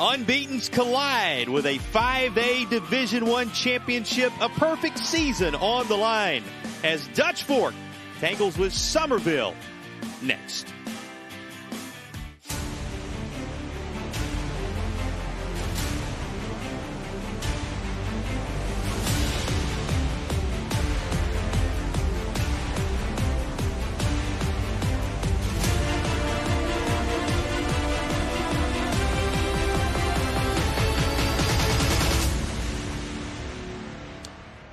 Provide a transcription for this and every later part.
Unbeatens collide with a 5A Division I championship, a perfect season on the line as Dutch Fork tangles with Summerville next.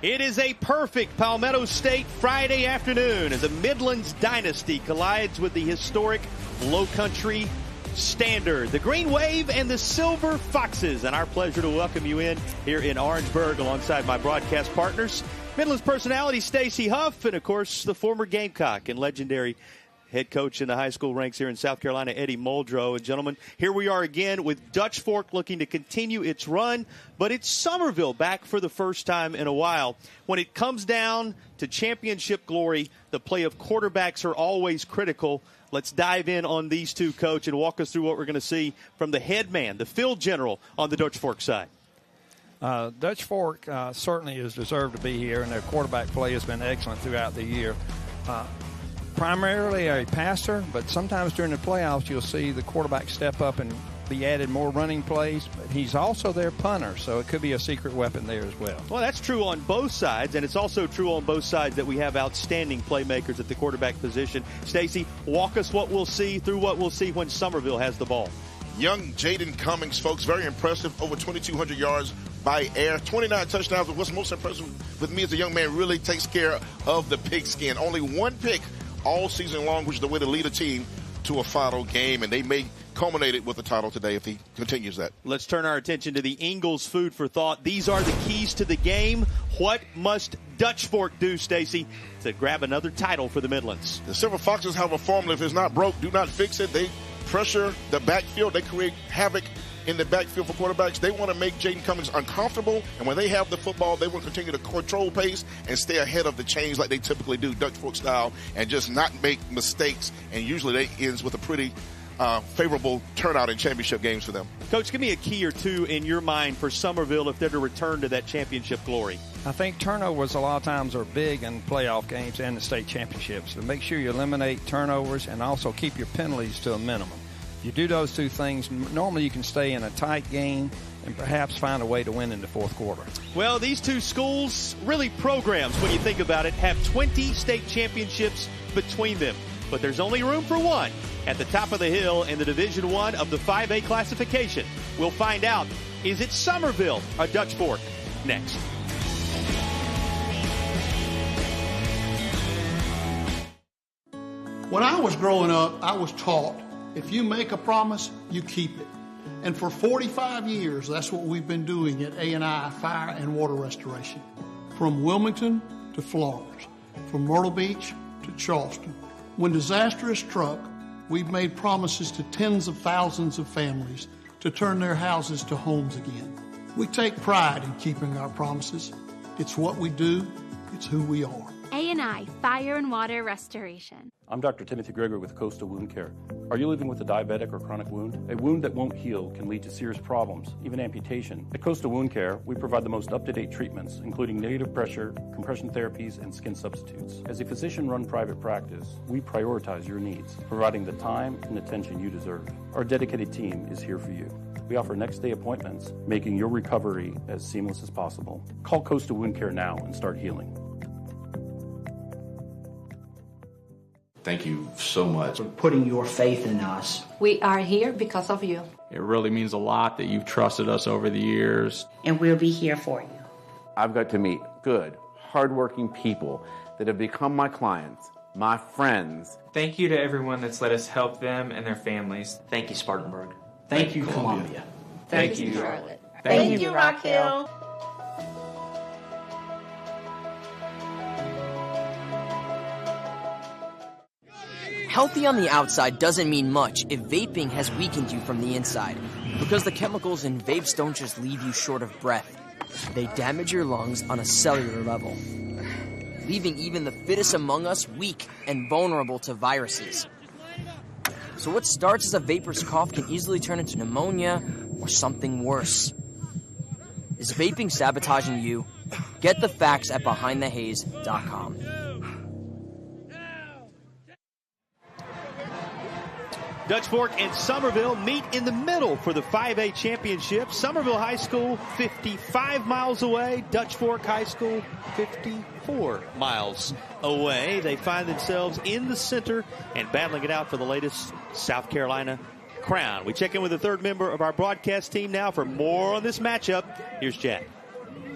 It is a perfect Palmetto State Friday afternoon as the Midlands Dynasty collides with the historic Lowcountry Standard, the Green Wave and the Silver Foxes. And our pleasure to welcome you in here in Orangeburg alongside my broadcast partners, Midlands personality Stacy Huff, and of course the former Gamecock and legendary head coach in the high school ranks here in South Carolina, Eddie Muldrow. And gentlemen, here we are again with Dutch Fork looking to continue its run, but it's Summerville back for the first time in a while. When it comes down to championship glory, the play of quarterbacks are always critical. Let's dive in on these two, Coach, and walk us through what we're going to see from the head man, the field general on the Dutch Fork side. Dutch Fork certainly is deserved to be here, and their quarterback play has been excellent throughout the year. Primarily a passer, but sometimes during the playoffs you'll see the quarterback step up and be added more running plays. But he's also their punter, so it could be a secret weapon there as well. Well, that's true on both sides, and it's also true on both sides that we have outstanding playmakers at the quarterback position. Stacy, walk us what we'll see through what we'll see when Summerville has the ball. Young Jaden Cummings, folks, very impressive, over 2,200 yards by air, 29 touchdowns. But what's most impressive with me is the young man really takes care of the pigskin. Only one pick all season long, which is the way to lead a team to a final game, and they may culminate it with the title today if he continues that. Let's turn our attention to the Ingalls food for thought. These are the keys to the game. What must Dutch Fork do, Stacy, to grab another title for the Midlands? The Silver Foxes have a formula. If it's not broke, do not fix it. They pressure the backfield. They create havoc in the backfield for quarterbacks. They want to make Jaden Cummings uncomfortable, and when they have the football, they will continue to control pace and stay ahead of the chains like they typically do, Dutch Fork style, and just not make mistakes, and usually that ends with a pretty favorable turnout in championship games for them. Coach, give me a key or two in your mind for Summerville if they're to return to that championship glory. I think turnovers a lot of times are big in playoff games and the state championships. So make sure you eliminate turnovers and also keep your penalties to a minimum. If you do those two things, normally you can stay in a tight game and perhaps find a way to win in the fourth quarter. Well, these two schools, really programs, when you think about it, have 20 state championships between them. But there's only room for one at the top of the hill in the Division I of the 5A classification. We'll find out, is it Summerville or Dutch Fork? Next. When I was growing up, I was taught, if you make a promise, you keep it. And for 45 years, that's what we've been doing at A&I Fire and Water Restoration. From Wilmington to Florence, from Myrtle Beach to Charleston. When disaster has struck, we've made promises to tens of thousands of families to turn their houses to homes again. We take pride in keeping our promises. It's what we do. It's who we are. A&I Fire and Water Restoration. I'm Dr. Timothy Gregory with Coastal Wound Care. Are you living with a diabetic or chronic wound? A wound that won't heal can lead to serious problems, even amputation. At Coastal Wound Care, we provide the most up-to-date treatments, including negative pressure, compression therapies, and skin substitutes. As a physician-run private practice, we prioritize your needs, providing the time and attention you deserve. Our dedicated team is here for you. We offer next-day appointments, making your recovery as seamless as possible. Call Coastal Wound Care now and start healing. Thank you so much for putting your faith in us. We are here because of you. It really means a lot that you've trusted us over the years. And we'll be here for you. I've got to meet good, hardworking people that have become my clients, my friends. Thank you to everyone that's let us help them and their families. Thank you, Spartanburg. Thank you, Columbia. Thank you, Charlotte. Thank you, Rock Hill. Healthy on the outside doesn't mean much if vaping has weakened you from the inside, because the chemicals in vapes don't just leave you short of breath. They damage your lungs on a cellular level, leaving even the fittest among us weak and vulnerable to viruses. So what starts as a vapor's cough can easily turn into pneumonia, or something worse? Is vaping sabotaging you? Get the facts at BehindTheHaze.com. Dutch Fork and Summerville meet in the middle for the 5A championship. Summerville High School 55 miles away. Dutch Fork High School 54 miles away. They find themselves in the center and battling it out for the latest South Carolina crown. We check in with the third member of our broadcast team now for more on this matchup. Here's Jack.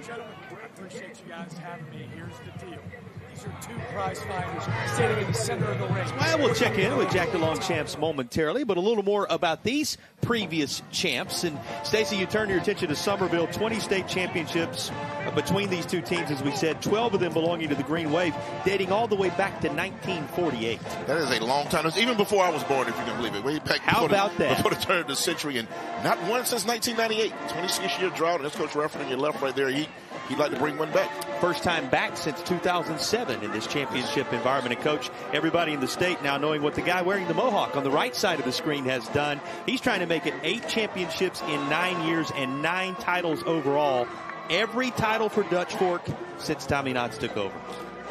Gentlemen, I appreciate you guys having me. Here's the deal. These are two prize fighters standing in the center of the ring. Well, we'll check in with Jack DeLongchamps momentarily, but a little more about these previous champs. And Stacy, you turn your attention to Summerville, 20 state championships between these two teams, as we said, 12 of them belonging to the Green Wave, dating all the way back to 1948. That is a long time. It's even before I was born, if you can believe it. Way back How about that? Before the turn of the century, and not one since 1998. 26-year drought, and that's Coach Rafford on your left right there. He'd like to bring one back. First time back since 2007 in this championship environment. And, Coach, everybody in the state now knowing what the guy wearing the mohawk on the right side of the screen has done. He's trying to make it 8 championships in 9 years and 9 titles overall. Every title for Dutch Fork since Tommy Knotts took over.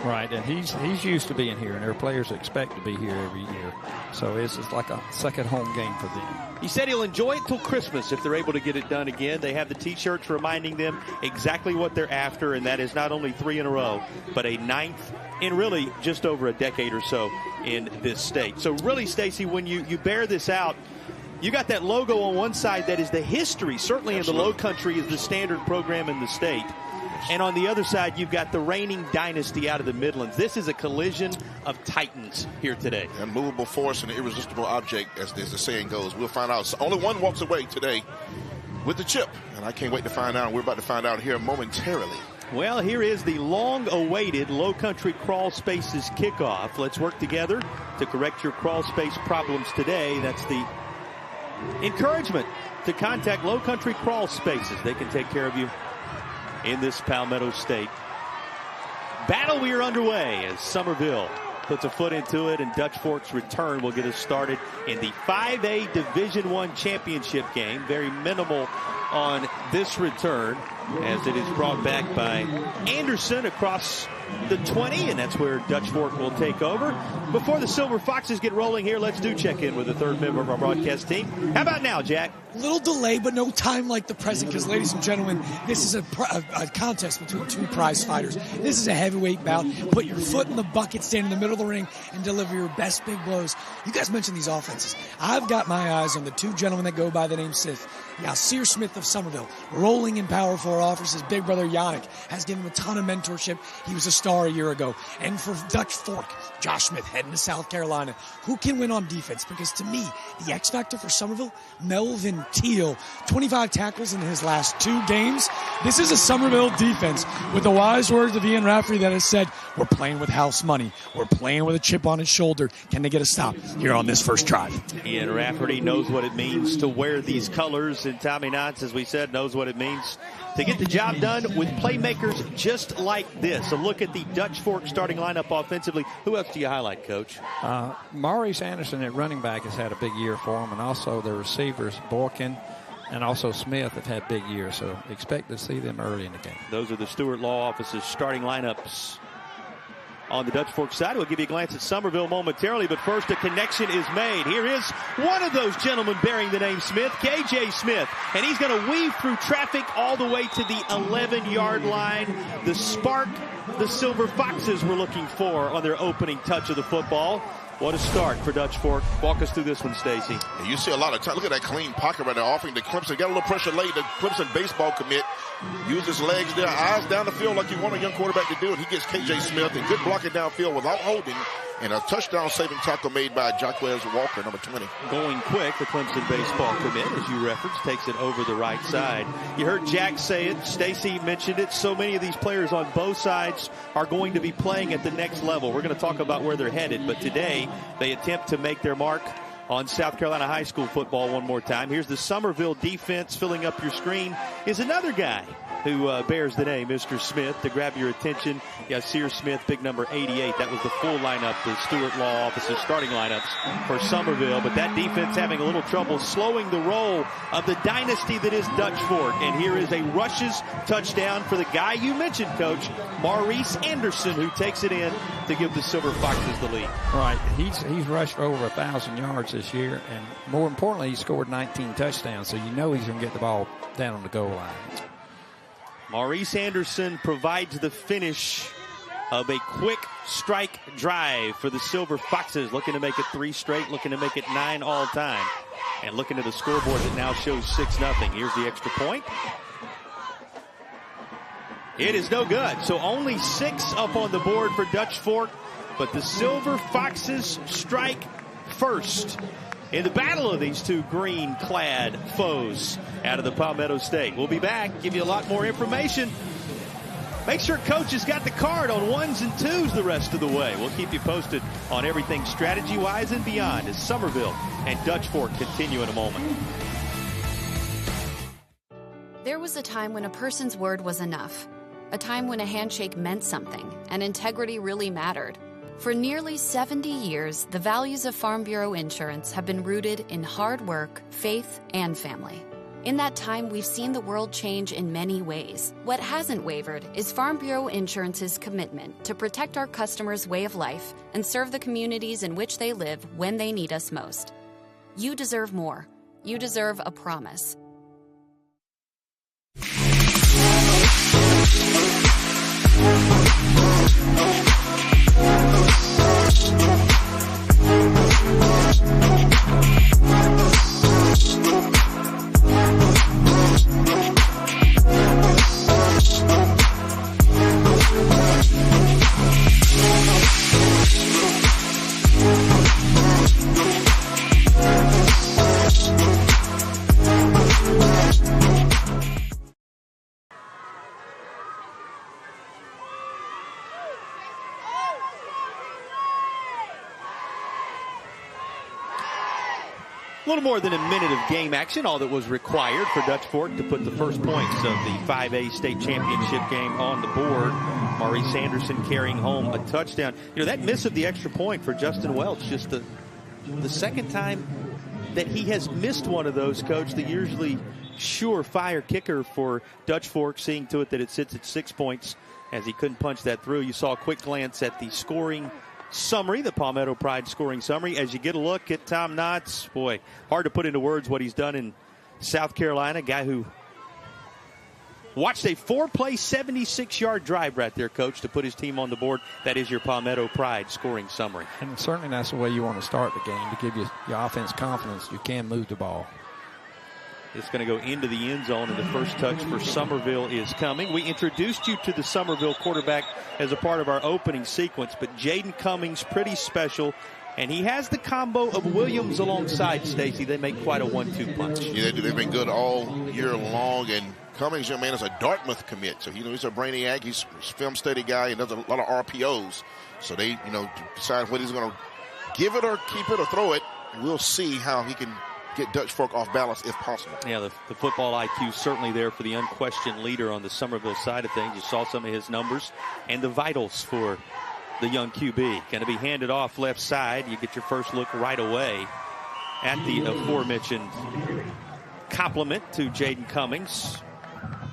Right, and he's used to being here, and there are players that expect to be here every year. So it's just like a second home game for them. He said he'll enjoy it till Christmas if they're able to get it done again. They have the T-shirts reminding them exactly what they're after, and that is not only 3 in a row, but a 9th in really just over a decade or so in this state. So really, Stacy, when you bear this out, you got that logo on one side that is the history, certainly in the Low Country, is the standard program in the state. And on the other side, you've got the reigning dynasty out of the Midlands. This is a collision of titans here today. A movable force and an irresistible object, as the saying goes. We'll find out. So only one walks away today with the chip. And I can't wait to find out. We're about to find out here momentarily. Well, here is the long-awaited Low Country Crawl Spaces kickoff. Let's work together to correct your crawl space problems today. That's the encouragement to contact Low Country Crawl Spaces. They can take care of you in this Palmetto State. Battle we are underway as Summerville puts a foot into it, and Dutch Fork's return will get us started in the 5A Division I championship game. Very minimal on this return as it is brought back by Anderson across the 20, and that's where Dutch Fork will take over. Before the Silver Foxes get rolling here, let's do check in with the third member of our broadcast team. How about now, Jack? Little delay, but no time like the present, because, ladies and gentlemen, this is a contest between two prize fighters. This is a heavyweight bout. Put your foot in the bucket, stand in the middle of the ring, and deliver your best big blows. You guys mentioned these offenses. I've got my eyes on the two gentlemen that go by the name Sith. Yasir Smith of Summerville, rolling in power for offers. His big brother Yannick has given him a ton of mentorship. He was a star a year ago. And for Dutch Fork, Josh Smith heading to South Carolina. Who can win on defense? Because to me, the X factor for Summerville, Melvin Teal, 25 tackles in his last 2 games. This is a Summerville defense with the wise words of Ian Rafferty that has said, we're playing with house money. We're playing with a chip on his shoulder. Can they get a stop here on this first drive? Ian Rafferty knows what it means to wear these colors, and Tommy Knotts, as we said, knows what it means to get the job done with playmakers just like this. A look at the Dutch Fork starting lineup offensively. Who else do you highlight, Coach? Maurice Anderson at running back has had a big year for him, and also the receivers, Borkin and also Smith, have had big years, so expect to see them early in the game. Those are the Stewart Law Office's starting lineups on the Dutch Fork side. We'll give you a glance at Summerville momentarily, but first a connection is made. Here is one of those gentlemen bearing the name Smith, KJ Smith, and he's going to weave through traffic all the way to the 11-yard line. The spark the Silver Foxes were looking for on their opening touch of the football. What a start for Dutch Fork. Walk us through this one, Stacy. You see a lot of time. Look at that clean pocket right there, offering to Clemson. Got a little pressure late. The Clemson baseball commit. Use his legs there, eyes down the field like you want a young quarterback to do. And he gets KJ Smith and good blocking downfield without holding. And a touchdown-saving tackle made by Jaquez Walker, number 20. Going quick, the Clemson baseball commit, as you referenced, takes it over the right side. You heard Jack say it. Stacy mentioned it. So many of these players on both sides are going to be playing at the next level. We're going to talk about where they're headed, but today they attempt to make their mark on South Carolina high school football one more time. Here's the Summerville defense filling up your screen is another guy who bears the name Mr. Smith. To grab your attention, Sear Smith, big number 88. That was the full lineup, the Stewart Law Office's starting lineups for Summerville. But that defense having a little trouble slowing the roll of the dynasty that is Dutch Fork. And here is a rushes touchdown for the guy you mentioned, Coach, Maurice Anderson, who takes it in to give the Silver Foxes the lead. Right. He's rushed for over 1,000 yards this year. And more importantly, he scored 19 touchdowns. So you know he's going to get the ball down on the goal line. Maurice Anderson provides the finish of a quick strike drive for the Silver Foxes, looking to make it 3 straight, looking to make it 9 all time, and looking at the scoreboard that now shows 6-0. Here's the extra point. It is no good. So only 6 up on the board for Dutch Fork, but the Silver Foxes strike first in the battle of these two green-clad foes out of the Palmetto State. We'll be back, give you a lot more information. Make sure Coach has got the card on 1s and 2s the rest of the way. We'll keep you posted on everything strategy-wise and beyond as Summerville and Dutch Fork continue in a moment. There was a time when a person's word was enough. A time when a handshake meant something and integrity really mattered. For nearly 70 years, the values of Farm Bureau Insurance have been rooted in hard work, faith, and family. In that time, we've seen the world change in many ways. What hasn't wavered is Farm Bureau Insurance's commitment to protect our customers' way of life and serve the communities in which they live when they need us most. You deserve more. You deserve a promise. A little more than a minute of game action, all that was required for Dutch Fork to put the first points of the 5A state championship game on the board. Maurice Anderson carrying home a touchdown. You know, that miss of the extra point for Justin Welch, just the second time that he has missed one of those, Coach. The usually surefire kicker for Dutch Fork, seeing to it that it sits at 6 points as he couldn't punch that through. You saw a quick glance at the scoring summary, the Palmetto Pride scoring summary. As you get a look at Tom Knotts, boy, hard to put into words what he's done in South Carolina. A guy who watched a 4-play, 76-yard drive right there, Coach, to put his team on the board. That is your Palmetto Pride scoring summary. And certainly that's the way you want to start the game, to give your offense confidence you can move the ball. It's going to go into the end zone, and the first touch for Summerville is coming. We introduced you to the Summerville quarterback as a part of our opening sequence, but Jaden Cummings, pretty special, and he has the combo of Williams alongside Stacy. They make quite a 1-2 punch. Yeah, they do. They've been good all year long, and Cummings, young man, is a Dartmouth commit, so he's a brainiac. He's a film study guy and does a lot of RPOs. So they, decide whether he's going to give it or keep it or throw it. We'll see how he can get Dutch Fork off balance if possible. Yeah, the football IQ certainly there for the unquestioned leader on the Summerville side of things. You saw some of his numbers and the vitals for the young QB. Going to be handed off left side. You get your first look right away at the aforementioned compliment to Jaden Cummings.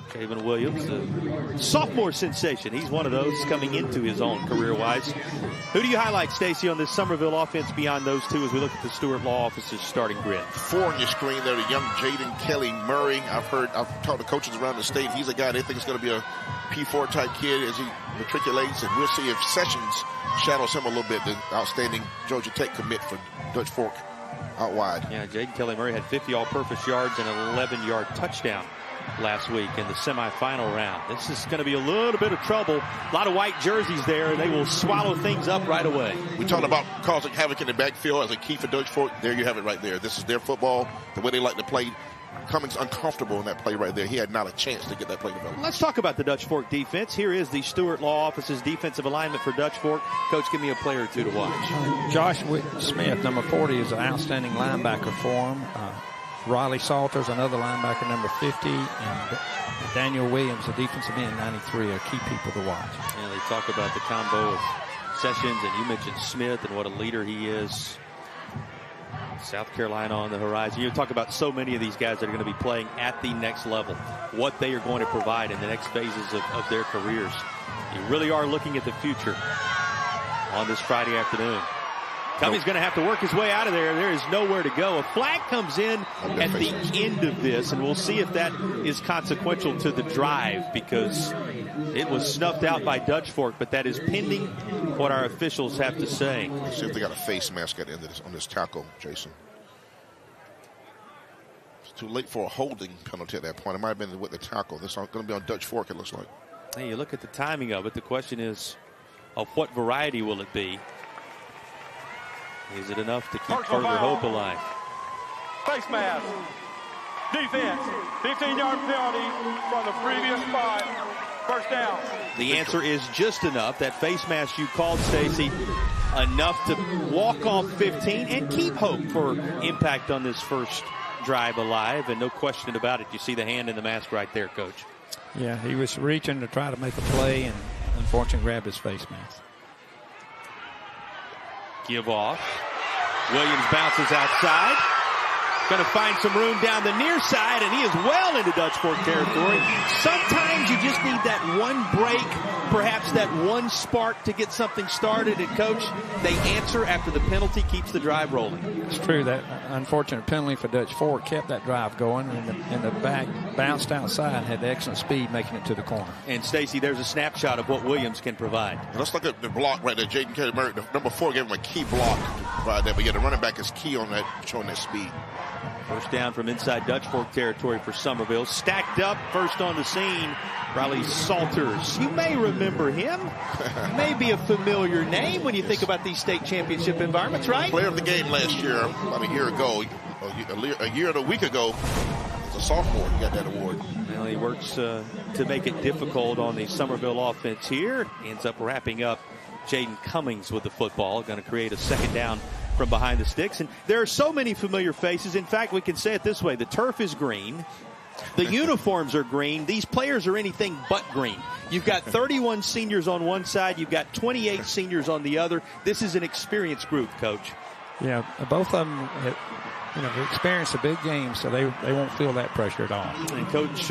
Javen Williams, a sophomore sensation. He's one of those coming into his own career-wise. Who do you highlight, Stacy, on this Summerville offense beyond those two as we look at the Stewart Law Office's starting grid? 4 on your screen there, the young Jaden Kelly Murray. I've talked to coaches around the state. He's a guy they think is going to be a P4 type kid as he matriculates, and we'll see if Sessions shadows him a little bit, the outstanding Georgia Tech commit for Dutch Fork out wide. Yeah, Jaden Kelly Murray had 50 all-purpose yards and an 11-yard touchdown last week in the semifinal round. This is going to be a little bit of trouble. A lot of white jerseys there, and they will swallow things up right away. We talked about causing havoc in the backfield as a key for Dutch Fork. There you have it right there. This is their football, the way they like to play. Cummings uncomfortable in that play right there. He had not a chance to get that play developed. Let's talk about the Dutch Fork defense. Here is the Stewart Law Office's defensive alignment for Dutch Fork. Coach, give me a player or two to watch. Josh Smith, number 40, is an outstanding linebacker for him. Riley Salters, another linebacker, number 50, and Daniel Williams, a defensive end, 93, are key people to watch. Yeah, they talk about the combo of Sessions, and you mentioned Smith and what a leader he is. South Carolina on the horizon. You talk about so many of these guys that are going to be playing at the next level, what they are going to provide in the next phases of their careers. You really are looking at the future on this Friday afternoon. Cummings going to have to work his way out of there. There is nowhere to go. A flag comes in at the end of this, and we'll see if that is consequential to the drive, because it was snuffed out by Dutch Fork, but that is pending what our officials have to say. Let's see if they got a face mask at the end of this on this tackle, Jason. It's too late for a holding penalty at that point. It might have been with the tackle. This is going to be on Dutch Fork, it looks like. Hey, you look at the timing of it. The question is, of what variety will it be? Is it enough to keep further hope alive? Face mask. Defense. 15-yard penalty from the previous spot. First down. The answer is just enough. That face mask you called, Stacy, enough to walk off 15 and keep hope for impact on this first drive alive. And no question about it. You see the hand in the mask right there, Coach. Yeah, he was reaching to try to make a play and unfortunately grabbed his face mask. Give off. Williams bounces outside. Going to find some room down the near side, and he is well into Dutch Fork territory. Sometimes you just need that one break, perhaps that one spark to get something started. And, Coach, they answer after the penalty keeps the drive rolling. It's true. That unfortunate penalty for Dutch Fork kept that drive going, and the back bounced outside, had excellent speed making it to the corner. And, Stacy, there's a snapshot of what Williams can provide. Let's look at the block right there. Jaden Kelly Murray, number 4, gave him a key block to provide that. But, yeah, the running back is key on that, showing that speed. First down from inside Dutch Fork territory for Summerville. Stacked up, first on the scene, Riley Salters. You may remember him. May be a familiar name when you think about these state championship environments, right? Player of the game last year, about a year ago, a year and a week ago, as a sophomore, he got that award. Well, he works to make it difficult on the Summerville offense here. Ends up wrapping up Jaden Cummings with the football. Going to create a second down from behind the sticks. And there are so many familiar faces. In fact, we can say it this way. The turf is green. The uniforms are green. These players are anything but green. You've got 31 seniors on one side. You've got 28 seniors on the other. This is an experienced group, Coach. Yeah, both of them have experienced a big game, so they won't feel that pressure at all. And Coach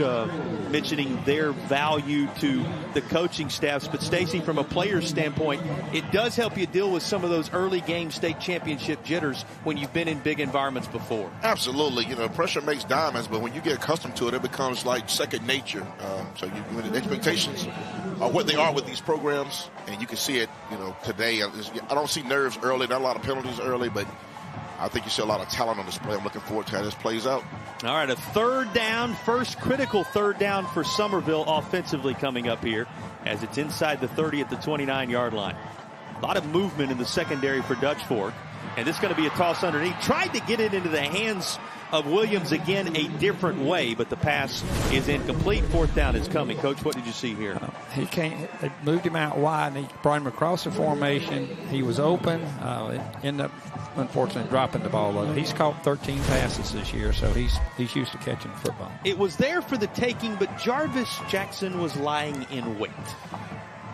mentioning their value to the coaching staffs. But, Stacy, from a player's standpoint, it does help you deal with some of those early game state championship jitters when you've been in big environments before. Absolutely. Pressure makes diamonds, but when you get accustomed to it, it becomes like second nature. So the expectations are what they are with these programs, and you can see it, today. I don't see nerves early, not a lot of penalties early, but I think you see a lot of talent on display. I'm looking forward to how this plays out. All right, a third down, first critical third down for Summerville offensively coming up here as it's inside the 30 at the 29-yard line. A lot of movement in the secondary for Dutch Fork. And this is going to be a toss underneath. Tried to get it into the hands of Williams again a different way, but the pass is incomplete. Fourth down is coming. Coach, what did you see here? They moved him out wide, and he brought him across the formation. He was open. Ended up, unfortunately, dropping the ball. He's caught 13 passes this year, so he's used to catching football. It was there for the taking, but Jarvis Jackson was lying in wait.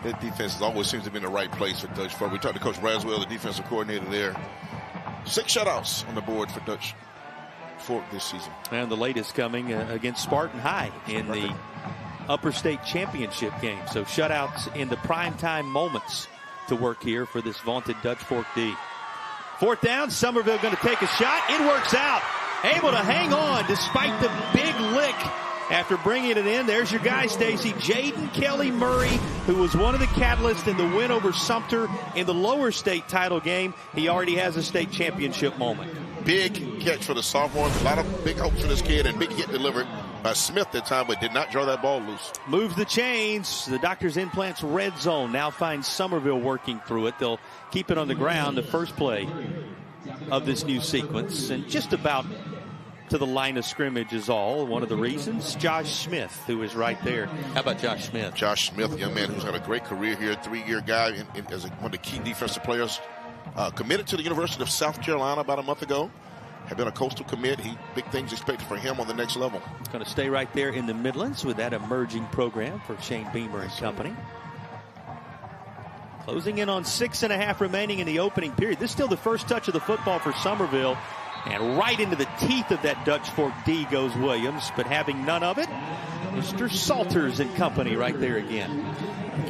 That defense always seems to be in the right place for Dutch Fork. We talked to Coach Braswell, the defensive coordinator there. 6 shutouts on the board for Dutch Fork this season. And the latest coming against Spartan High in the Upper State Championship game. So shutouts in the primetime moments to work here for this vaunted Dutch Fork D. Fourth down, Summerville going to take a shot. It works out. Able to hang on despite the big lick after bringing it in. There's your guy, Stacy. Jaden Kelly Murray, who was one of the catalysts in the win over Sumter in the lower state title game. He already has a state championship moment. Big catch for the sophomore. A lot of big hopes for this kid, and big hit delivered by Smith that time, but did not draw that ball loose. Moves the chains. The Doctor's Implants red zone now finds Summerville working through it. They'll keep it on the ground, the first play of this new sequence. And just about to the line of scrimmage is all. One of the reasons, Josh Smith, who is right there. How about Josh Smith? Josh Smith, young man who's had a great career here, 3-year guy as one of the key defensive players. Committed to the University of South Carolina about a month ago. have been a Coastal commit. Big things expected for him on the next level. Going to stay right there in the Midlands with that emerging program for Shane Beamer and company. Closing in on 6.5 remaining in the opening period. This is still the first touch of the football for Summerville. And right into the teeth of that Dutch Fork D goes Williams. But having none of it, Mr. Salters and company right there again.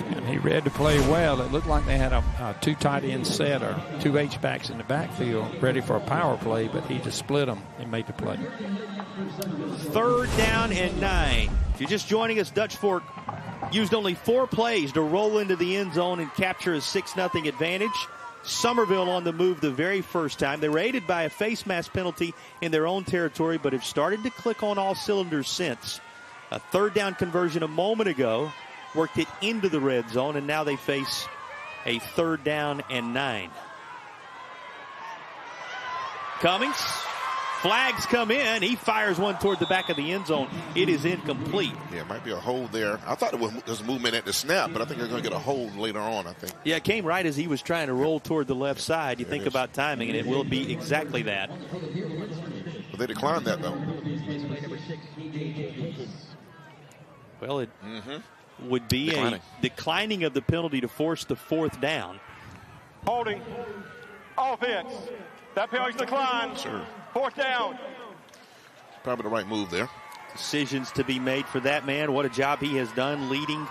And he read the play well. It looked like they had a 2 tight end set or 2 H-backs in the backfield ready for a power play, but he just split them and made the play. 3rd down and 9. If you're just joining us, Dutch Fork used only 4 plays to roll into the end zone and capture a 6-0 advantage. Summerville on the move the very first time. They were aided by a face mask penalty in their own territory, but have started to click on all cylinders since. A 3rd down conversion a moment ago worked it into the red zone, and now they face a 3rd down and 9. Cummings. Flags come in. He fires one toward the back of the end zone. It is incomplete. Yeah, it might be a hold there. I thought it was movement at the snap, but I think they're going to get a hold later on, I think. Yeah, it came right as he was trying to roll toward the left side. You think about timing, and it will be exactly that. But they declined that, though. Well, it would be a declining of the penalty to force the 4th down. Holding. Offense. That penalty's declined. Sure. 4th down. Probably the right move there. Decisions to be made for that man. What a job he has done leading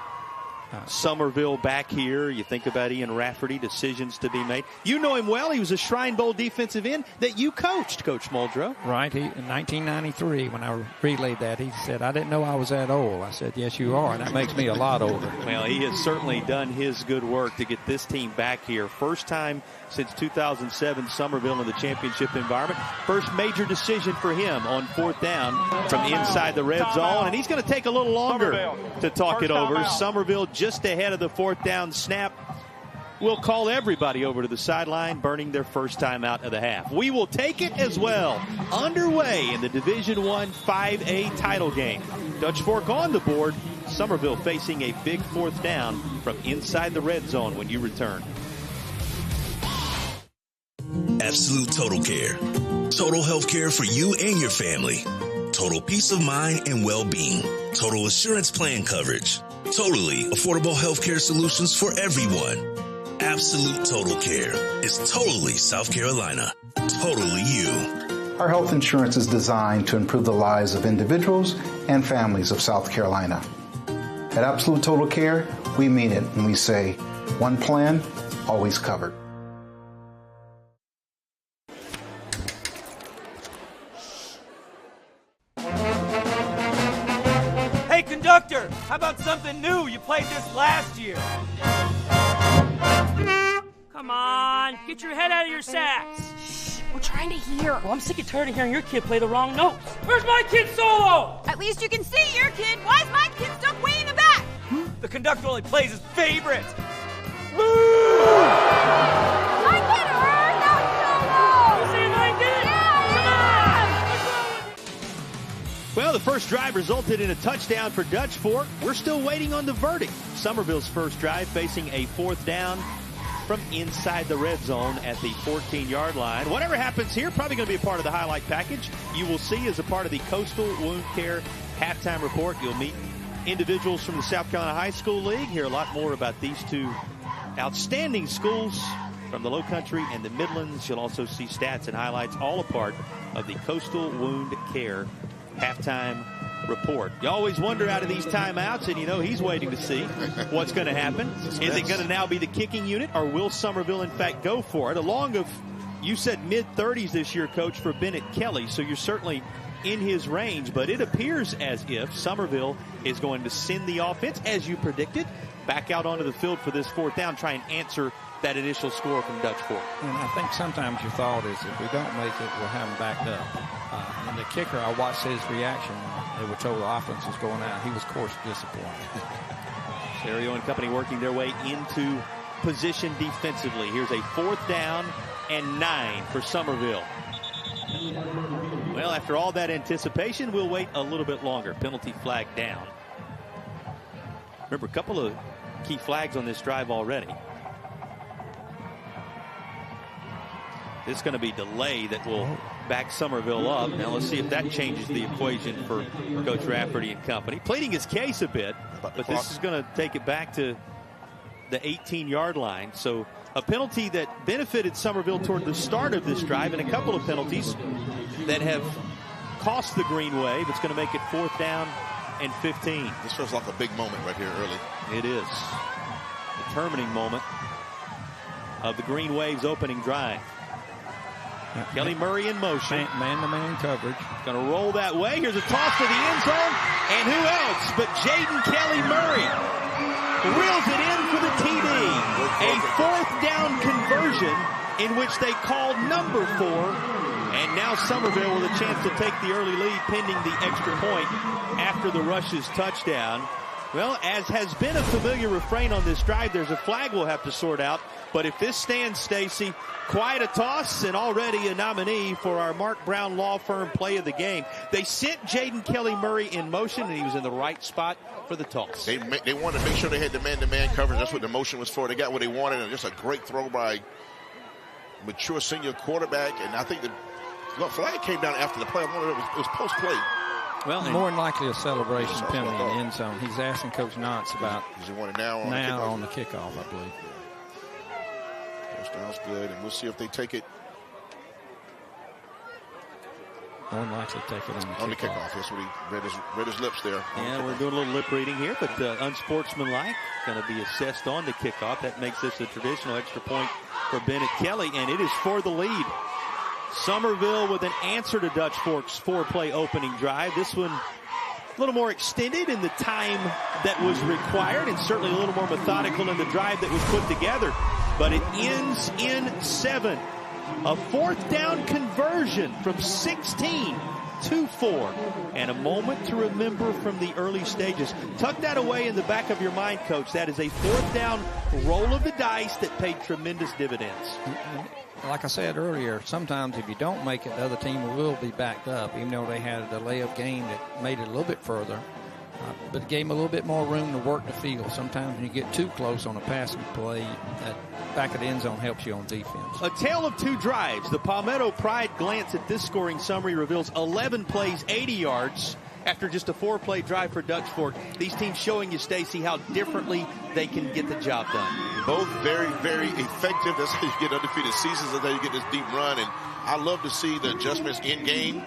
Summerville back here. You think about Ian Rafferty, decisions to be made. You know him well. He was a Shrine Bowl defensive end that you coached, Coach Muldrow. Right. In 1993, when I relayed that, he said, I didn't know I was that old. I said, yes, you are, and that makes me a lot older. Well, he has certainly done his good work to get this team back here. First time since 2007, Summerville in the championship environment. First major decision for him on 4th down from inside the red zone, and he's going to take a little longer to talk it over. Summerville just ahead of the 4th down snap. We'll call everybody over to the sideline, burning their first time out of the half. We will take it as well. Underway in the Division I 5A title game. Dutch Fork on the board. Summerville facing a big 4th down from inside the red zone when you return. Absolute Total Care. Total health care for you and your family. Total peace of mind and well-being. Total insurance plan coverage. Totally affordable healthcare solutions for everyone. Absolute Total Care is totally South Carolina. Totally you. Our health insurance is designed to improve the lives of individuals and families of South Carolina. At Absolute Total Care, we mean it when we say, one plan, always covered. Hey, conductor, how about something new? You played this last year. Come on, get your head out of your sacks. Shh, we're trying to hear. Well, I'm sick and tired of hearing your kid play the wrong notes. Where's my kid solo? At least you can see your kid. Why is my kid stuck way in the back? The conductor only plays his favorites. My kid heard that solo! You see my kid? Yeah! Come on! Well, the first drive resulted in a touchdown for Dutch Fork. We're still waiting on the verdict. Summerville's first drive facing a 4th down from inside the red zone at the 14-yard line. Whatever happens here, probably going to be a part of the highlight package. You will see as a part of the Coastal Wound Care halftime report. You'll meet individuals from the South Carolina High School League. Hear a lot more about these two outstanding schools from the Lowcountry and the Midlands. You'll also see stats and highlights, all a part of the Coastal Wound Care halftime report. You always wonder out of these timeouts, and you know he's waiting to see what's going to happen. Is it going to now be the kicking unit, or will Summerville in fact go for it? Along of, you said mid-30s this year, Coach, for Bennett Kelly, so you're certainly in his range, but it appears as if Summerville is going to send the offense, as you predicted, back out onto the field for this 4th down, try and answer that initial score from Dutch Fork. And I think sometimes your thought is if we don't make it, we'll have them backed up. And the kicker, I watched his reaction when they were told the offense was going out. He was, of course, disappointed. Serio and company working their way into position defensively. Here's a 4th down and 9 for Summerville. Well, after all that anticipation, we'll wait a little bit longer. Penalty flag down. Remember, a couple of key flags on this drive already. It's going to be delay that will back Summerville up. Now let's see if that changes the equation for Coach Rafferty and company. Pleading his case a bit, but this is going to take it back to the 18-yard line. So a penalty that benefited Summerville toward the start of this drive, and a couple of penalties that have cost the Green Wave. It's going to make it 4th down and 15. This feels like a big moment right here early. It is. Determining moment of the Green Wave's opening drive. Kelly Murray in motion. Man-to-man coverage. Going to roll that way. Here's a toss to the end zone. And who else but Jaden Kelly Murray reels it in for the TD. A 4th down conversion in which they called number 4. And now Summerville with a chance to take the early lead pending the extra point after the Rush's touchdown. Well, as has been a familiar refrain on this drive, there's a flag we'll have to sort out. But if this stands, Stacy, quite a toss and already a nominee for our Mark Brown Law Firm play of the game. They sent Jaden Kelly Murray in motion, and he was in the right spot for the toss. They wanted to make sure they had the man-to-man coverage. That's what the motion was for. They got what they wanted, and just a great throw by mature senior quarterback. And I think the flag came down after the play. It was post-play. Well, more than likely a celebration penalty in the end zone. He's asking Coach Knotts about now on the kickoff, I believe. Touchdown's good, and we'll see if they take it. More than likely take it on the kickoff. That's what he read his lips there. Yeah, we're doing a little lip reading here, but unsportsmanlike. Going to be assessed on the kickoff. That makes this a traditional extra point for Bennett Kelly, and it is for the lead. Summerville with an answer to Dutch Fork's 4-play opening drive. This one a little more extended in the time that was required, and certainly a little more methodical in the drive that was put together. But it ends in 7. A 4th down conversion from 16 to 4. And a moment to remember from the early stages. Tuck that away in the back of your mind, Coach. That is a 4th down roll of the dice that paid tremendous dividends. Like I said earlier, sometimes if you don't make it, the other team will be backed up, even though they had a delay of game that made it a little bit further. But it gave them a little bit more room to work the field. Sometimes when you get too close on a passing play, that back of the end zone helps you on defense. A tale of 2 drives. The Palmetto Pride glance at this scoring summary reveals 11 plays, 80 yards after just a 4-play drive for Dutch Fork. These teams showing you, Stacy, how differently they can get the job done. Both very, very effective. That's how you get undefeated seasons. That's how you get this deep run. And I love to see the adjustments in game.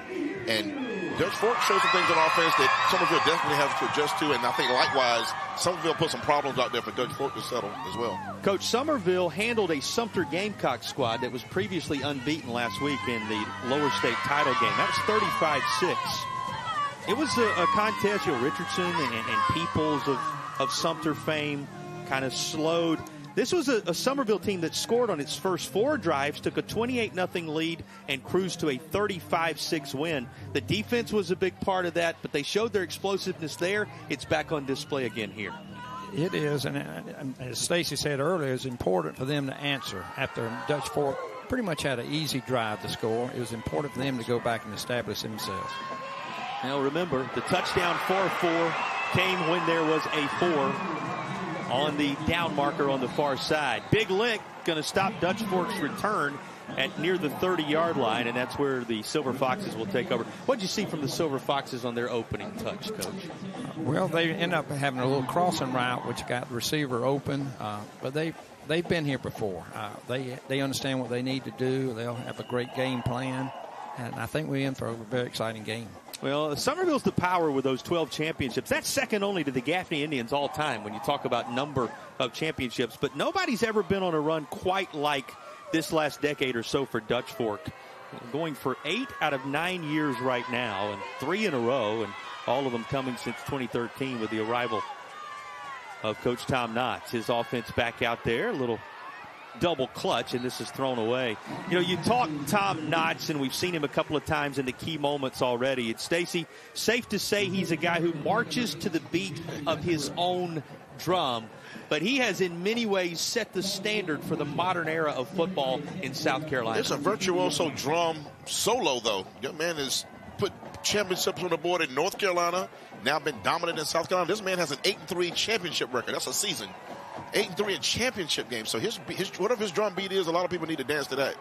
And Dutch Fork showed some things on offense that Summerville definitely has to adjust to. And I think likewise, Summerville put some problems out there for Dutch Fork to settle as well. Coach, Summerville handled a Sumter Gamecock squad that was previously unbeaten last week in the lower state title game. That was 35-6. It was a contest. Richardson and Peoples of Sumter fame kind of slowed. This was a Summerville team that scored on its first 4 drives, took a 28-0 lead, and cruised to a 35-6 win. The defense was a big part of that, but they showed their explosiveness there. It's back on display again here. It is, and as Stacy said earlier, it's important for them to answer. After Dutch Fork pretty much had an easy drive to score, it was important for them to go back and establish themselves. Now remember, the touchdown 4-4 came when there was a 4 on the down marker on the far side. Big lick going to stop Dutch Fork's return at near the 30-yard line, and that's where the Silver Foxes will take over. What did you see from the Silver Foxes on their opening touch, Coach? Well, they end up having a little crossing route, which got the receiver open, but they've been here before. They understand what they need to do. They'll have a great game plan, and I think we're in for a very exciting game. Well, Summerville's the power with those 12 championships. That's second only to the Gaffney Indians all time when you talk about number of championships. But nobody's ever been on a run quite like this last decade or so for Dutch Fork. Going for 8 out of 9 years right now, and 3 in a row, and all of them coming since 2013 with the arrival of Coach Tom Knotts. His offense back out there, a little double clutch, and this is thrown away. You know, you talk Tom Knotts, and we've seen him a couple of times in the key moments already. It's, Stacy, safe to say he's a guy who marches to the beat of his own drum, but he has in many ways set the standard for the modern era of football in South Carolina. It's a virtuoso drum solo, though. Young man has put championships on the board in North Carolina, now been dominant in South Carolina. This man has an 8-3 championship record. That's a season. 8-3 in championship games. So his whatever his drum beat is, a lot of people need to dance to that.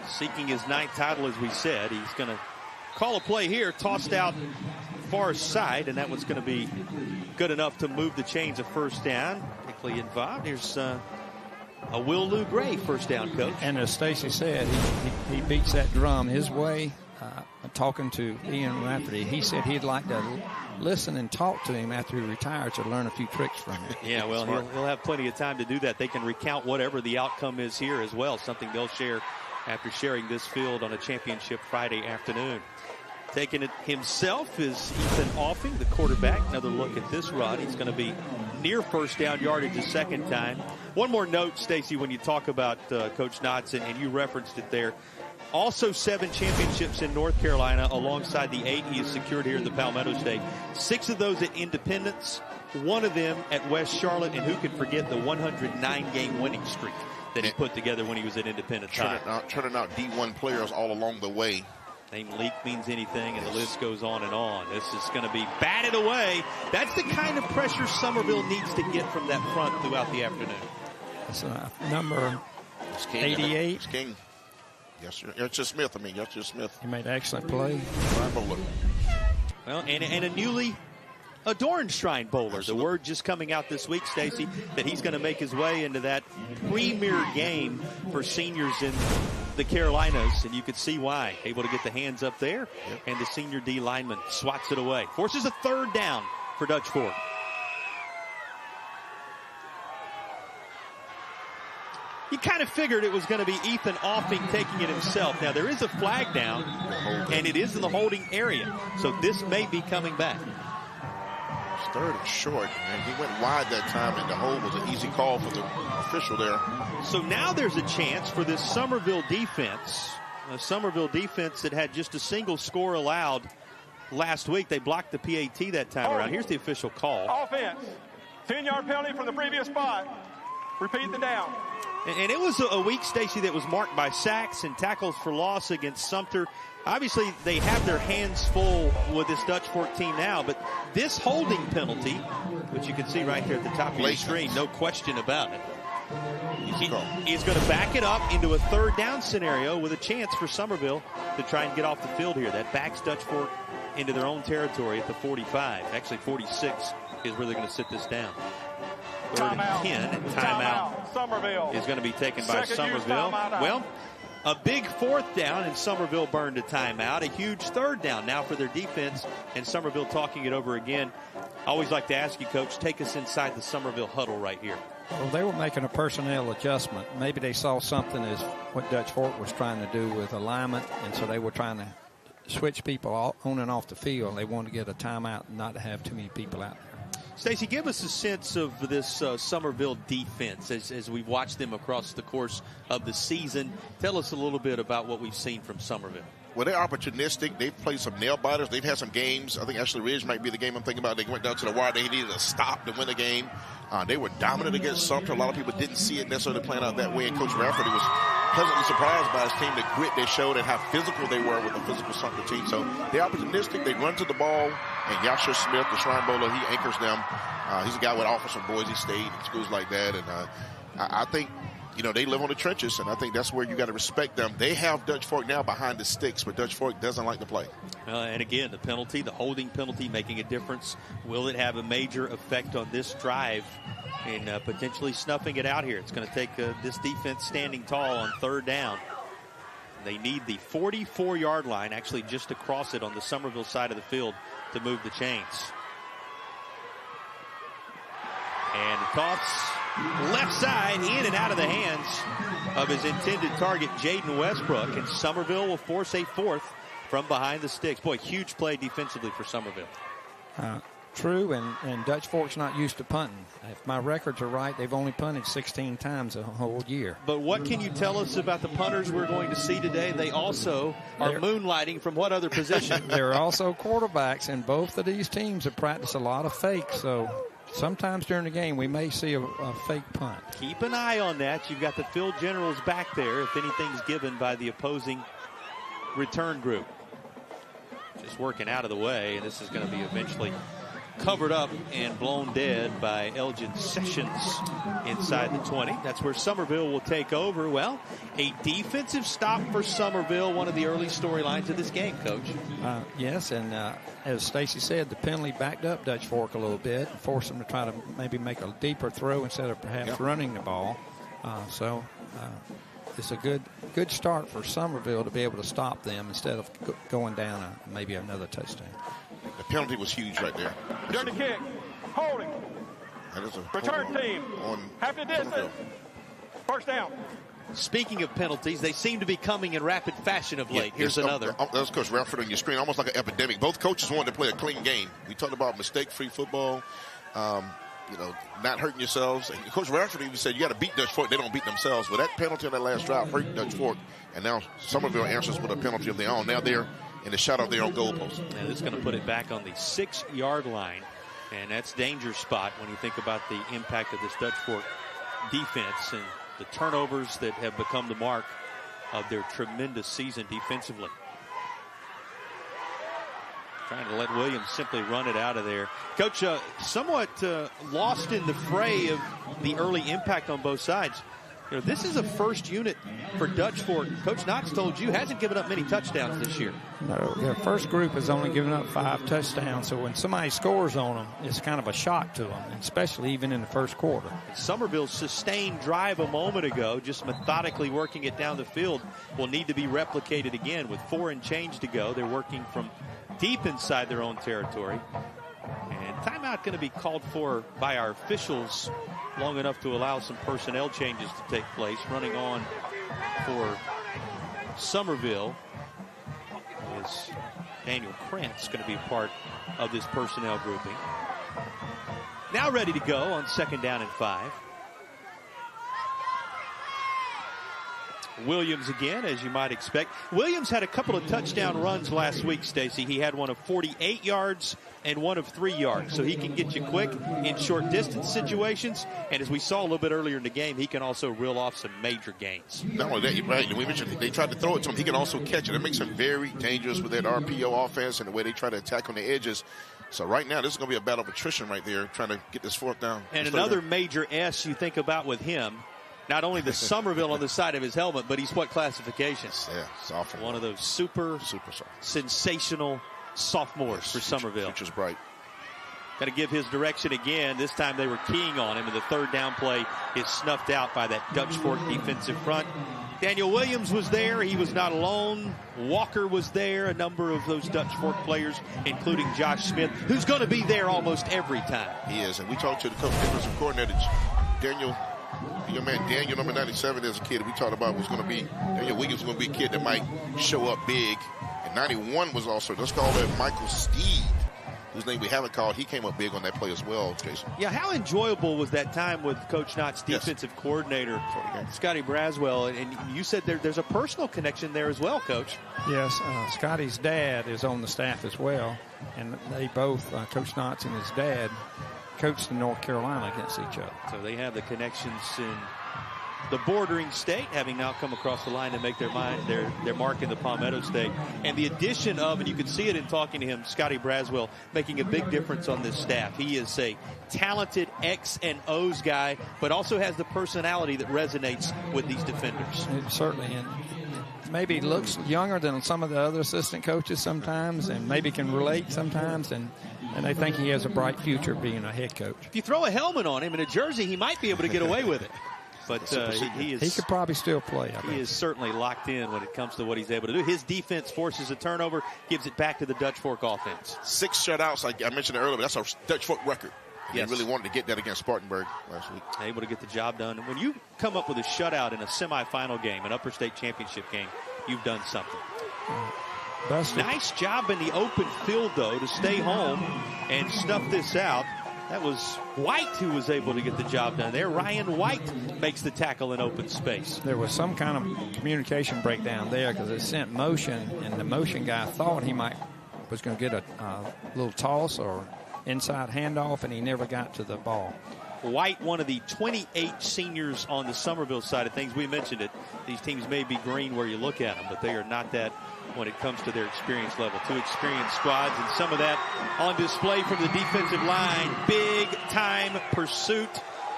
seeking his 9th title, as we said. He's going to call a play here, tossed out far side, and that one's going to be good enough to move the chains of first down. Quickly involved. Here's a Will Lou Gray first down, Coach. And as Stacy said, he beats that drum his way. Talking to Ian Rafferty, he said he'd like to listen and talk to him after he retires to learn a few tricks from him. Yeah, well, he'll have plenty of time to do that. They can recount whatever the outcome is here as well, something they'll share after sharing this field on a championship Friday afternoon. Taking it himself is Ethan Offing, the quarterback. Another look at this run. He's going to be near first down yardage the second time. One more note, Stacy, when you talk about Coach Knotson, and you referenced it there. Also 7 championships in North Carolina alongside the 8 he has secured here in the Palmetto State. 6 of those at Independence, 1 of them at West Charlotte, and who can forget the 109-game winning streak that he put together when he was at Independence High. Turning out D1 players all along the way. Name leak means anything, and the list goes on and on. This is going to be batted away. That's the kind of pressure Summerville needs to get from that front throughout the afternoon. It's number 88. It's King. Yes, sir. Yes, sir, Smith. Yes, sir, Smith. He made an excellent play. Well, and a newly adorned Shrine Bowler. Absolutely. The word just coming out this week, Stacy, that he's going to make his way into that premier game for seniors in the Carolinas, and you could see why. Able to get the hands up there, and the senior D lineman swats it away. Forces a 3rd down for Dutch Fork. You kind of figured it was going to be Ethan Offing taking it himself. Now, there is a flag down, and it is in the holding area. So this may be coming back. It's 3rd and short, and he went wide that time, and the hold was an easy call for the official there. So now there's a chance for this Summerville defense. A Summerville defense that had just a single score allowed last week. They blocked the PAT that time around. Here's the official call. Offense. 10-yard penalty from the previous spot. Repeat the down. And it was a week, Stacy, that was marked by sacks and tackles for loss against Sumter. Obviously, they have their hands full with this Dutch Fork team now, but this holding penalty, which you can see right there at the top of your screen, no question about it. He's going to back it up into a 3rd down scenario with a chance for Summerville to try and get off the field here. That backs Dutch Fork into their own territory at the 45. Actually, 46 is where they're going to sit this down. 3rd and 10, and timeout Summerville is going to be taken by Summerville. Well, a big 4th down, and Summerville burned a timeout. A huge 3rd down now for their defense, and Summerville talking it over again. I always like to ask you, Coach, take us inside the Summerville huddle right here. Well, they were making a personnel adjustment. Maybe they saw something as what Dutch Fork was trying to do with alignment, and so they were trying to switch people on and off the field. They wanted to get a timeout and not to have too many people out there. Stacy, give us a sense of this Summerville defense as we watch them across the course of the season. Tell us a little bit about what we've seen from Summerville. Well, they're opportunistic. They've played some nail biters. They've had some games. I think Ashley Ridge might be the game I'm thinking about. They went down to the wire. They needed a stop to win the game. They were dominant against Sumter. A lot of people didn't see it necessarily playing out that way. And Coach Rafferty was pleasantly surprised by his team, the grit they showed and how physical they were with the physical Sumter team. So they're opportunistic. They run to the ball. And Yasher Smith, the Shrine Bowler, he anchors them. He's a guy with offers from Boise State and schools like that. And I think, you know, they live on the trenches, and I think that's where you got to respect them. They have Dutch Fork now behind the sticks, but Dutch Fork doesn't like to play. And again, the penalty, the holding penalty, making a difference. Will it have a major effect on this drive and potentially snuffing it out here? It's going to take this defense standing tall on 3rd down. They need the 44-yard line, actually just across it on the Summerville side of the field, to move the chains. And the toss left side, in and out of the hands of his intended target, Jaden Westbrook. And Summerville will force a 4th from behind the sticks. Boy, huge play defensively for Summerville. True, and Dutch Fork's not used to punting. If my records are right, they've only punted 16 times a whole year. But what can you tell us about the punters we're going to see today? They also are moonlighting from what other position? They're also quarterbacks, and both of these teams have practiced a lot of fakes, so sometimes during the game we may see a fake punt. Keep an eye on that. You've got the field generals back there if anything's given by the opposing return group. Just working out of the way, and this is going to be eventually covered up and blown dead by Elgin Sessions inside the 20. That's where Summerville will take over. Well, a defensive stop for Summerville, one of the early storylines of this game, Coach. Yes, and as Stacy said, the penalty backed up Dutch Fork a little bit and forced them to try to maybe make a deeper throw instead of perhaps running the ball. It's a good start for Summerville to be able to stop them instead of going down maybe another touchdown. The penalty was huge right there. Dirty kick. Holding. Return team. Half the distance. First down. Speaking of penalties, they seem to be coming in rapid fashion of late. Here's another. That's Coach Radford on your screen, almost like an epidemic. Both coaches wanted to play a clean game. We talked about mistake-free football, not hurting yourselves. And Coach Radford even said you got to beat Dutch Fork. They don't beat themselves. But that penalty on that last drive hurt Dutch Fork. And now Summerville answers with a penalty of their own. Now they're in the shot of their own goalpost. And it's going to put it back on the 6-yard line. And that's danger spot when you think about the impact of this Dutch Fork defense and the turnovers that have become the mark of their tremendous season defensively. Trying to let Williams simply run it out of there. Coach, somewhat lost in the fray of the early impact on both sides. This is a first unit for Dutch Fork. Coach Knox told you hasn't given up many touchdowns this year. No, their first group has only given up 5 touchdowns. So when somebody scores on them, it's kind of a shock to them, especially even in the first quarter. Summerville's sustained drive a moment ago, just methodically working it down the field, will need to be replicated again with 4 and change to go. They're working from deep inside their own territory. And timeout going to be called for by our officials long enough to allow some personnel changes to take place. Running on for Summerville is Daniel Krantz, going to be a part of this personnel grouping. Now ready to go on 2nd down and 5. Williams again, as you might expect. Williams had a couple of touchdown runs last week, Stacy. He had one of 48 yards and one of 3 yards. So he can get you quick in short distance situations. And as we saw a little bit earlier in the game, he can also reel off some major gains. Not only that, right, we mentioned they tried to throw it to him. He can also catch it. It makes him very dangerous with that RPO offense and the way they try to attack on the edges. So right now, this is going to be a battle of attrition right there, trying to get this 4th down. And another major S you think about with him. Not only the Summerville on the side of his helmet, but he's what classification? Yeah, sophomore. One of those super sensational sophomores for Summerville. Future's bright. Got to give his direction again. This time they were keying on him, and the 3rd down play is snuffed out by that Dutch Fork defensive front. Daniel Williams was there. He was not alone. Walker was there. A number of those Dutch Fork players, including Josh Smith, who's going to be there almost every time. He is, and we talked to the defensive coordinator, Daniel. Your man Daniel, number 97, as a kid, we talked about was going to be, Daniel Williams was going to be a kid that might show up big. And 91 was also, let's call that Michael Steve, whose name we haven't called. He came up big on that play as well, Jason. Yeah, how enjoyable was that time with Coach Knott's defensive coordinator, Scotty Braswell? And you said there's a personal connection there as well, Coach. Yes, Scotty's dad is on the staff as well. And they both, Coach Knott's and his dad, coached in North Carolina against each other. So they have the connections in the bordering state, having now come across the line to make their mark in the Palmetto State. And the addition of, and you can see it in talking to him, Scotty Braswell, making a big difference on this staff. He is a talented X and O's guy, but also has the personality that resonates with these defenders. Certainly, and maybe looks younger than some of the other assistant coaches sometimes, and maybe can relate sometimes, and they think he has a bright future being a head coach. If you throw a helmet on him in a jersey, he might be able to get away with it. But he could probably still play. He is certainly locked in when it comes to what he's able to do. His defense forces a turnover, gives it back to the Dutch Fork offense. 6 shutouts, like I mentioned earlier, but that's a Dutch Fork record. Yes. They really wanted to get that against Spartanburg last week. Able to get the job done. And when you come up with a shutout in a semifinal game, an upper state championship game, you've done something. Nice job in the open field, though, to stay home and snuff this out. That was White who was able to get the job done there. Ryan White makes the tackle in open space. There was some kind of communication breakdown there because it sent motion, and the motion guy thought he was going to get a little toss or inside handoff, and he never got to the ball. White, one of the 28 seniors on the Summerville side of things. We mentioned it. These teams may be green where you look at them, but they are not that when it comes to their experience level. 2 experienced squads, and some of that on display from the defensive line. Big time pursuit,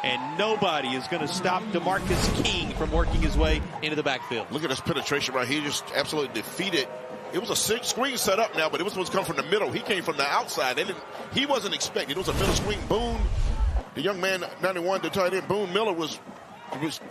and nobody is going to stop DeMarcus King from working his way into the backfield. Look at this penetration right here. He just absolutely defeated. It was a screen set up now, but it was supposed to come from the middle. He came from the outside. He wasn't expecting. It was a middle screen. Boone, the young man, 91, the tight end, Boone Miller was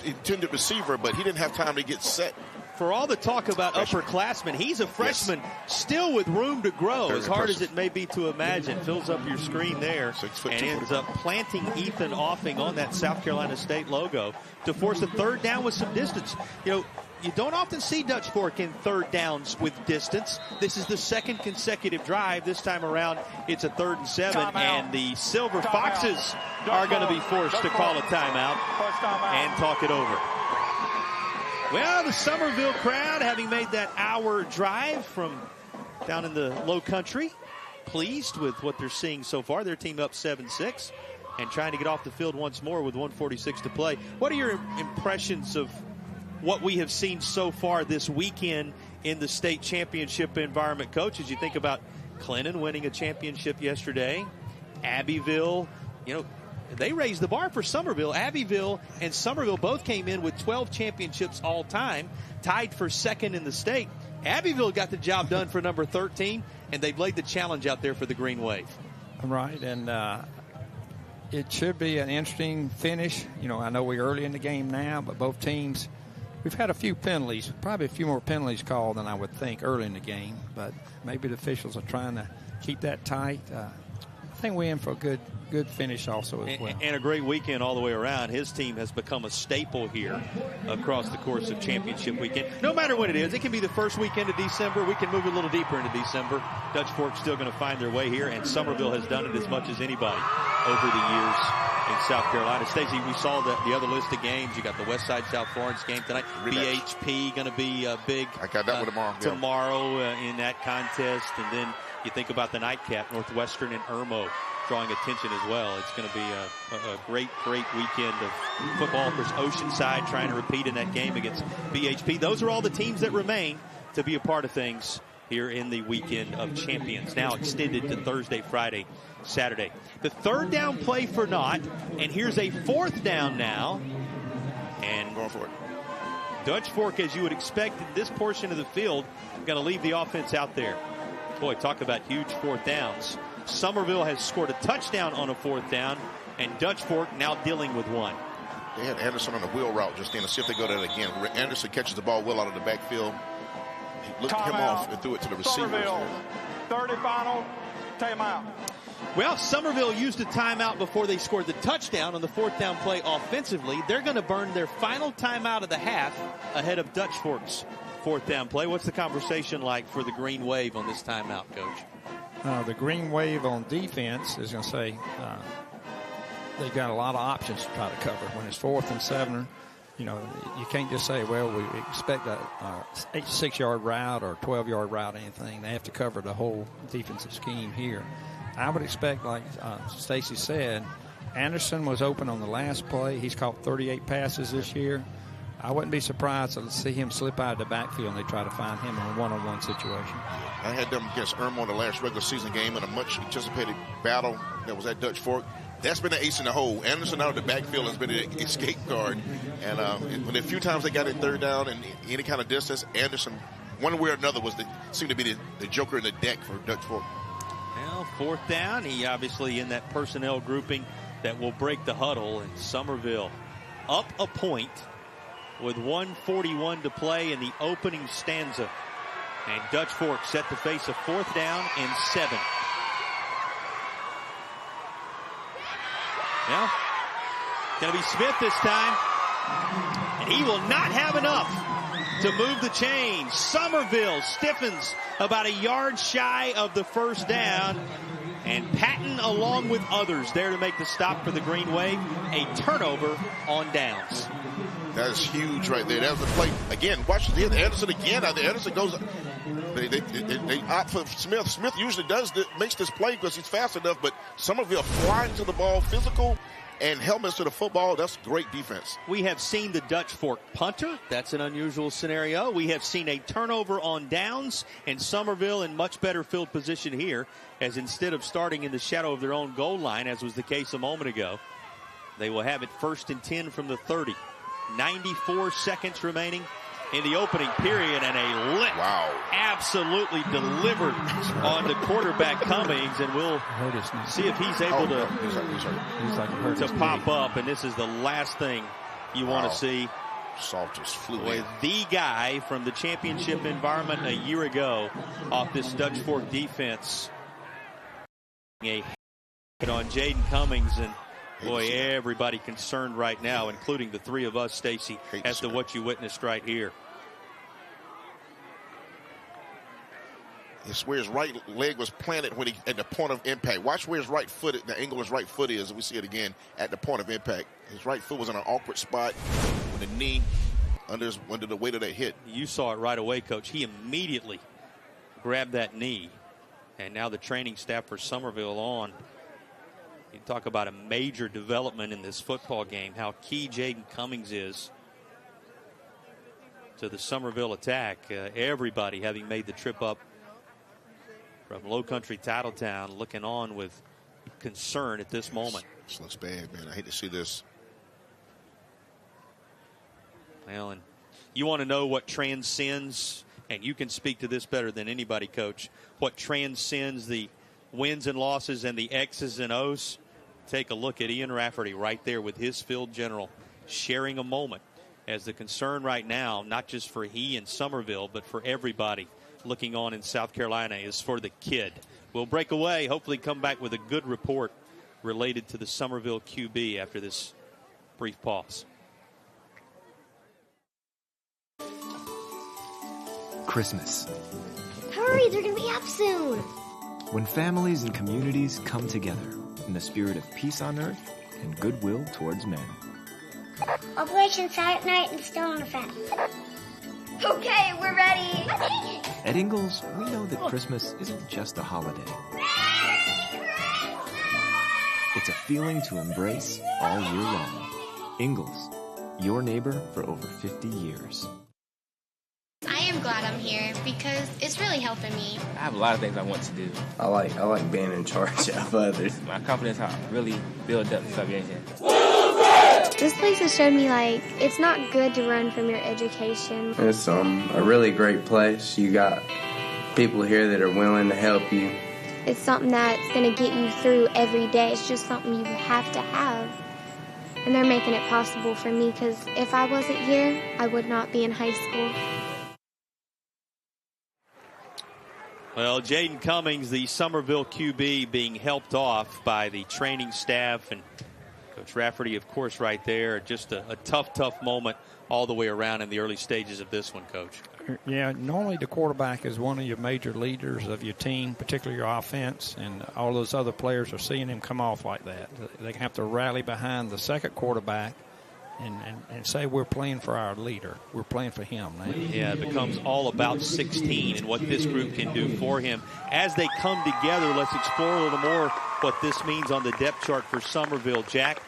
intended receiver, but he didn't have time to get set. For all the talk about upperclassmen, he's a freshman, still with room to grow, as hard as it may be to imagine. Fills up your screen there and ends up planting Ethan Offing on that South Carolina State logo to force a third down with some distance. You know, you don't often see Dutch Fork in third downs with distance. This is the second consecutive drive. This time around, it's a 3rd and 7, and the Silver Foxes are going to be forced to call a timeout and talk it over. Well, the Summerville crowd, having made that hour drive from down in the low country, pleased with what they're seeing so far. Their team up 7-6 and trying to get off the field once more with 1:46 to play. What are your impressions of what we have seen so far this weekend in the state championship environment, Coach, as you think about Clinton winning a championship yesterday, Abbeville, you know, they raised the bar for Summerville. Abbeville and Summerville both came in with 12 championships all time, tied for 2nd in the state. Abbeville got the job done for number 13, and they've laid the challenge out there for the Green Wave. Right, and it should be an interesting finish. You know, I know we're early in the game now, but both teams, we've had a few penalties, probably a few more penalties called than I would think early in the game, but maybe the officials are trying to keep that tight. I think we're in for a good finish also as well. And a great weekend all the way around. His team has become a staple here across the course of championship weekend. No matter when it is, it can be the first weekend of December. We can move a little deeper into December. Dutch Fork's still going to find their way here, and Summerville has done it as much as anybody over the years in South Carolina. Stacey, we saw the other list of games. You got the Westside South Florence game tonight. BHP going to be big. I got that one tomorrow in that contest, and then you think about the nightcap, Northwestern and Irmo drawing attention as well. It's going to be a great weekend of football. Of course, Oceanside trying to repeat in that game against BHP. Those are all the teams that remain to be a part of things here in the weekend of champions. Now extended to Thursday, Friday, Saturday. The 3rd down play for Knott, and here's a 4th down now. And going for it. Dutch Fork, as you would expect in this portion of the field, going to leave the offense out there. Boy, talk about huge 4th downs. Summerville has scored a touchdown on a 4th down, and Dutch Fork now dealing with one. They had Anderson on the wheel route just then. Let's see if they go that again. Anderson catches the ball well out of the backfield. He looked him off and threw it to the receiver. 30 final, timeout. Well, Summerville used a timeout before they scored the touchdown on the 4th down play offensively. They're going to burn their final timeout of the half ahead of Dutch Fork's 4th down play. What's the conversation like for the Green Wave on this timeout, Coach? The Green Wave on defense is going to say they've got a lot of options to try to cover. When it's 4th and 7, you know, you can't just say, well, we expect a 6-yard route or 12-yard route or anything. They have to cover the whole defensive scheme here. I would expect, like Stacey said, Anderson was open on the last play. He's caught 38 passes this year. I wouldn't be surprised to see him slip out of the backfield and they try to find him in a one-on-one situation. I had them against Irmo in the last regular season game in a much anticipated battle that was at Dutch Fork. That's been an ace in the hole. Anderson out of the backfield has been an escape guard. And when the few times they got in 3rd down and any kind of distance, Anderson, one way or another, seemed to be the joker in the deck for Dutch Fork. Well, 4th down, he obviously in that personnel grouping that will break the huddle. And Summerville up a point with 1:41 to play in the opening stanza. And Dutch Fork set to face a 4th down and 7. Now, going to be Smith this time. And he will not have enough to move the chains. Summerville stiffens about a yard shy of the 1st down. And Patton, along with others, there to make the stop for the Green Wave. A turnover on downs. That is huge right there. That was the play. Again, watch the Anderson again. Anderson goes. They opt for Smith. Smith usually makes this play because he's fast enough, but Summerville flying to the ball, physical, and helmets to the football. That's great defense. We have seen the Dutch Fork punter. That's an unusual scenario. We have seen a turnover on downs, and Summerville in much better field position here, as instead of starting in the shadow of their own goal line, as was the case a moment ago, they will have it 1st and 10 from the 30. 94 seconds remaining in the opening period, and a lick absolutely delivered on the quarterback Cummings, and we'll see if he's able to pop up, and this is the last thing you want to see. Salt just flew in. The guy from the championship environment a year ago off this Dutch Fork defense. A hit on Jaden Cummings, and boy, everybody concerned right now, including the three of us, Stacy, as to what you witnessed right here. It's where his right leg was planted when at the point of impact. Watch where his right foot, the angle of his right foot is. We see it again at the point of impact. His right foot was in an awkward spot with the knee under the weight of that hit. You saw it right away, Coach. He immediately grabbed that knee, and now the training staff for Summerville on. You talk about a major development in this football game, how key Jaden Cummings is to the Summerville attack. Everybody having made the trip up from Low Country Titletown looking on with concern at this moment. This looks bad, man. I hate to see this. Well, and you want to know what transcends, and you can speak to this better than anybody, Coach, what transcends the wins and losses and the X's and O's. Take a look at Ian Rafferty right there with his field general sharing a moment, as the concern right now, not just for he and Summerville, but for everybody looking on in South Carolina, is for the kid. We'll break away, hopefully come back with a good report related to the Summerville QB after this brief pause. Christmas. Hurry, they're going to be up soon. When families and communities come together in the spirit of peace on earth and goodwill towards men. Operation Silent Night and Stone Effect. Okay, we're ready. At Ingalls, we know that Christmas isn't just a holiday. It's a feeling to embrace all year long. Ingalls, your neighbor for over 50 years. I am glad I'm here because it's really helping me. I have a lot of things I want to do. I like being in charge of others. My confidence how really build up submission. This place has showed me, like, it's not good to run from your education. It's a really great place. You got people here that are willing to help you. It's something that's going to get you through every day. It's just something you have to have. And they're making it possible for me, because if I wasn't here, I would not be in high school. Well, Jaden Cummings, the Summerville QB, being helped off by the training staff, and Coach Rafferty, of course, right there. Just a tough moment all the way around in the early stages of this one, Coach. Yeah, normally the quarterback is one of your major leaders of your team, particularly your offense, and all those other players are seeing him come off like that. They have to rally behind the second quarterback and say we're playing for our leader. We're playing for him now. Yeah, it becomes all about 16 and what this group can do for him. As they come together, let's explore a little more what this means on the depth chart for Summerville. Jack?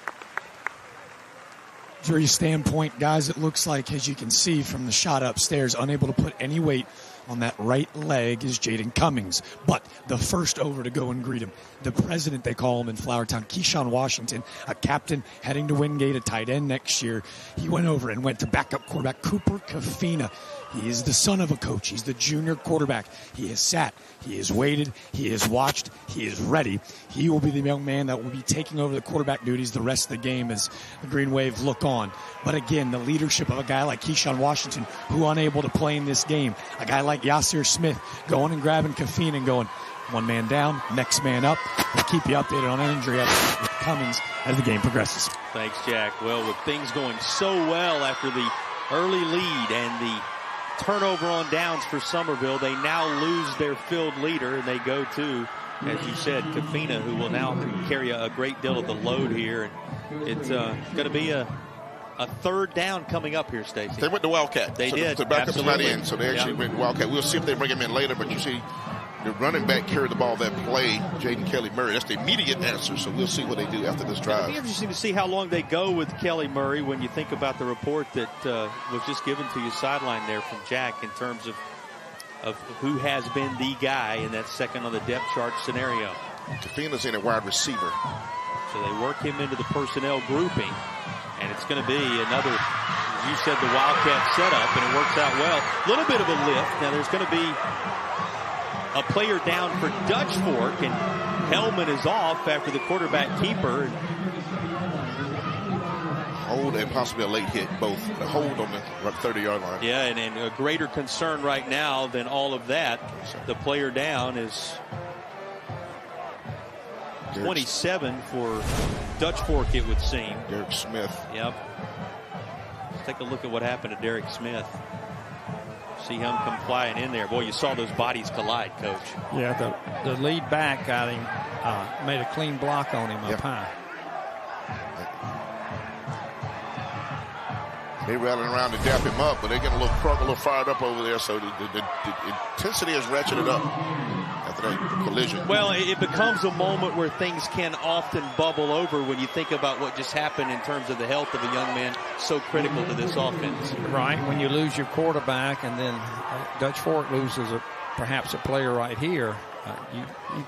Jury standpoint, guys, it looks like, as you can see from the shot upstairs, unable to put any weight on that right leg is Jaden Cummings. But the first over to go and greet him, the president, they call him in Flourtown, Keyshawn Washington, a captain heading to Wingate, a tight end next year. He went over and went to backup quarterback Cooper Kafina. He is the son of a coach. He's the junior quarterback. He has sat. He has waited. He has watched. He is ready. He will be the young man that will be taking over the quarterback duties the rest of the game as the Green Wave look on. But again, the leadership of a guy like Keyshawn Washington, who unable to play in this game. A guy like Yasir Smith going and grabbing Kafina and going, one man down, next man up. We'll keep you updated on injury updates with Cummings as the game progresses. Thanks, Jack. Well, with things going so well after the early lead and the turnover on downs for Summerville, they now lose their field leader, and they go to, as you said, Kafina, who will now carry a great deal of the load here. And it's going to be a third down coming up here, Stacey. They went to Wildcat. They did. The backup's not in, so they actually went to Wildcat. We'll see if they bring him in later, but you see the running back carried the ball that play, Jaden Kelly Murray. That's the immediate answer, so we'll see what they do after this drive. It'll be interesting to see how long they go with Kelly Murray when you think about the report that was just given to you sideline there from Jack in terms of who has been the guy in that second on the depth chart scenario. Kafina's in a wide receiver. So they work him into the personnel grouping, and it's going to be another, you said, the Wildcat setup, and it works out well. A little bit of a lift. Now there's going to be a player down for Dutch Fork, and Hellman is off after the quarterback keeper. Hold and possibly a late hit, both. A hold on the 30-yard line. Yeah, and a greater concern right now than all of that, the player down is 27 for Dutch Fork, it would seem. Derek Smith. Yep. Let's take a look at what happened to Derek Smith. See him come flying in there. Boy, you saw those bodies collide, Coach. Yeah, the lead back got him, made a clean block on him up high. They rallying around to dap him up, but they get a little crunk, a little fired up over there, so the intensity has ratcheted up after that collision. Well, it becomes a moment where things can often bubble over when you think about what just happened in terms of the health of a young man so critical to this offense. Right, when you lose your quarterback and then Dutch Fork loses perhaps a player right here, you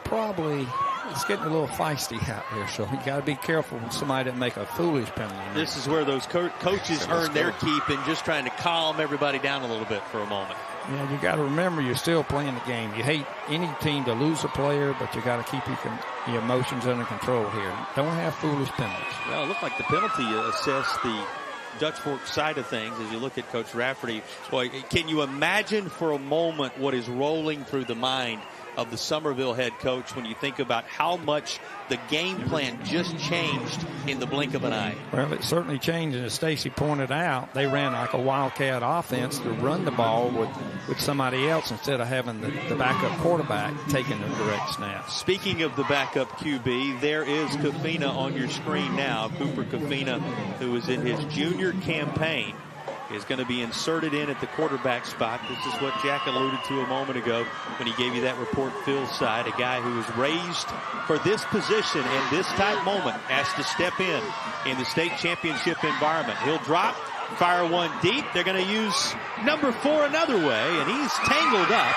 probably, it's getting a little feisty out there, so you got to be careful when somebody doesn't make a foolish penalty. This is where those coaches earn their keep in just trying to calm everybody down a little bit for a moment. Yeah, you got to remember you're still playing the game. You hate any team to lose a player, but you got to keep your emotions under control here. Don't have foolish penalties. Well, it looked like the penalty assessed the Dutch Fork side of things as you look at Coach Rafferty. Boy, can you imagine for a moment what is rolling through the mind of the Summerville head coach when you think about how much the game plan just changed in the blink of an eye? Well, it certainly changed, and as Stacy pointed out, they ran like a Wildcat offense to run the ball with somebody else instead of having the backup quarterback taking the direct snap. Speaking of the backup QB, there is Kafina on your screen now. Cooper Kafina, who is in his junior campaign, is going to be inserted in at the quarterback spot. This is what Jack alluded to a moment ago when he gave you that report field side. A guy who was raised for this position and this type moment has to step in the state championship environment. He'll drop, fire one deep. They're going to use number 4 another way, and he's tangled up.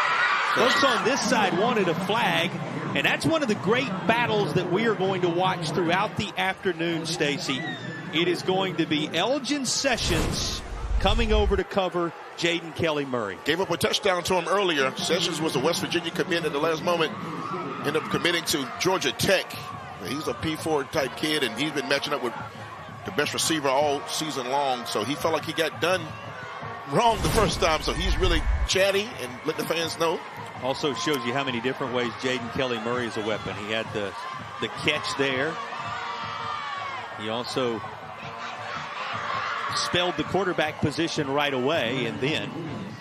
Folks on this side wanted a flag, and that's one of the great battles that we are going to watch throughout the afternoon, Stacy. It is going to be Elgin Sessions coming over to cover Jaden Kelly Murray. Gave up a touchdown to him earlier. Sessions was a West Virginia commit at the last moment. Ended up committing to Georgia Tech. He's a P4 type kid, and he's been matching up with the best receiver all season long. So he felt like he got done wrong the first time. So he's really chatty and let the fans know. Also shows you how many different ways Jaden Kelly Murray is a weapon. He had the catch there. He also spelled the quarterback position right away and then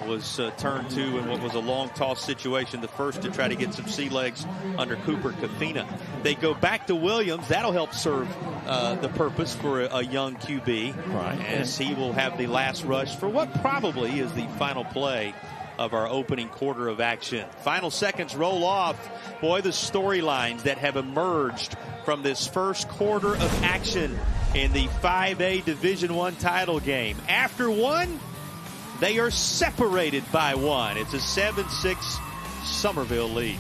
was turned to in what was a long toss situation, the first to try to get some sea legs under Cooper Kafina. They go back to Williams. That'll help serve the purpose for a young QB, right, as he will have the last rush for what probably is the final play of our opening quarter of action. Final seconds roll off. Boy, the storylines that have emerged from this first quarter of action in the 5A Division I title game. After one, they are separated by one. It's a 7-6 Summerville lead.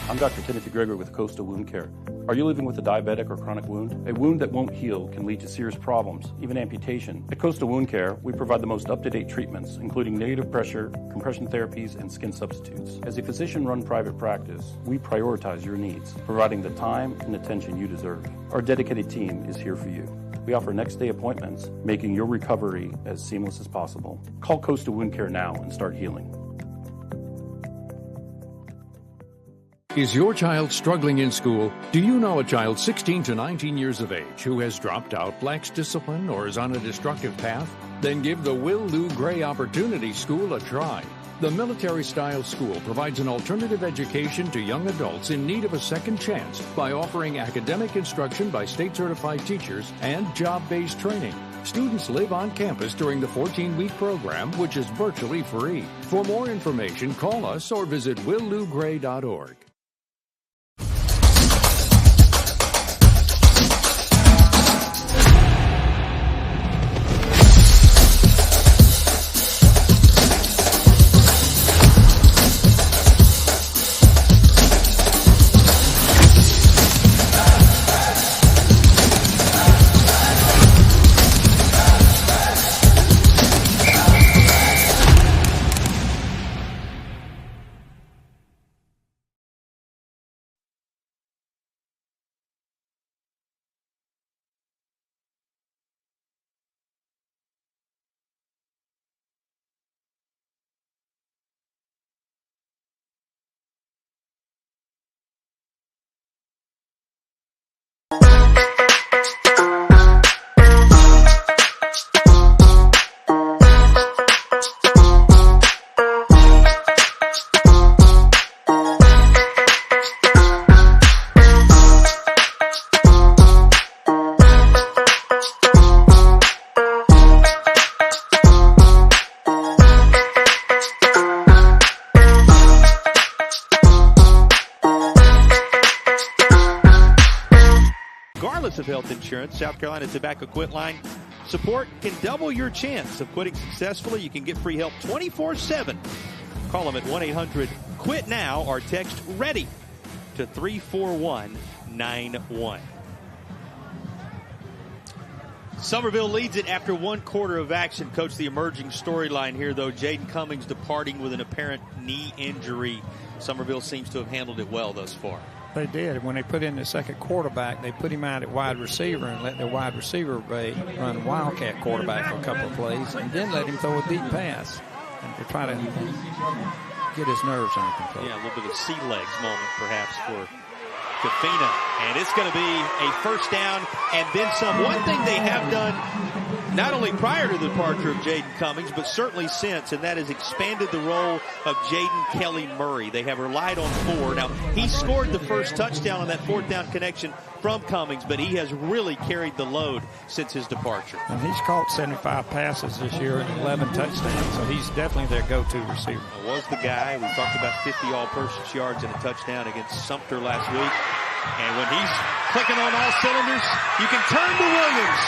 I'm Dr. Timothy Gregory with Coastal Wound Care. Are you living with a diabetic or chronic wound? A wound that won't heal can lead to serious problems, even amputation. At Coastal Wound Care, we provide the most up-to-date treatments, including negative pressure, compression therapies, and skin substitutes. As a physician-run private practice, we prioritize your needs, providing the time and attention you deserve. Our dedicated team is here for you. We offer next-day appointments, making your recovery as seamless as possible. Call Coastal Wound Care now and start healing. Is your child struggling in school? Do you know a child 16 to 19 years of age who has dropped out, lacks discipline, or is on a destructive path? Then give the Will Lou Gray Opportunity School a try. The military-style school provides an alternative education to young adults in need of a second chance by offering academic instruction by state-certified teachers and job-based training. Students live on campus during the 14-week program, which is virtually free. For more information, call us or visit willlougray.org. Of health insurance, South Carolina Tobacco Quit Line support can double your chance of quitting successfully. You can get free help 24/7. Call them at 1-800-QUIT-NOW or text READY to 34191. Summerville leads it after one quarter of action. Coach, the emerging storyline here, though, Jaden Cummings departing with an apparent knee injury. Summerville seems to have handled it well thus far. They did. When they put in the second quarterback, they put him out at wide receiver and let the wide receiver run Wildcat quarterback for a couple of plays, and then let him throw a deep pass and to try to get his nerves under control. Yeah, a little bit of sea legs moment perhaps for Kafina. And it's going to be a first down and then some. One thing they have done, not only prior to the departure of Jaden Cummings, but certainly since, and that has expanded the role of Jaden Kelly Murray. They have relied on Ford. Now, he scored the first touchdown on that fourth down connection from Cummings, but he has really carried the load since his departure. And he's caught 75 passes this year and 11 touchdowns, so he's definitely their go-to receiver. It was the guy. We talked about 50 all-purpose yards and a touchdown against Sumter last week. And when he's clicking on all cylinders, you can turn to Williams.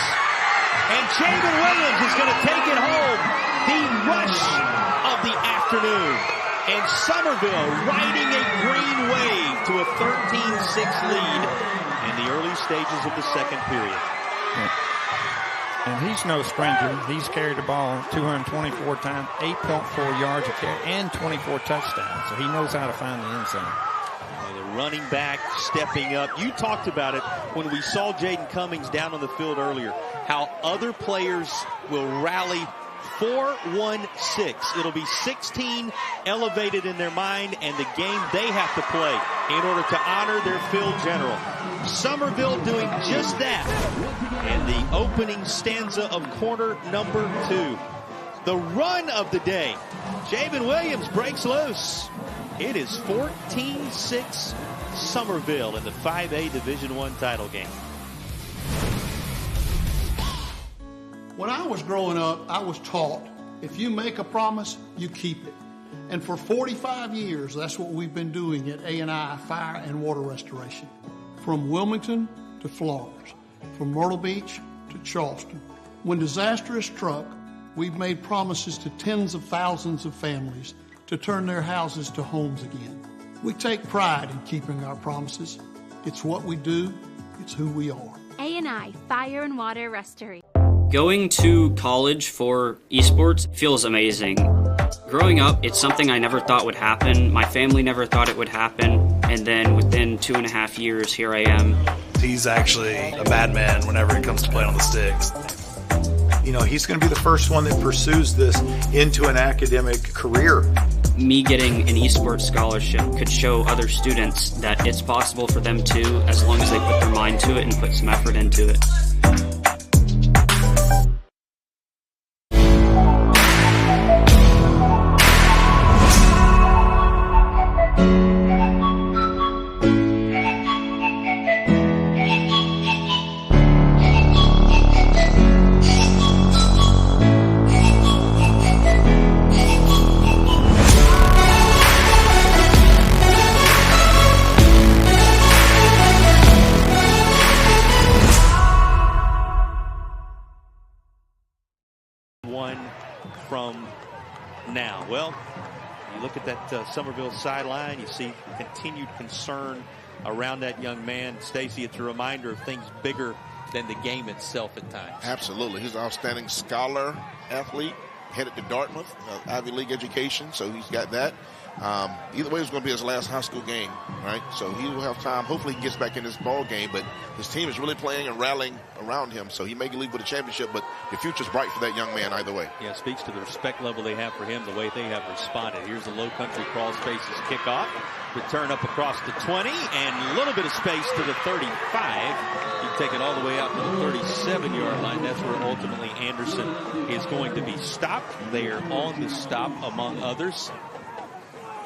And Jaden Williams is going to take it home. The rush of the afternoon. And Summerville riding a green wave to a 13-6 lead in the early stages of the second period. And he's no stranger. He's carried the ball 224 times, 8.4 yards a carry, and 24 touchdowns. So he knows how to find the end zone. The running back stepping up. You talked about it when we saw Jaden Cummings down on the field earlier, how other players will rally 4-1-6. It'll be 16 elevated in their mind and the game they have to play in order to honor their field general. Summerville doing just that. And the opening stanza of quarter number 2. The run of the day. Javen Williams breaks loose. It is 14-6 Summerville in the 5A Division I title game. When I was growing up, I was taught, if you make a promise, you keep it. And for 45 years, that's what we've been doing at A&I Fire and Water Restoration. From Wilmington to Florence, from Myrtle Beach to Charleston. When disaster has struck, we've made promises to tens of thousands of families to turn their houses to homes again. We take pride in keeping our promises. It's what we do. It's who we are. A&I Fire and Water Restoration. Going to college for esports feels amazing. Growing up, it's something I never thought would happen. My family never thought it would happen. And then within 2.5 years, here I am. He's actually a madman whenever it comes to playing on the sticks. You know, he's going to be the first one that pursues this into an academic career. Me getting an esports scholarship could show other students that it's possible for them too, as long as they put their mind to it and put some effort into it. Well, you look at that Summerville sideline, you see continued concern around that young man. Stacy, it's a reminder of things bigger than the game itself at times. Absolutely. He's an outstanding scholar athlete, headed to Dartmouth, Ivy League education, so he's got that. Either way, it's going to be his last high school game, right? So he will have time. Hopefully he gets back in this ball game, but his team is really playing and rallying around him, so he may leave with a championship, but the future's bright for that young man either way. Yeah, it speaks to the respect level they have for him, the way they have responded. Here's the low country crawl spaces kickoff. Return up across the 20, and a little bit of space to the 35. You take it all the way out to the 37-yard line. That's where ultimately Anderson is going to be stopped. They are on the stop, among others,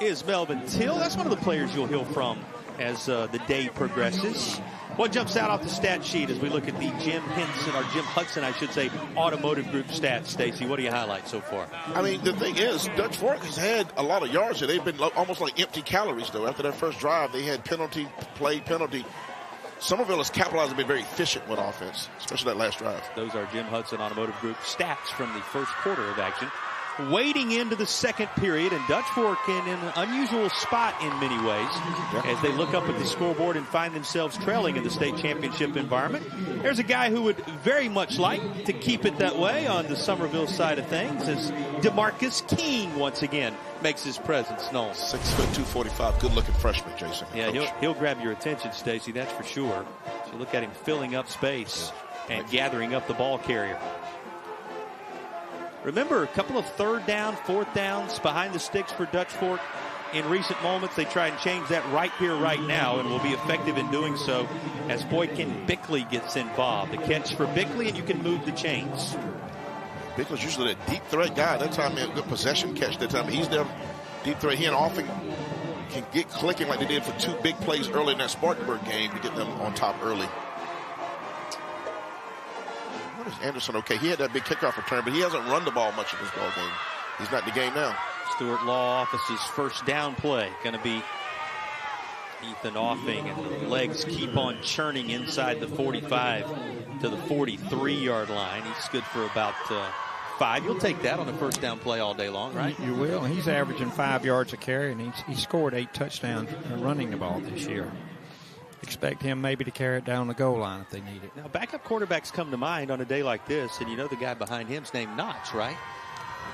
is Melvin Till. That's one of the players you'll hear from as the day progresses. What jumps out off the stat sheet as we look at the Jim Hudson, I should say, automotive group stats? Stacy, what do you highlight so far? I mean, the thing is, Dutch Fork has had a lot of yards here. They've been almost like empty calories, though. After that first drive, they had penalty. Summerville has capitalized and been very efficient with offense, especially that last drive. Those are Jim Hudson automotive group stats from the first quarter of action. Wading into the second period, and Dutch Fork in an unusual spot in many ways as they look up at the scoreboard and find themselves trailing in the state championship environment. There's a guy who would very much like to keep it that way on the Summerville side of things as DeMarcus King once again makes his presence known. 6 foot 245, good-looking freshman, Jason. Yeah, he'll grab your attention, Stacy, that's for sure. So look at him filling up space and gathering up the ball carrier. Remember, a couple of third down, fourth downs behind the sticks for Dutch Fork in recent moments. They try and change that right here, right now, and will be effective in doing so as Boykin Bickley gets involved. The catch for Bickley, and you can move the chains. Bickley's usually a deep threat guy. That time, he had a good possession catch. That time, he's their deep threat. He and often can get clicking like they did for 2 big plays early in that Spartanburg game to get them on top early. What is Anderson? Okay, he had that big kickoff return, but he hasn't run the ball much in this ball game. He's not in the game now. Stewart Law Office's first down play going to be Ethan Offing, and the legs keep on churning inside the 45 to the 43-yard line. He's good for about 5. You'll take that on a first down play all day long, right? You will. He's averaging 5 yards a carry, and he scored 8 touchdowns running the ball this year. Expect him maybe to carry it down the goal line if they need it. Now, backup quarterbacks come to mind on a day like this, and you know the guy behind him's named Knotts, right?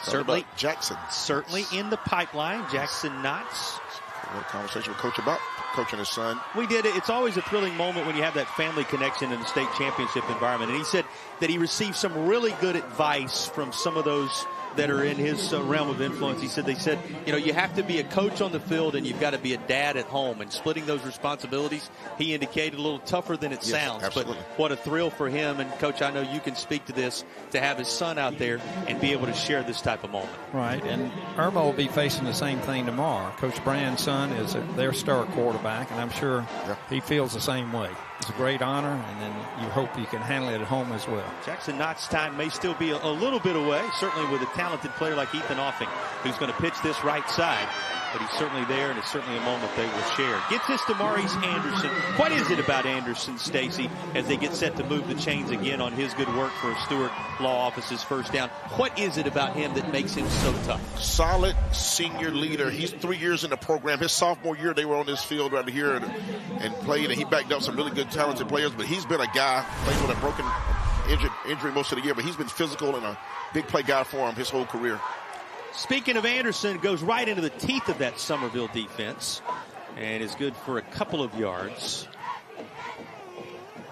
Certainly Jackson. Certainly in the pipeline, Jackson Knotts. We had a conversation with Coach about coaching his son. We did it. It's always a thrilling moment when you have that family connection in a state championship environment. And he said that he received some really good advice from some of those that are in his realm of influence. They said, you know, you have to be a coach on the field and you've got to be a dad at home, and splitting those responsibilities, he indicated, a little tougher than it sounds. Absolutely. But what a thrill for him. And Coach, I know you can speak to this, to have his son out there and be able to share this type of moment. Right. And Irmo will be facing the same thing tomorrow. Coach Brand's son is their star quarterback, and I'm sure he feels the same way. It's a great honor, and then you hope you can handle it at home as well. Jackson Knott's time may still be a little bit away, certainly with a talented player like Ethan Offing, who's going to pitch this right side. But he's certainly there, and it's certainly a moment they will share. Gets this to Maurice Anderson. What is it about Anderson, Stacy, as they get set to move the chains again on his good work for Stewart Law Office's first down? What is it about him that makes him so tough? Solid senior leader. He's 3 years in the program. His sophomore year, they were on this field right here and played, and he backed up some really good, talented players. But he's been a guy, played with a broken injury most of the year, but he's been physical and a big play guy for him his whole career. Speaking of Anderson, goes right into the teeth of that Summerville defense and is good for a couple of yards.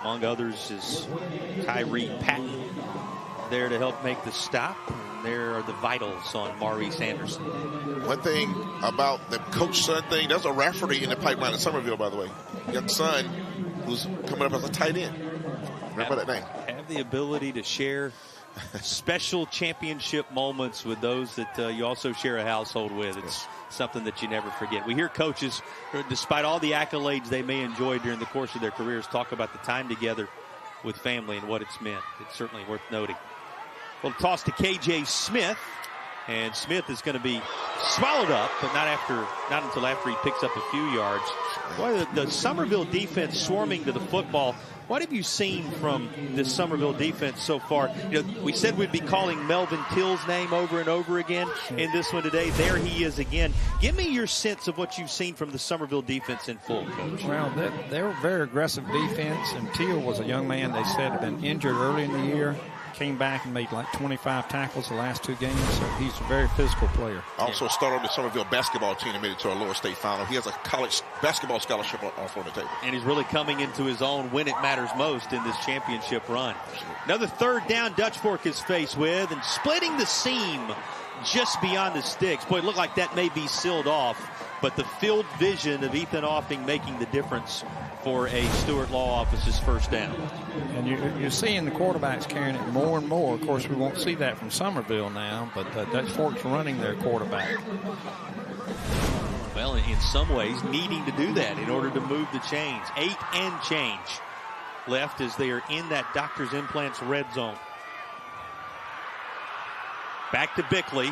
Among others is Tyree Patton there to help make the stop. And there are the vitals on Maurice Anderson. One thing about the coach-son thing, there's a Rafferty in the pipeline in Summerville, by the way. Young son who's coming up as a tight end. Remember that name. Have the ability to share special championship moments with those that you also share a household with. It's something that you never forget. We hear coaches, despite all the accolades they may enjoy during the course of their careers, talk about the time together with family and what it's meant. It's certainly worth noting. Well, toss to KJ Smith. And Smith is going to be swallowed up, but not until after he picks up a few yards. Boy, the Summerville defense swarming to the football. What have you seen from this Summerville defense so far? You know, we said we'd be calling Melvin Till's name over and over again in this one today. There he is again. Give me your sense of what you've seen from the Summerville defense in full, Coach. Well, they were a very aggressive defense, and Till was a young man they said had been injured early in the year. Came back and made like 25 tackles the last 2 games, so he's a very physical player. Also started on the Summerville basketball team and made it to our lower state final. He has a college basketball scholarship offer on the table. And he's really coming into his own when it matters most in this championship run. Another 3rd down Dutch Fork is faced with, and splitting the seam just beyond the sticks. Boy, it looked like that may be sealed off, but the field vision of Ethan Offing making the difference for a Stewart Law Office's 1st down. And you're seeing the quarterbacks carrying it more and more. Of course, we won't see that from Summerville now, but Dutch Fork's running their quarterback. Well, in some ways, needing to do that in order to move the chains. 8 and change left as they are in that Doctor's Implants red zone. Back to Bickley.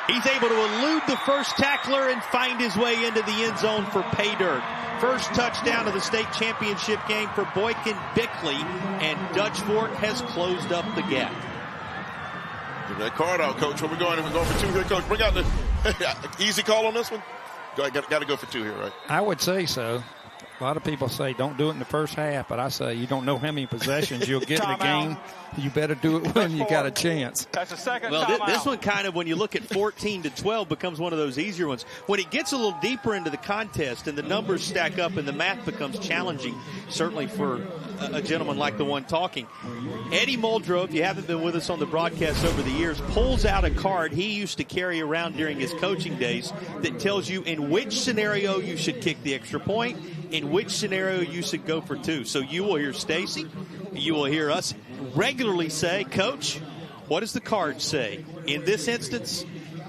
He's able to elude the first tackler and find his way into the end zone for pay dirt. First touchdown of the state championship game for Boykin Bickley, and Dutch Fork has closed up the gap. Get that card out, Coach. Where we going? If we're going for 2 here, Coach, bring out the easy call on this one. Got to go for 2 here, right? I would say so. A lot of people say don't do it in the first half, but I say you don't know how many possessions you'll get in the game. You better do it when you got a chance. That's a second Well, timeout. this one kind of, when you look at 14-12, becomes one of those easier ones. When it gets a little deeper into the contest and the numbers stack up and the math becomes challenging, certainly for a gentleman like the one talking. Eddie Muldrow, if you haven't been with us on the broadcast over the years, pulls out a card he used to carry around during his coaching days that tells you in which scenario you should kick the extra point, in which scenario you should go for 2. So you will hear Stacy, you will hear us regularly say, Coach, what does the card say? In this instance,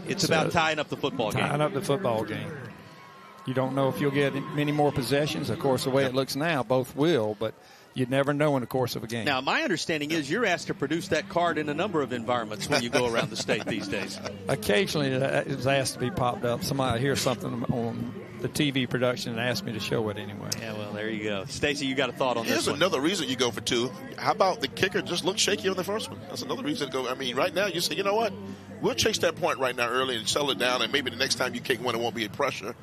it's about tying up the football game. Tying up the football game. You don't know if you'll get many more possessions. Of course, the way it looks now, both will, but you'd never know in the course of a game. Now, my understanding is you're asked to produce that card in a number of environments when you go around the state these days. Occasionally, it's asked to be popped up. Somebody hears something on the TV production and asked me to show it anyway. Yeah, well, there you go. Stacy, you got a thought on this one? Here's another reason you go for 2. How about the kicker just looked shaky on the first one? That's another reason to go. I mean, right now you say, you know what? We'll chase that point right now early and settle it down, and maybe the next time you kick one, it won't be a pressure.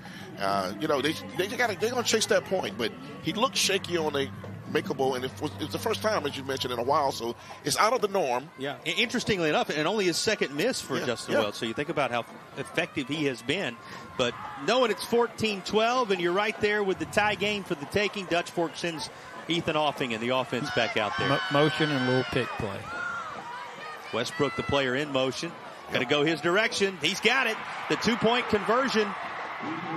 You know, they're going to chase that point, but he looked shaky on a makeable, and it's the first time, as you mentioned, in a while, so it's out of the norm. Yeah, interestingly enough, and only his 2nd miss for Justin Welch, so you think about how effective he has been. But knowing it's 14-12, and you're right there with the tie game for the taking, Dutch Fork sends Ethan Offing and the offense back out there. Motion and a little pick play. Westbrook, the player in motion. Got to go his direction. He's got it. The 2-point conversion,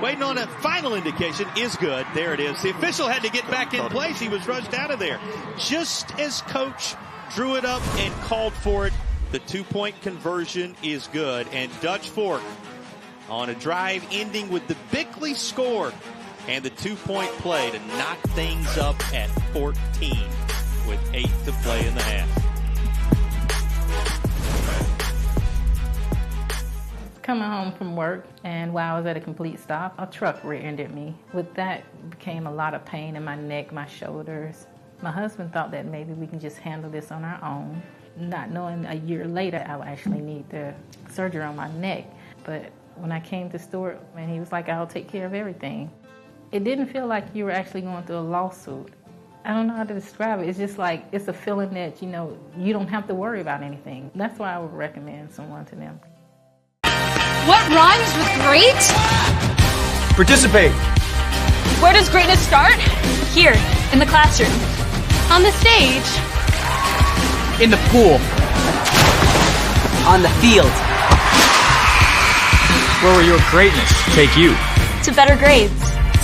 waiting on a final indication, is good. There it is. The official had to get back in place. He was rushed out of there. Just as Coach drew it up and called for it, the 2-point conversion is good. And Dutch Fork on a drive ending with the Bickley score and the 2-point play to knock things up at 14 with 8 to play in the half. Coming home from work, and while I was at a complete stop, a truck rear-ended me. With that became a lot of pain in my neck, my shoulders. My husband thought that maybe we can just handle this on our own, not knowing a year later I would actually need the surgery on my neck. But when I came to Stewart, and he was like, I'll take care of everything. It didn't feel like you were actually going through a lawsuit. I don't know how to describe it. It's just like, it's a feeling that, you know, you don't have to worry about anything. That's why I would recommend someone to them. What rhymes with great? Participate. Where does greatness start? Here, in the classroom. On the stage. In the pool. On the field. Where will your greatness take you? To better grades.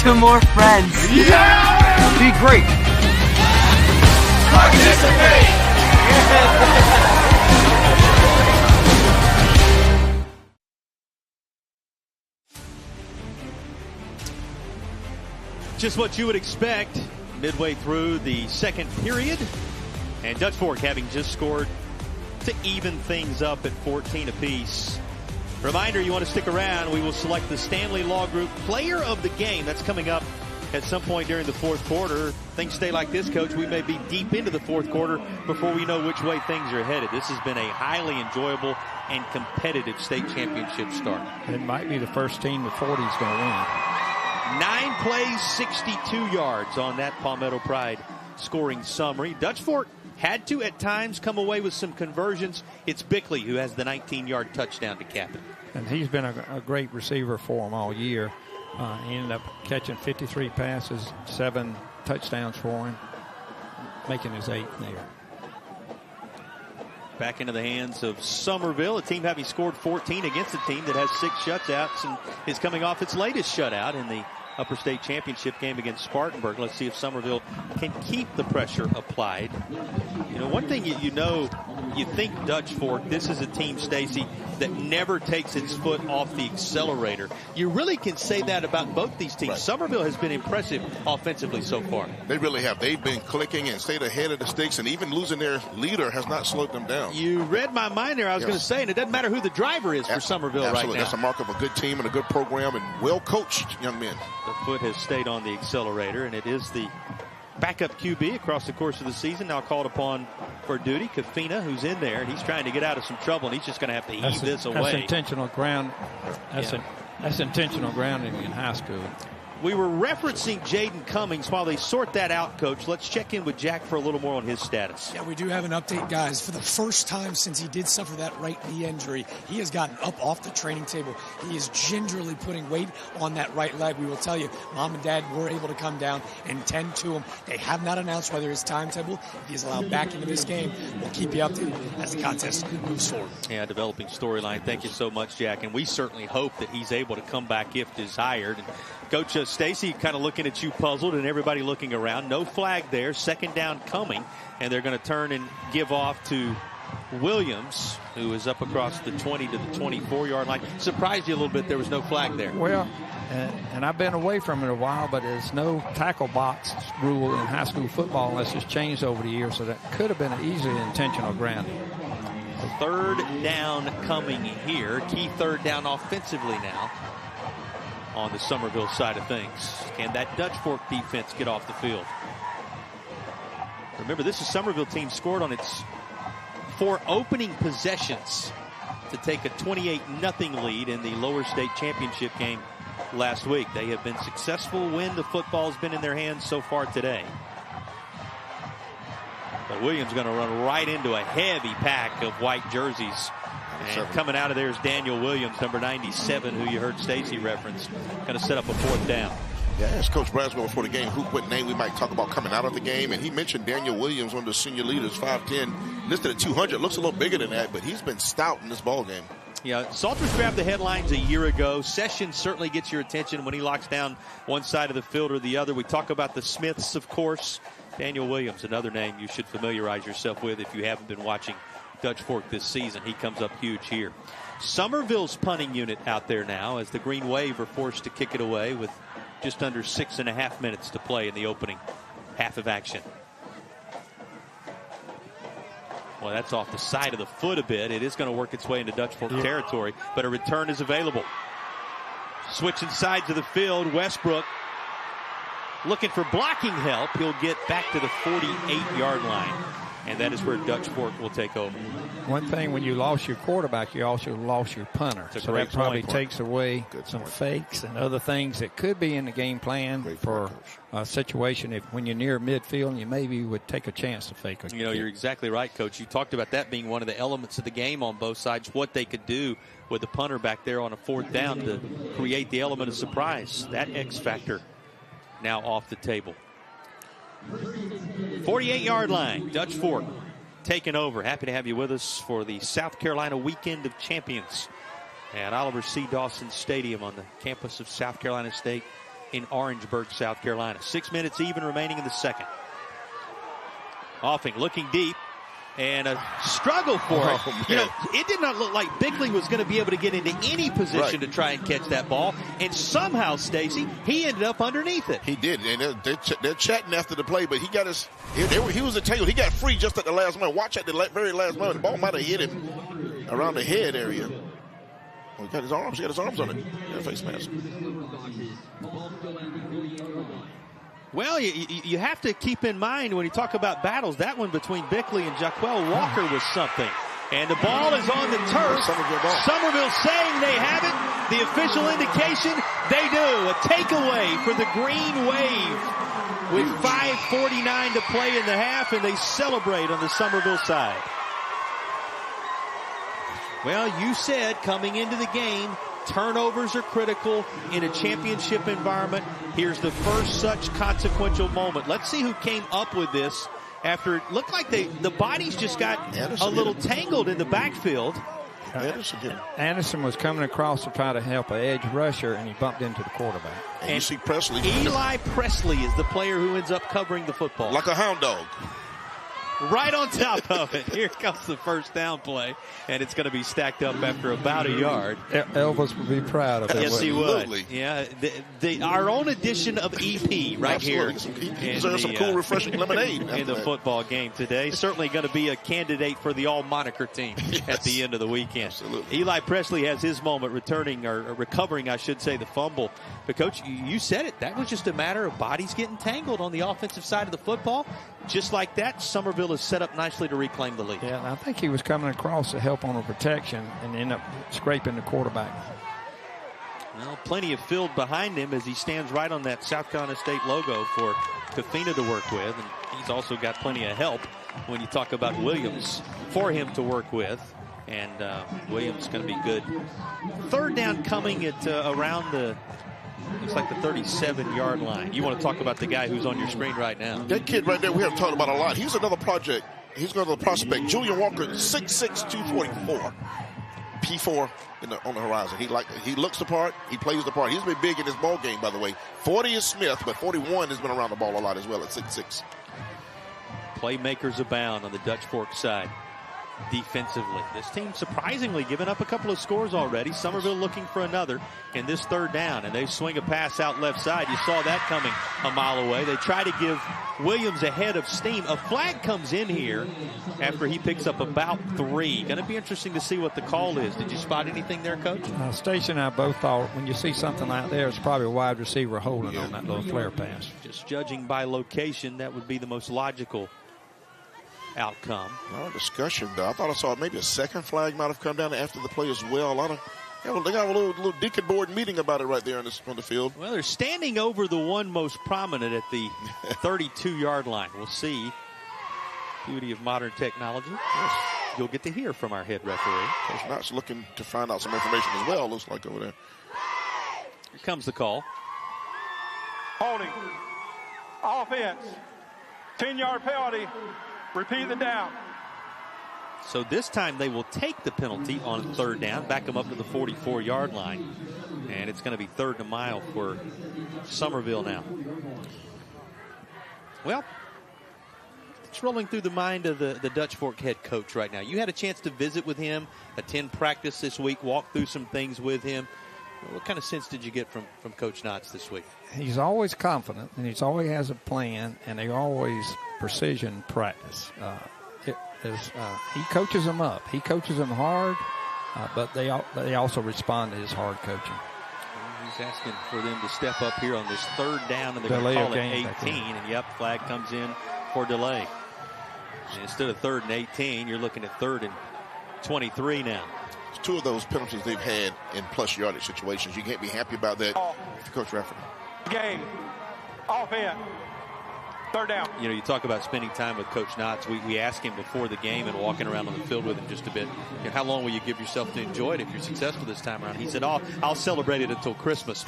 To more friends. Yeah! Be great. Participate! Just what you would expect midway through the 2nd period. And Dutch Fork having just scored to even things up at 14 apiece. Reminder, you want to stick around. We will select the Stanley Law Group Player of the Game. That's coming up at some point during the fourth quarter. Things stay like this, Coach. We may be deep into the fourth quarter before we know which way things are headed. This has been a highly enjoyable and competitive state championship start. It might be the first team the 40 is going to win. 9 plays, 62 yards on that Palmetto Pride scoring summary. Dutch Fork had to, at times, come away with some conversions. It's Bickley who has the 19-yard touchdown to cap it. And he's been a great receiver for him all year. He ended up catching 53 passes, 7 touchdowns for him, making his 8th there. Back into the hands of Summerville, a team having scored 14 against a team that has 6 shutouts and is coming off its latest shutout in the Upper State Championship game against Spartanburg. Let's see if Summerville can keep the pressure applied. You know, one thing you think Dutch Fork, this is a team, Stacy, that never takes its foot off the accelerator. You really can say that about both these teams. Right. Summerville has been impressive offensively so far. They really have. They've been clicking and stayed ahead of the sticks, and even losing their leader has not slowed them down. You read my mind there. I was going to say, and it doesn't matter who the driver is for Summerville right now. That's a mark of a good team and a good program and well-coached young men. The foot has stayed on the accelerator, and it is the backup QB across the course of the season now called upon for duty. Kafina, who's in there, and he's trying to get out of some trouble, and he's just going to have to heave this away. That's intentional ground. That's intentional grounding in high school. We were referencing Jaden Cummings. While they sort that out, Coach, let's check in with Jack for a little more on his status. Yeah, we do have an update, guys. For the first time since he did suffer that right knee injury, he has gotten up off the training table. He is gingerly putting weight on that right leg. We will tell you, Mom and Dad were able to come down and tend to him. They have not announced whether his timetable, if he is allowed back into this game. We'll keep you updated as the contest moves forward. Yeah, developing storyline. Thank you so much, Jack. And we certainly hope that he's able to come back if desired. And Coach Stacy kind of looking at you puzzled, and everybody looking around. No flag there. Second down coming, and they're going to turn and give off to Williams, who is up across the 20 to the 24-yard line. Surprised you a little bit there was no flag there. Well, and I've been away from it a while, but there's no tackle box rule in high school football unless it's changed over the years, so that could have been an easily intentional grounding. Third down coming here. Key third down offensively now on the Summerville side of things. Can that Dutch Fork defense get off the field? Remember, this is Summerville team scored on its 4 opening possessions to take a 28-0 lead in the lower state championship game last week. They have been successful when the football's been in their hands so far today. But Williams going to run right into a heavy pack of white jerseys. And coming out of there is Daniel Williams, number 97, who you heard Stacy reference. Going to set up a 4th down. Yeah, as Coach Braswell before the game, what name we might talk about coming out of the game. And he mentioned Daniel Williams, one of the senior leaders, 5'10", listed at 200. Looks a little bigger than that, but he's been stout in this ball game. Yeah, Salters grabbed the headlines a year ago. Sessions certainly gets your attention when he locks down one side of the field or the other. We talk about the Smiths, of course. Daniel Williams, another name you should familiarize yourself with if you haven't been watching Dutch Fork this season. He comes up huge here. Summerville's punting unit out there now as the Green Wave are forced to kick it away with just under 6.5 minutes to play in the opening half of action. Well, that's off the side of the foot a bit. It is going to work its way into Dutch Fork territory, but a return is available. Switching sides of the field, Westbrook looking for blocking help. He'll get back to the 48-yard line. And that is where Dutch Fork will take over. One thing, when you lost your quarterback, you also lost your punter. So that probably takes away some fakes and other things that could be in the game plan for a situation if when you're near midfield, you maybe would take a chance to fake a kick. You're exactly right, Coach. You talked about that being one of the elements of the game on both sides, what they could do with the punter back there on a 4th down to create the element of surprise. That X factor now off the table. 48-yard line, Dutch Fork taking over. Happy to have you with us for the South Carolina Weekend of Champions at Oliver C. Dawson Stadium on the campus of South Carolina State in Orangeburg, South Carolina. 6 minutes even remaining in the second. Offing looking deep. And a struggle for it. It did not look like Bickley was going to be able to get into any position to try and catch that ball. And somehow, Stacy, he ended up underneath it. He did. And they're chatting after the play, but he was entangled. He got free just at the last moment. Watch at the very last moment. The ball might have hit him around the head area. He got his arms. He got his arms on it. Yeah, face mask. Well, you have to keep in mind when you talk about battles, that one between Bickley and Jaquel Walker was something. And the ball is on the turf. Summerville saying they have it. The official indication, they do. A takeaway for the Green Wave with 5:49 to play in the half, and they celebrate on the Summerville side. Well, you said coming into the game, turnovers are critical in a championship environment. Here's the first such consequential moment. Let's see who came up with this after it looked like the bodies just got a little tangled in the backfield. Anderson was coming across to try to help an edge rusher, and he bumped into the quarterback. And you see Presley. Eli Presley is the player who ends up covering the football. Like a hound dog. Right on top of it. Here comes the first down play, and it's going to be stacked up after about a yard. Elvis would be proud of it. Yes, he would. Yeah, our own edition of EP right here. He deserves some cool, refreshing lemonade in the football game today. Certainly going to be a candidate for the all-moniker team at the end of the weekend. Absolutely. Eli Presley has his moment returning, or recovering, I should say, the fumble. But, Coach, you said it. That was just a matter of bodies getting tangled on the offensive side of the football. Just like that, Summerville is set up nicely to reclaim the lead. Yeah, and I think he was coming across to help on the protection and ended up scraping the quarterback. Well, plenty of field behind him as he stands right on that South Carolina State logo for Kafina to work with. And he's also got plenty of help when you talk about Williams for him to work with. And Williams is going to be good. Third down coming at around the... Looks like the 37-yard line. You want to talk about the guy who's on your screen right now. That kid right there we haven't talked about a lot. He's another project. He's another prospect. Julian Walker, 6'6", 244. P4 on the horizon. He looks the part. He plays the part. He's been big in this ball game, by the way. 40 is Smith, but 41 has been around the ball a lot as well at 6'6". Playmakers abound on the Dutch Fork side. Defensively, this team surprisingly given up a couple of scores already. Summerville looking for another in this third down, and they swing a pass out left side. You saw that coming a mile away. They try to give Williams a head of steam. A flag comes in here after he picks up about 3. Going to be interesting to see what the call is. Did you spot anything there, Coach? Stacy and I both thought when you see something like there, it's probably a wide receiver holding on that little flare pass. Just judging by location, that would be the most logical outcome. A lot of discussion, though. I thought I saw maybe a second flag might have come down after the play as well. They got a little deacon board meeting about it right there on the field. Well, they're standing over the one most prominent at the 32-yard line. We'll see. Beauty of modern technology. Yes. You'll get to hear from our head referee. Coach Knott's looking to find out some information as well, looks like over there. Here comes the call. Holding. Offense. 10-yard penalty. Repeat the down. So this time they will take the penalty on third down, back them up to the 44-yard line. And it's going to be third and a mile for Summerville now. Well, it's rolling through the mind of the Dutch Fork head coach right now. You had a chance to visit with him, attend practice this week, walk through some things with him. What kind of sense did you get from Coach Knotts this week? He's always confident, and he always has a plan, and they always precision practice. He coaches them up. He coaches them hard, but they also respond to his hard coaching. Well, he's asking for them to step up here on this third down, and they're going to call it 18. And, yep, flag comes in for delay. And instead of third and 18, you're looking at third and 23 now. Two of those penalties they've had in plus yardage situations. You can't be happy about that, Coach Rafferty. Game. Offense. Third down. You know, you talk about spending time with Coach Knotts. We asked him before the game and walking around on the field with him just a bit, how long will you give yourself to enjoy it if you're successful this time around? He said, I'll celebrate it until Christmas.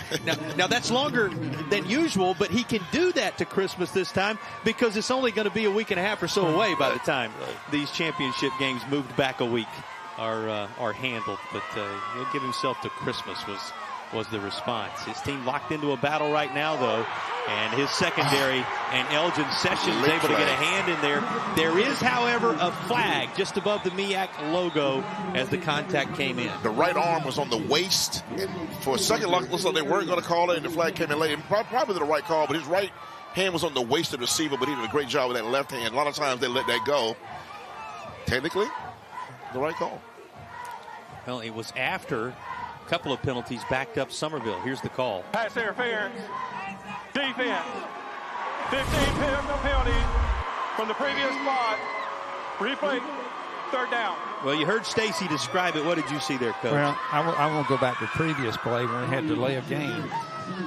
Now that's longer than usual, but he can do that to Christmas this time because it's only going to be a week and a half or so away by the time these championship games moved back a week are handled. But he'll give himself to Christmas was the response. His team locked into a battle right now, though, and his secondary and Elgin Sessions able to get a hand in there. There is, however, a flag just above the MEAC logo as the contact came in. The right arm was on the waist, and for a second, it looks like they weren't going to call it, and the flag came in late. Probably the right call, but his right hand was on the waist of the receiver, but he did a great job with that left hand. A lot of times they let that go. Technically, the right call. Well, it was after couple of penalties backed up Summerville. Here's the call. Pass interference. Defense. 15 penalties from the previous spot. Replay. Third down. Well, you heard Stacy describe it. What did you see there, Coach? Well, I want to go back to the previous play when we had delay of game.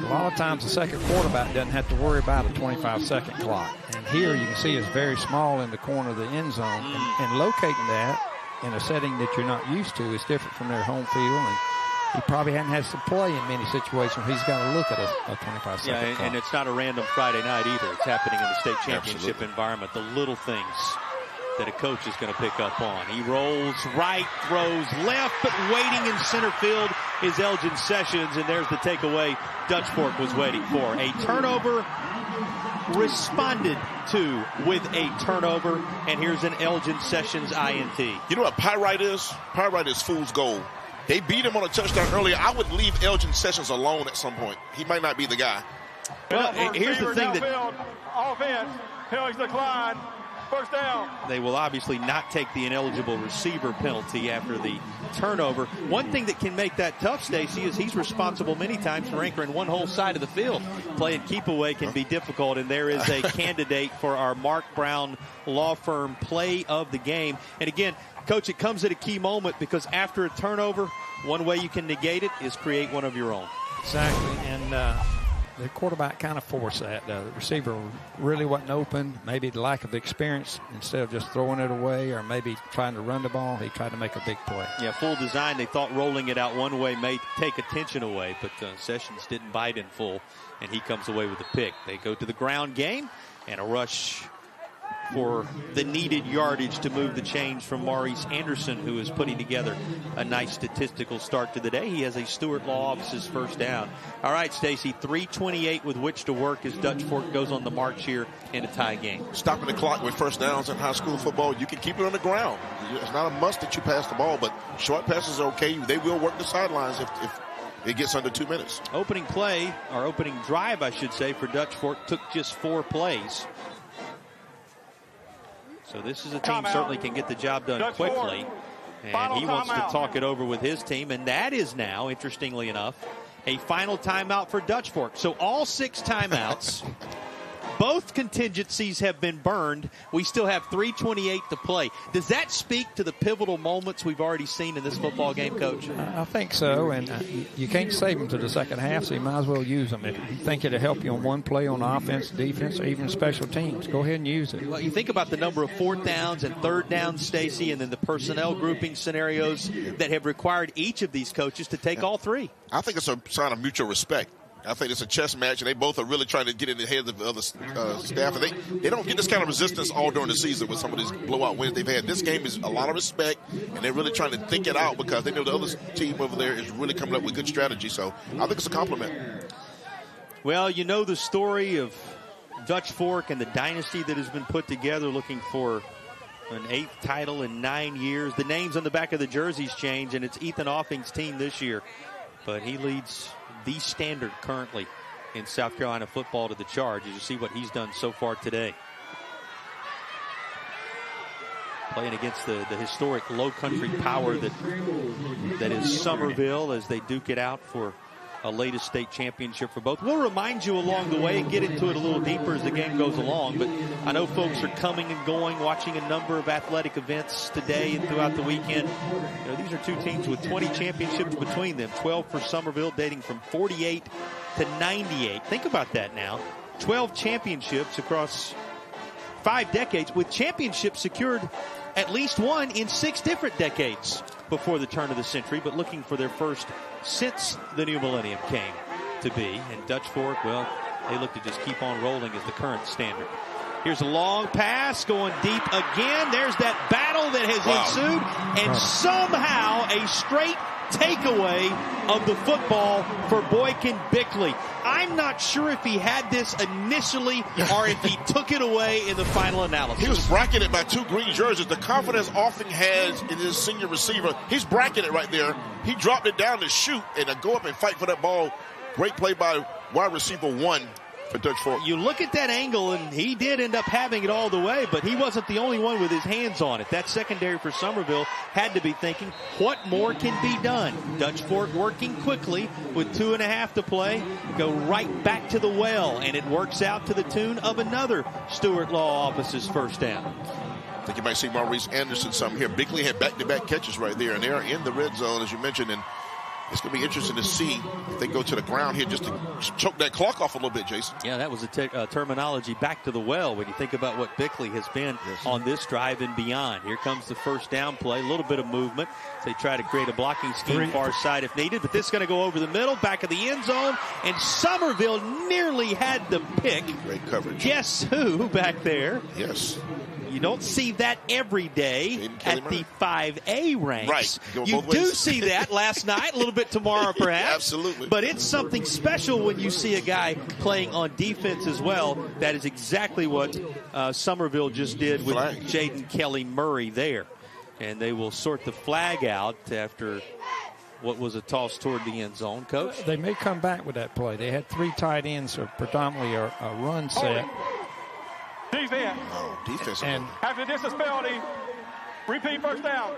A lot of times the second quarterback doesn't have to worry about a 25-second clock. And here you can see it's very small in the corner of the end zone. And locating that in a setting that you're not used to is different from their home field. And he probably hadn't had to play in many situations where he's got to look at a 25-second clock. And it's not a random Friday night either. It's happening in the state championship environment. The little things that a coach is going to pick up on. He rolls right, throws left, but waiting in center field is Elgin Sessions, and there's the takeaway Dutch Fork was waiting for. A turnover responded to with a turnover, and here's an Elgin Sessions INT. You know what Pyrite is? Pyrite is fool's gold. They beat him on a touchdown earlier. I would leave Elgin Sessions alone at some point. He might not be the guy. Well, here's the thing that offense, penalties decline. First down. They will obviously not take the ineligible receiver penalty after the turnover. One thing that can make that tough, Stacy, is he's responsible many times for anchoring one whole side of the field. Playing keep away can be difficult, and there is a candidate for our Mark Brown Law Firm play of the game. And again, Coach, it comes at a key moment because after a turnover, one way you can negate it is create one of your own. Exactly, and the quarterback kind of forced that. The receiver really wasn't open. Maybe the lack of experience, instead of just throwing it away or maybe trying to run the ball, he tried to make a big play. Yeah, full design. They thought rolling it out one way may take attention away, but Sessions didn't bite in full, and he comes away with a pick. They go to the ground game and a rush for the needed yardage to move the chains from Maurice Anderson, who is putting together a nice statistical start to the day. He has a Stewart Law Office's first down. All right, Stacy, 3:28 with which to work as Dutch Fork goes on the march here in a tie game. Stopping the clock with first downs in high school football, you can keep it on the ground. It's not a must that you pass the ball, but short passes are okay. They will work the sidelines if it gets under 2 minutes. Opening play, or opening drive, I should say, for Dutch Fork took just 4 plays. So this is a team certainly can get the job done quickly. And he wants to talk it over with his team. And that is now, interestingly enough, a final timeout for Dutch Fork. So all 6 timeouts, both contingencies have been burned. We still have 3:28 to play. Does that speak to the pivotal moments we've already seen in this football game, Coach? I think so, and you can't save them to the second half, so you might as well use them. If you think it'll help you on one play on offense, defense, or even special teams, go ahead and use it. Well, you think about the number of 4th downs and 3rd downs, Stacy, and then the personnel grouping scenarios that have required each of these coaches to take all 3. I think it's a sign of mutual respect. I think it's a chess match, and they both are really trying to get in the heads of the other staff. And they don't get this kind of resistance all during the season with some of these blowout wins they've had. This game is a lot of respect, and they're really trying to think it out because they know the other team over there is really coming up with good strategy. So I think it's a compliment. Well, you know the story of Dutch Fork and the dynasty that has been put together, looking for an 8th title in 9 years. The names on the back of the jerseys change, and it's Ethan Offing's team this year. But he leads the standard currently in South Carolina football to the charge as you see what he's done so far today. Playing against the historic low country power that is Summerville as they duke it out for a latest state championship for both. We'll remind you along the way and get into it a little deeper as the game goes along, but I know folks are coming and going, watching a number of athletic events today and throughout the weekend. You know, these are 2 teams with 20 championships between them, 12 for Summerville dating from 48 to 98. Think about that now. 12 championships across 5 decades, with championships secured at least one in 6 different decades before the turn of the century, but looking for their first since the new millennium came to be. And Dutch Fork, well, they look to just keep on rolling as the current standard. Here's a long pass going deep again. There's that battle that has ensued, and somehow a straight takeaway of the football for Boykin Bickley. I'm not sure if he had this initially or if he took it away in the final analysis. He was bracketed by 2 green jerseys. The confidence Offing has in his senior receiver. He's bracketed right there. He dropped it down to shoot and to go up and fight for that ball. Great play by wide receiver 1 for Dutch Fork. You look at that angle, and he did end up having it all the way, but he wasn't the only one with his hands on it. That secondary for Summerville had to be thinking, what more can be done? Dutch Fork working quickly with 2.5 to play, go right back to the well, and it works out to the tune of another Stewart Law Office's first down. I think you might see Maurice Anderson some here. Bickley had back-to-back catches right there, and they are in the red zone, as you mentioned, and it's going to be interesting to see if they go to the ground here just to choke that clock off a little bit, Jason. Yeah, that was a terminology, back to the well, when you think about what Bickley has been on this drive and beyond. Here comes the first down play, a little bit of movement. They try to create a blocking scheme far side if needed, but this is going to go over the middle, back of the end zone, and Summerville nearly had the pick. Great coverage. Guess who back there? Yes. You don't see that every day at the 5A ranks. Right. You do see that last night, a little bit tomorrow perhaps. Absolutely. But it's something special when you see a guy playing on defense as well. That is exactly what Summerville just did with Jaden Kelly Murray there. And they will sort the flag out after what was a toss toward the end zone. Coach? They may come back with that play. They had 3 tight ends, so predominantly a run set. Defense. Oh, defense. And after distance penalty, repeat first down.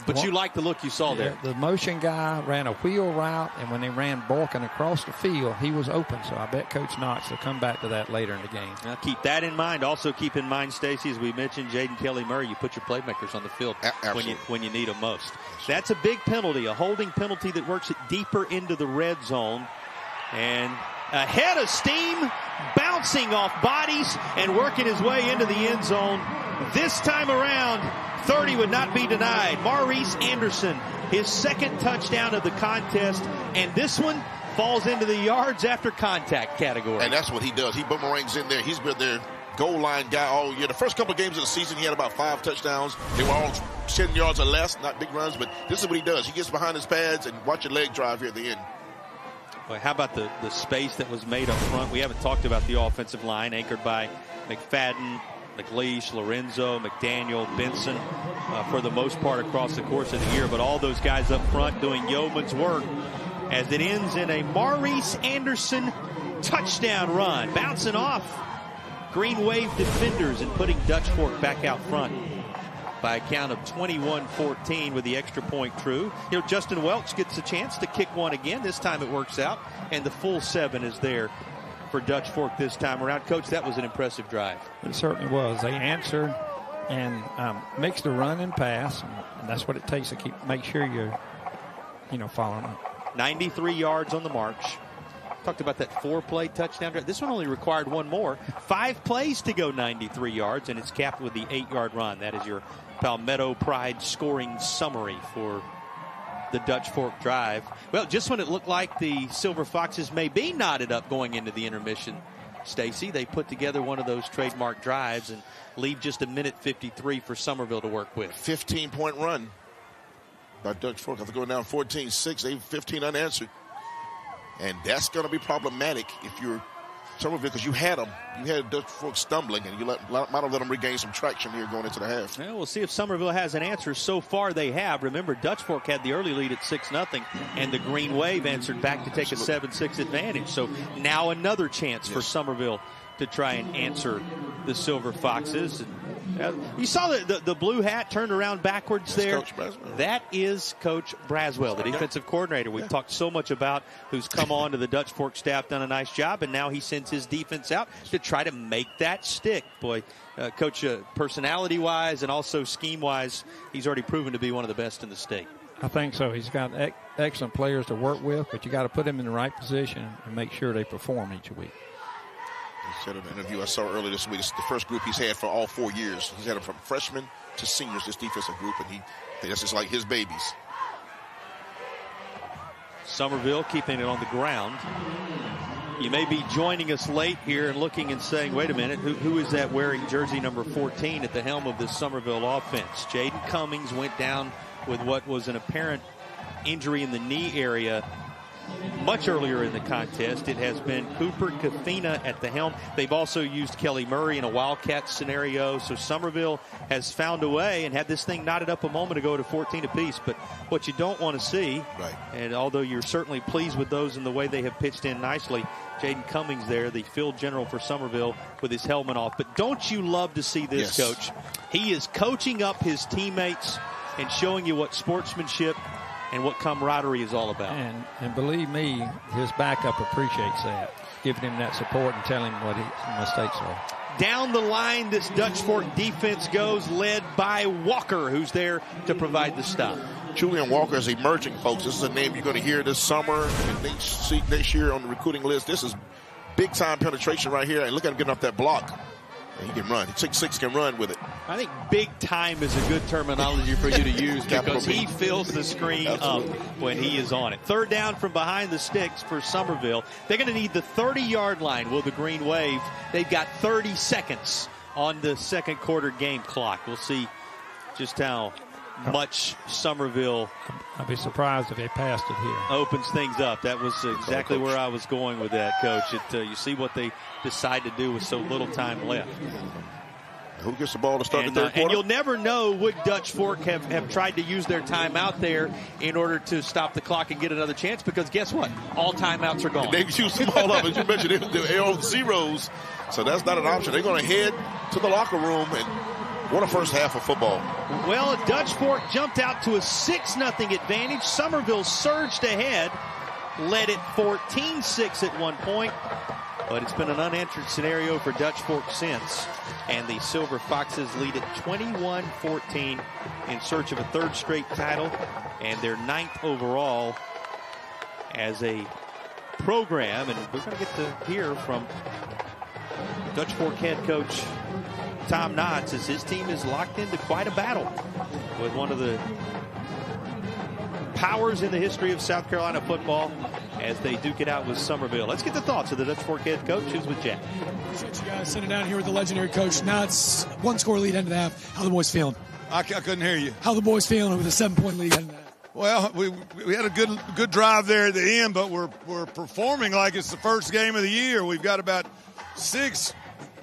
But you like the look you saw there. The motion guy ran a wheel route, and when they ran Balkan across the field, he was open. So I bet Coach Knox will come back to that later in the game. Now keep that in mind. Also keep in mind, Stacy, as we mentioned, Jaden Kelly Murray, you put your playmakers on the field when you need them most. That's a big penalty, a holding penalty that works it deeper into the red zone. And ahead of steam, bouncing off bodies and working his way into the end zone. This time around, 30 would not be denied. Maurice Anderson, his second touchdown of the contest, and this one falls into the yards after contact category. And that's what he does. He boomerangs in there. He's been their goal line guy all year. The first couple of games of the season, he had about 5 touchdowns. They were all 10 yards or less, not big runs, but this is what he does. He gets behind his pads and watch your leg drive here at the end. Boy, how about the space that was made up front? We haven't talked about the offensive line, anchored by McFadden, McLeish, Lorenzo, McDaniel, Benson, for the most part across the course of the year. But all those guys up front doing yeoman's work as it ends in a Maurice Anderson touchdown run. Bouncing off Green Wave defenders and putting Dutch Fork back out front by a count of 21-14 with the extra point true. You know, Justin Welch gets a chance to kick one again. This time it works out, and the full 7 is there for Dutch Fork this time around. Coach, that was an impressive drive. It certainly was. They answered and mixed the run and pass, and that's what it takes to make sure you're, following up. 93 yards on the march. Talked about that 4-play touchdown drive. This one only required 1 more. 5 plays to go 93 yards, and it's capped with the 8-yard run. That is your Palmetto Pride scoring summary for the Dutch Fork drive. Well, just when it looked like the Silver Foxes may be knotted up going into the intermission, Stacy, they put together one of those trademark drives and leave just a minute 53 for Summerville to work with. 15-point run by Dutch Fork. After going down 14-6, they have 15 unanswered. And that's going to be problematic if you're Summerville, because you had them. You had Dutch Fork stumbling, and you might have let them regain some traction here going into the half. Well, we'll see if Summerville has an answer. So far, they have. Remember, Dutch Fork had the early lead at 6-0, and the Green Wave answered back to take a 7-6 advantage. So now another chance for Summerville to try and answer the Silver Foxes. You saw the blue hat turned around backwards there. Coach Braswell. That is Coach Braswell, the defensive coordinator. We've talked so much about who's come on to the Dutch Fork staff, done a nice job, and now he sends his defense out to try to make that stick. Boy, Coach, personality-wise and also scheme-wise, he's already proven to be one of the best in the state. I think so. He's got excellent players to work with, but you got to put them in the right position and make sure they perform each week. He said in an interview I saw earlier this week, it's the first group he's had for all 4 years. He's had them from freshmen to seniors, this defensive group, and that's just like his babies. Summerville keeping it on the ground. You may be joining us late here and looking and saying, wait a minute, who is that wearing jersey number 14 at the helm of this Summerville offense? Jaden Cummings went down with what was an apparent injury in the knee area much earlier in the contest, it has been Cooper Kafina at the helm. They've also used Kelly Murray in a Wildcat scenario. So Summerville has found a way and had this thing knotted up a moment ago to 14 apiece. But what you don't want to see, and although you're certainly pleased with those and the way they have pitched in nicely, Jaden Cummings there, the field general for Summerville, with his helmet off. But don't you love to see this, Coach? He is coaching up his teammates and showing you what sportsmanship and what camaraderie is all about. And believe me, his backup appreciates that, giving him that support and telling him what his mistakes are. Down the line, this Dutch Fork defense goes, led by Walker, who's there to provide the stop. Julian Walker is emerging, folks. This is a name you're going to hear this summer and next year on the recruiting list. This is big-time penetration right here. And look at him getting up that block. And he can run. 6'6", can run with it. I think big time is a good terminology for you to use because he fills the screen up when he is on it. Third down from behind the sticks for Summerville. They're going to need the 30-yard line. Will the Green Wave? They've got 30 seconds on the second quarter game clock. We'll see just how much Summerville. I'd be surprised if they passed it here. Opens things up. That was exactly where I was going with that, Coach. You see what they decide to do with so little time left. Who gets the ball to start the third quarter? And you'll never know, would Dutch Fork have tried to use their timeout there in order to stop the clock and get another chance? Because guess what? All timeouts are gone. They've used them all up. As you mentioned, they're on zeros. So that's not an option. They're going to head to the locker room, and what a first half of football. Well, Dutch Fork jumped out to a 6-0 advantage. Summerville surged ahead, led it 14-6 at one point. But it's been an unanswered scenario for Dutch Fork since. And the Silver Foxes lead at 21-14 in search of a third straight title and their 9th overall as a program. And we're going to get to hear from Dutch Fork head coach Tom Knotts as his team is locked into quite a battle with one of the powers in the history of South Carolina football as they duke it out with Summerville. Let's get the thoughts of the Dutch Fork head coach, who's with Jack. Appreciate you guys sitting down here with the legendary coach Knotts. 1-score lead end of the half. How the boys feeling? I couldn't hear you. How the boys feeling with a 7-point lead end of the half? Well, we had a good drive there at the end, but we're performing like it's the first game of the year. We've got about 6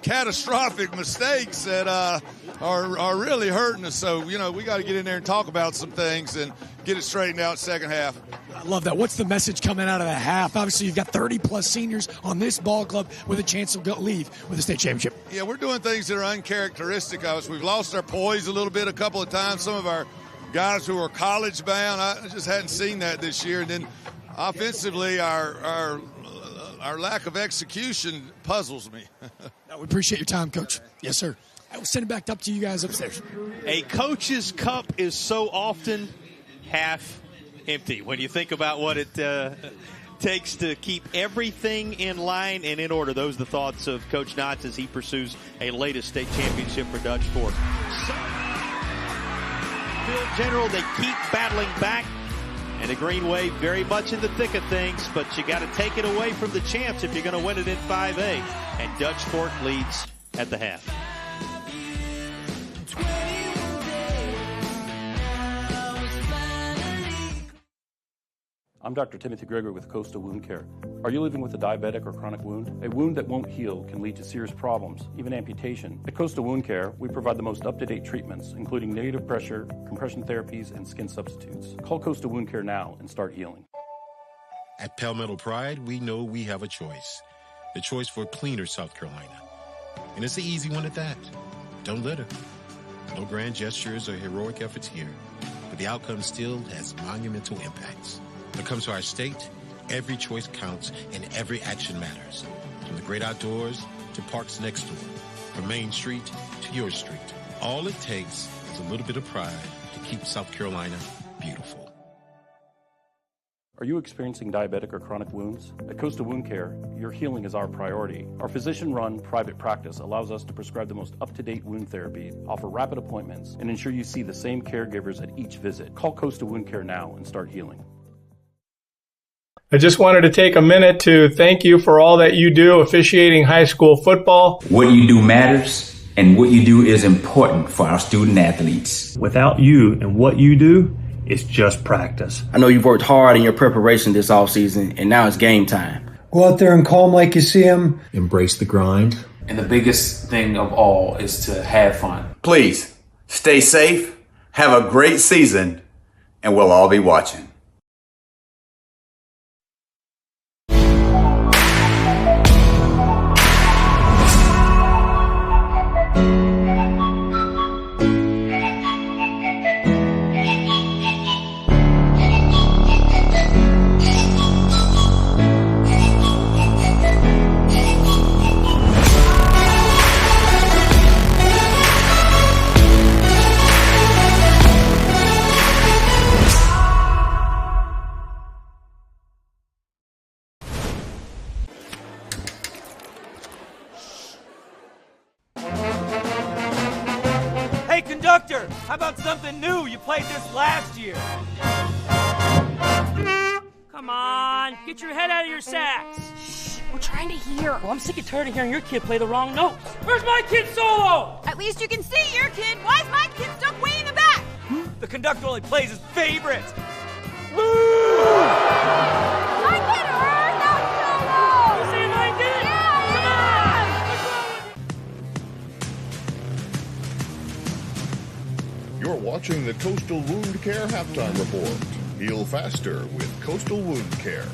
catastrophic mistakes that are really hurting us. So, we got to get in there and talk about some things and get it straightened out second half. I love that. What's the message coming out of the half? Obviously, you've got 30-plus seniors on this ball club with a chance to leave with a state championship. Yeah, we're doing things that are uncharacteristic of us. We've lost our poise a little bit a couple of times. Some of our guys who are college-bound, I just hadn't seen that this year. And then offensively, our lack of execution puzzles me. We appreciate your time, Coach. Yes, sir. I will send it back up to you guys upstairs. A coach's cup is so often half empty when you think about what it takes to keep everything in line and in order. Those are the thoughts of Coach Knotts as he pursues a latest state championship for Dutch Fork. Field general, they keep battling back. And the Green Wave very much in the thick of things, but you got to take it away from the champs if you're going to win it in 5A. And Dutch Fork leads at the half. I'm Dr. Timothy Gregory with Coastal Wound Care. Are you living with a diabetic or chronic wound? A wound that won't heal can lead to serious problems, even amputation. At Coastal Wound Care, we provide the most up-to-date treatments, including negative pressure, compression therapies, and skin substitutes. Call Coastal Wound Care now and start healing. At Palmetto Pride, we know we have a choice. The choice for a cleaner South Carolina. And it's an easy one at that. Don't litter. No grand gestures or heroic efforts here, but the outcome still has monumental impacts. When it comes to our state, every choice counts and every action matters. From the great outdoors to parks next door, from Main Street to your street. All it takes is a little bit of pride to keep South Carolina beautiful. Are you experiencing diabetic or chronic wounds? At Coastal Wound Care, your healing is our priority. Our physician-run private practice allows us to prescribe the most up-to-date wound therapy, offer rapid appointments, and ensure you see the same caregivers at each visit. Call Coastal Wound Care now and start healing. I just wanted to take a minute to thank you for all that you do officiating high school football. What you do matters, and what you do is important for our student athletes. Without you and what you do, It's just practice. I know you've worked hard in your preparation this offseason, and now it's game time. Go out there and call them like you see them. Embrace the grind. And the biggest thing of all is to have fun. Please, stay safe, have a great season, and we'll all be watching. Conductor, how about something new? You played this last year. Come on, get your head out of your sacks. Shh, we're trying to hear. Well, I'm sick and tired of hearing your kid play the wrong notes. Where's my kid's solo? At least you can see your kid. Why is my kid stuck way in the back? The conductor only plays his favorites. My kid heard that solo! You say mine did? Yeah, come on! You're watching the Coastal Wound Care Halftime Report. Heal faster with Coastal Wound Care.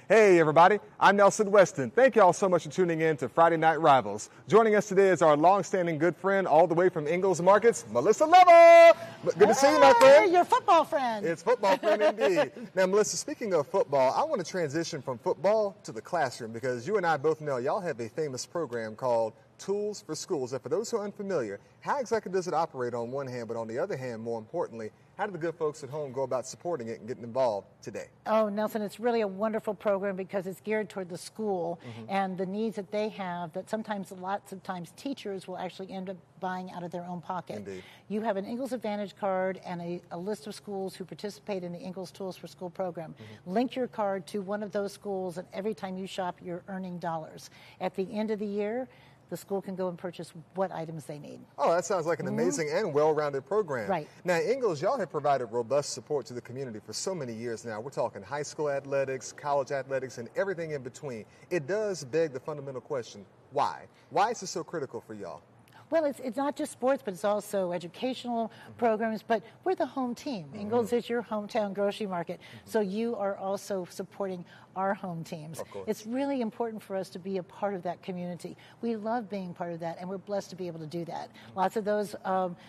Hey everybody, I'm Nelson Weston. Thank you all so much for tuning in to Friday Night Rivals. Joining us today is our long-standing good friend all the way from Ingalls Markets, Melissa Lover. Good to see you, my friend. Your football friend. It's football friend indeed. Now, Melissa, speaking of football, I want to transition from football to the classroom because you and I both know y'all have a famous program called Tools for Schools. And for those who are unfamiliar, how exactly does it operate on one hand, but on the other hand, more importantly, how do the good folks at home go about supporting it and getting involved today? Oh, Nelson, it's really a wonderful program because it's geared toward the school and the needs that they have that sometimes, lots of times, teachers will actually end up buying out of their own pocket. Indeed. You have an Ingalls Advantage card and a list of schools who participate in the Ingalls Tools for School program. Link your card to one of those schools, and every time you shop, you're earning dollars. At the end of the year, the school can go and purchase what items they need. Oh, that sounds like an amazing and well-rounded program. Right. Now, Ingalls, y'all have provided robust support to the community for so many years now. We're talking high school athletics, college athletics, and everything in between. It does beg the fundamental question, why? Why is this so critical for y'all? Well, it's not just sports, but it's also educational programs, but we're the home team. Ingalls is your hometown grocery market, so you are also supporting our home teams. It's really important for us to be a part of that community. We love being part of that, and we're blessed to be able to do that. Lots of those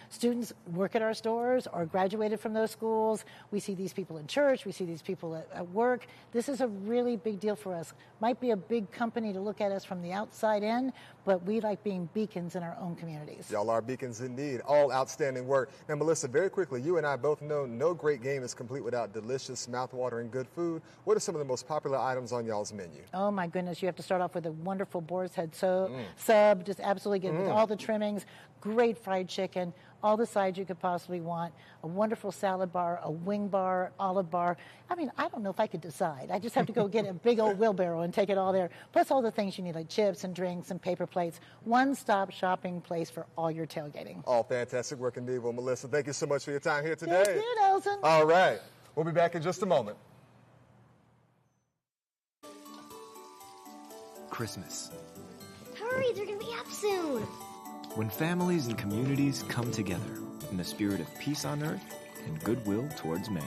students work at our stores or graduated from those schools. We see these people in church. We see these people at work. This is a really big deal for us. Might be a big company to look at us from the outside in, but we like being beacons in our own communities. Y'all are beacons indeed. All outstanding work. Now, Melissa, very quickly, you and I both know no great game is complete without delicious, mouth-watering good food. What are some of the most popular items on y'all's menu? Oh, my goodness. You have to start off with a wonderful boar's head sub, just absolutely good with all the trimmings, great fried chicken, all the sides you could possibly want, a wonderful salad bar, a wing bar, olive bar. I mean, I don't know if I could decide. I just have to go get a big old wheelbarrow and take it all there, plus all the things you need like chips and drinks and paper plates. One-stop shopping place for all your tailgating. All fantastic work indeed. Well, Melissa, thank you so much for your time here today. Thank you, Nelson. All right. We'll be back in just a moment. Christmas. Hurry, they're going to be up soon. When families and communities come together in the spirit of peace on earth and goodwill towards men.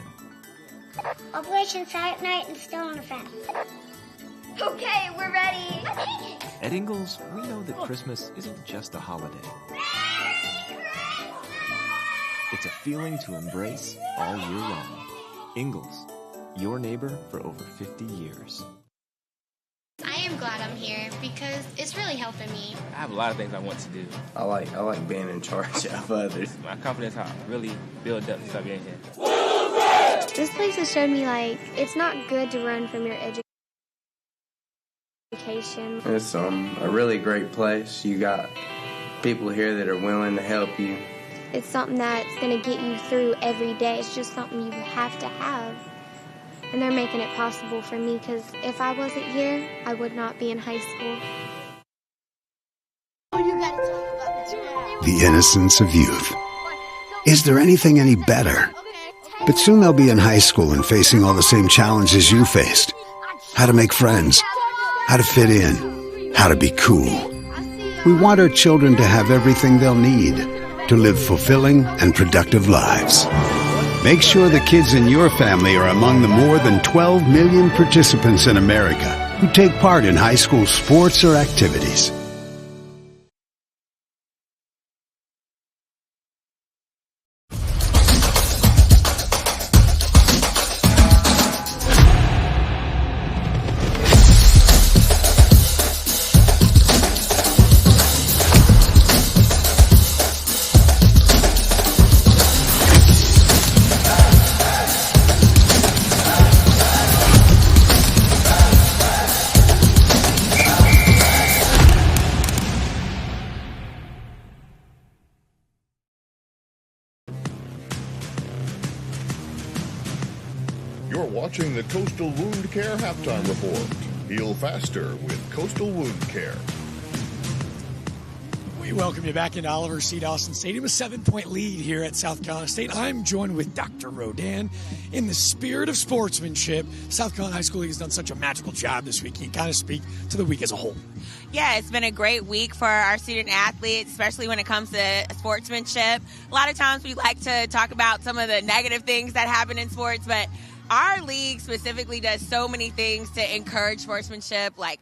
Operation Silent Night and Still on the Fence. Okay, we're ready. At Ingalls, we know that Christmas isn't just a holiday. It's a feeling to embrace all year long. Ingalls, your neighbor for over 50 years. I am glad I'm here because it's really helping me. I have a lot of things I want to do. I like being in charge of others. My confidence has really built up since I've been here. This place has showed me, like, it's not good to run from your education. It's a really great place. You got people here that are willing to help you. It's something that's going to get you through every day. It's just something you have to have. And they're making it possible for me because if I wasn't here, I would not be in high school. The innocence of youth. Is there anything any better? But soon they'll be in high school and facing all the same challenges you faced. How to make friends, how to fit in, how to be cool. We want our children to have everything they'll need to live fulfilling and productive lives. Make sure the kids in your family are among the more than 12 million participants in America who take part in high school sports or activities. You're watching the Coastal Wound Care Halftime Report. Heal faster with Coastal Wound Care. We welcome you back into Oliver C. Dawson Stadium, a 7-point lead here at South Carolina State. I'm joined with Dr. Rodan. In the spirit of sportsmanship, South Carolina High School League has done such a magical job this week. Can you kind of speak to the week as a whole? Yeah, it's been a great week for our student athletes, especially when it comes to sportsmanship. A lot of times we like to talk about some of the negative things that happen in sports, but our league specifically does so many things to encourage sportsmanship. Like,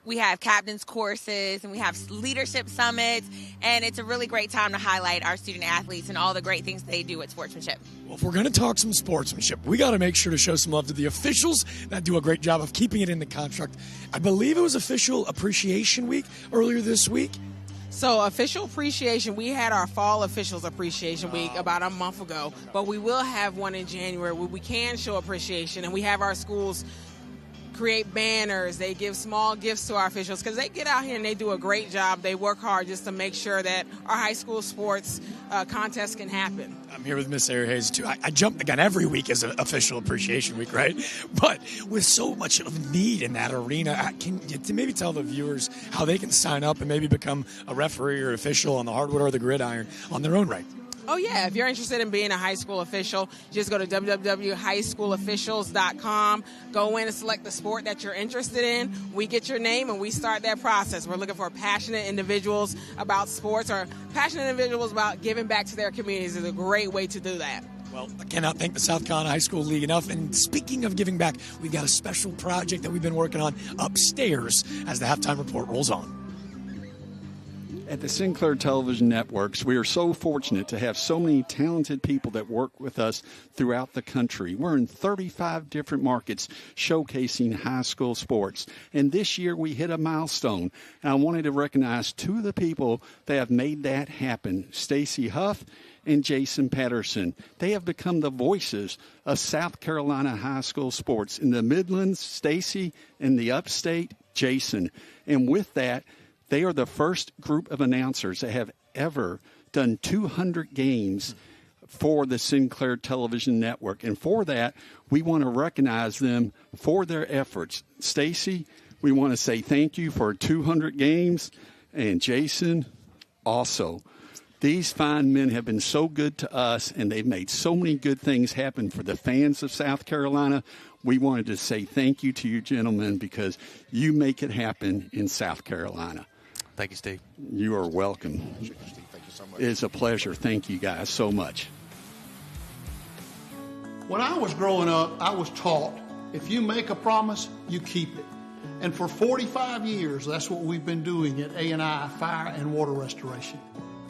we have captains courses and we have leadership summits, and it's a really great time to highlight our student athletes and all the great things they do with sportsmanship. Well, if we're going to talk some sportsmanship, we got to make sure to show some love to the officials that do a great job of keeping it in the contract. I believe it was Official Appreciation Week earlier this week. So Official Appreciation, we had our Fall Officials Appreciation Week about a month ago, but we will have one in January where we can show appreciation, and we have our schools create banners. They give small gifts to our officials because they get out here and they do a great job. They work hard just to make sure that our high school sports contests can happen. I'm here with Miss Sarah Hayes, too. I jump the gun every week as an Official Appreciation Week, right? But with so much of need in that arena, can you maybe tell the viewers how they can sign up and maybe become a referee or official on the hardwood or the gridiron on their own right? Oh, yeah. If you're interested in being a high school official, just go to www.highschoolofficials.com. Go in and select the sport that you're interested in. We get your name, and we start that process. We're looking for passionate individuals about sports or passionate individuals about giving back to their communities. Is a great way to do that. Well, I cannot thank the South Carolina High School League enough. And speaking of giving back, we've got a special project that we've been working on upstairs as the halftime report rolls on. At the Sinclair Television Networks, we are so fortunate to have so many talented people that work with us throughout the country. We're in 35 different markets showcasing high school sports. And this year we hit a milestone. And I wanted to recognize two of the people that have made that happen, Stacy Huff and Jason Patterson. They have become the voices of South Carolina high school sports. In the Midlands, Stacy, in the Upstate, Jason. And with that, they are the first group of announcers that have ever done 200 games for the Sinclair Television Network. And for that, we want to recognize them for their efforts. Stacy, we want to say thank you for 200 games. And Jason, also. These fine men have been so good to us, and they've made so many good things happen for the fans of South Carolina. We wanted to say thank you to you gentlemen because you make it happen in South Carolina. Thank you, Steve. You are welcome. Thank you so much. It's a pleasure. Thank you guys so much. When I was growing up, I was taught if you make a promise, you keep it. And for 45 years, that's what we've been doing at A&I Fire and Water Restoration.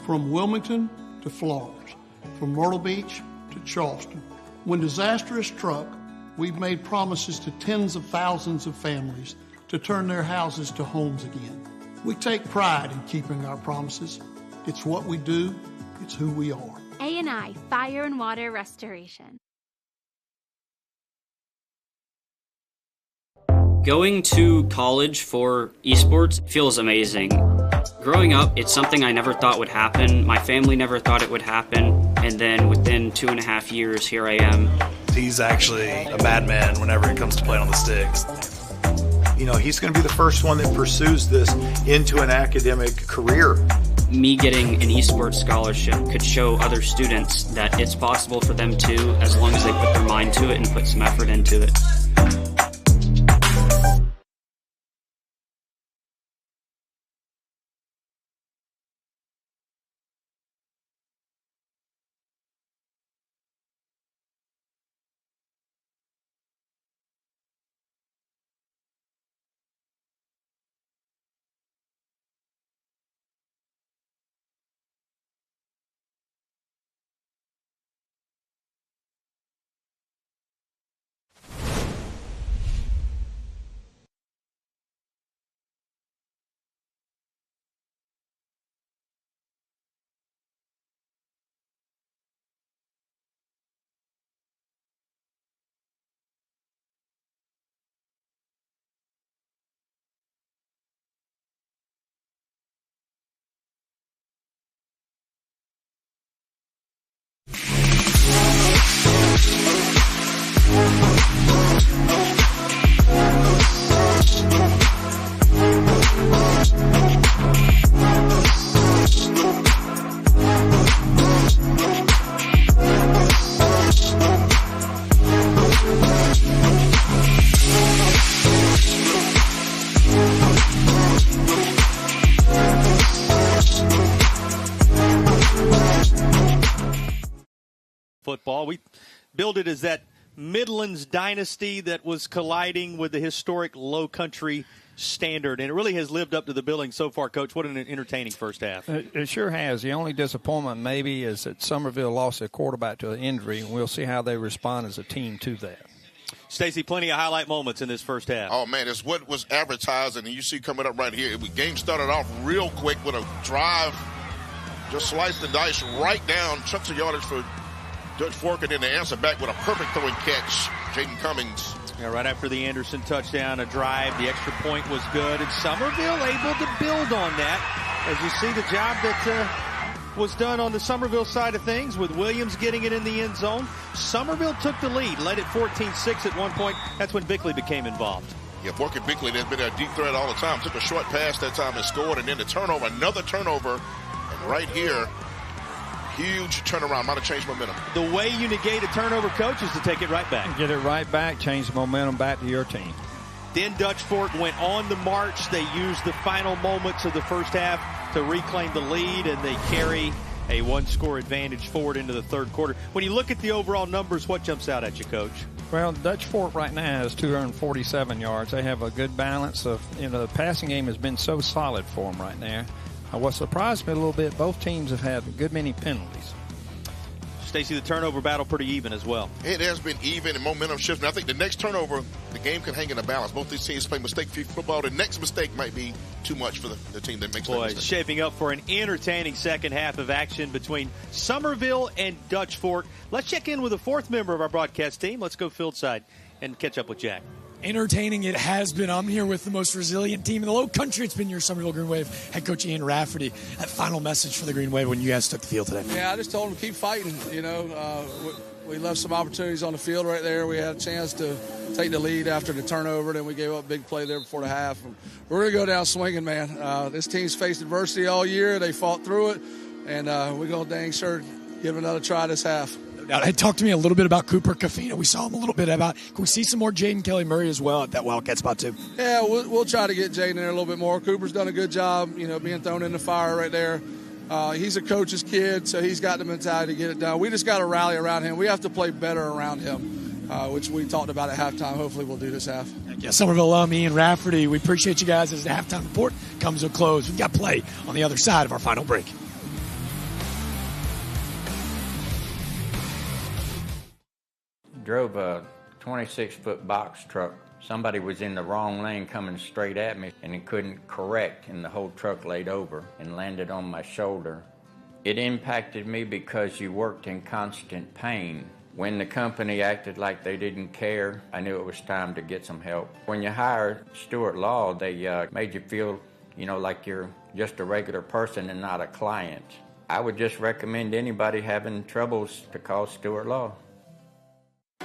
From Wilmington to Florence, from Myrtle Beach to Charleston. When disaster has struck, we've made promises to tens of thousands of families to turn their houses to homes again. We take pride in keeping our promises. It's what we do. It's who we are. A&I Fire and Water Restoration. Going to college for esports feels amazing. Growing up, it's something I never thought would happen. My family never thought it would happen. And then within 2.5 years, here I am. He's actually a madman whenever it comes to playing on the sticks. You know, he's going to be the first one that pursues this into an academic career. me getting an esports scholarship could show other students that it's possible for them too, as long as they put their mind to it and put some effort into it. Football. We billed it as that Midlands dynasty that was colliding with the historic Low Country standard, and it really has lived up to the billing so far, Coach. What an entertaining first half. It sure has. The only disappointment maybe is that Summerville lost their quarterback to an injury, and we'll see how they respond as a team to that. Stacey, plenty of highlight moments in this first half. Oh, man, it's what was advertised, and you see coming up right here. The game started off real quick with a drive, just sliced and diced right down, chunks of yardage for Dutch Fork, and then the answer back with a perfect throwing catch, Jaden Cummings. Yeah, right after the Anderson touchdown, a drive, the extra point was good, and Summerville able to build on that. As you see the job that was done on the Summerville side of things with Williams getting it in the end zone. Summerville took the lead, led it 14-6 at one point. That's when Bickley became involved. Yeah, Fork and Bickley, they've been a deep threat all the time. Took a short pass that time and scored, and then the turnover, another turnover, and right here, huge turnaround, might have changed momentum. The way you negate a turnover, Coach, is to take it right back. Get it right back, change the momentum back to your team. Then Dutch Fork went on the march. They used the final moments of the first half to reclaim the lead, and they carry a one-score advantage forward into the third quarter. When you look at the overall numbers, what jumps out at you, Coach? Well, Dutch Fork right now has 247 yards. They have a good balance of, the passing game has been so solid for them right now. What surprised me a little bit, both teams have had a good many penalties. Stacey, the turnover battle pretty even as well. It has been even and momentum shifting. I think the next turnover, the game can hang in a balance. Both these teams play mistake-free football. The next mistake might be too much for the team that makes that mistake. Shaping up for an entertaining second half of action between Summerville and Dutch Fork. Let's check in with a fourth member of our broadcast team. Let's go field side and catch up with Jack. Entertaining it has been. I'm here with the most resilient team in the Low Country. It's been your Summerville Green Wave head coach Ian Rafferty. That final message for the Green Wave when you guys took the field today. Yeah, I just told them to keep fighting. We left some opportunities on the field right there. We had a chance to take the lead after the turnover, then we gave up a big play there before the half. We're going to go down swinging, man. This team's faced adversity all year. They fought through it, and we're going to dang sure give it another try this half. Talk to me a little bit about Cooper Cafina. We saw him a little bit about. Can we see some more Jaden Kelly Murray as well at that Wildcat spot too? Yeah, we'll try to get Jaden in there a little bit more. Cooper's done a good job, being thrown in the fire right there. He's a coach's kid, so he's got the mentality to get it done. We just got to rally around him. We have to play better around him, which we talked about at halftime. Hopefully we'll do this half. Yeah, Summerville alum Ian Rafferty, we appreciate you guys as the halftime report comes to a close. We've got play on the other side of our final break. Drove a 26-foot box truck. Somebody was in the wrong lane coming straight at me, and he couldn't correct, and the whole truck laid over and landed on my shoulder. It impacted me because you worked in constant pain. When the company acted like they didn't care, I knew it was time to get some help. When you hire Stuart Law, they made you feel, like you're just a regular person and not a client. I would just recommend anybody having troubles to call Stuart Law.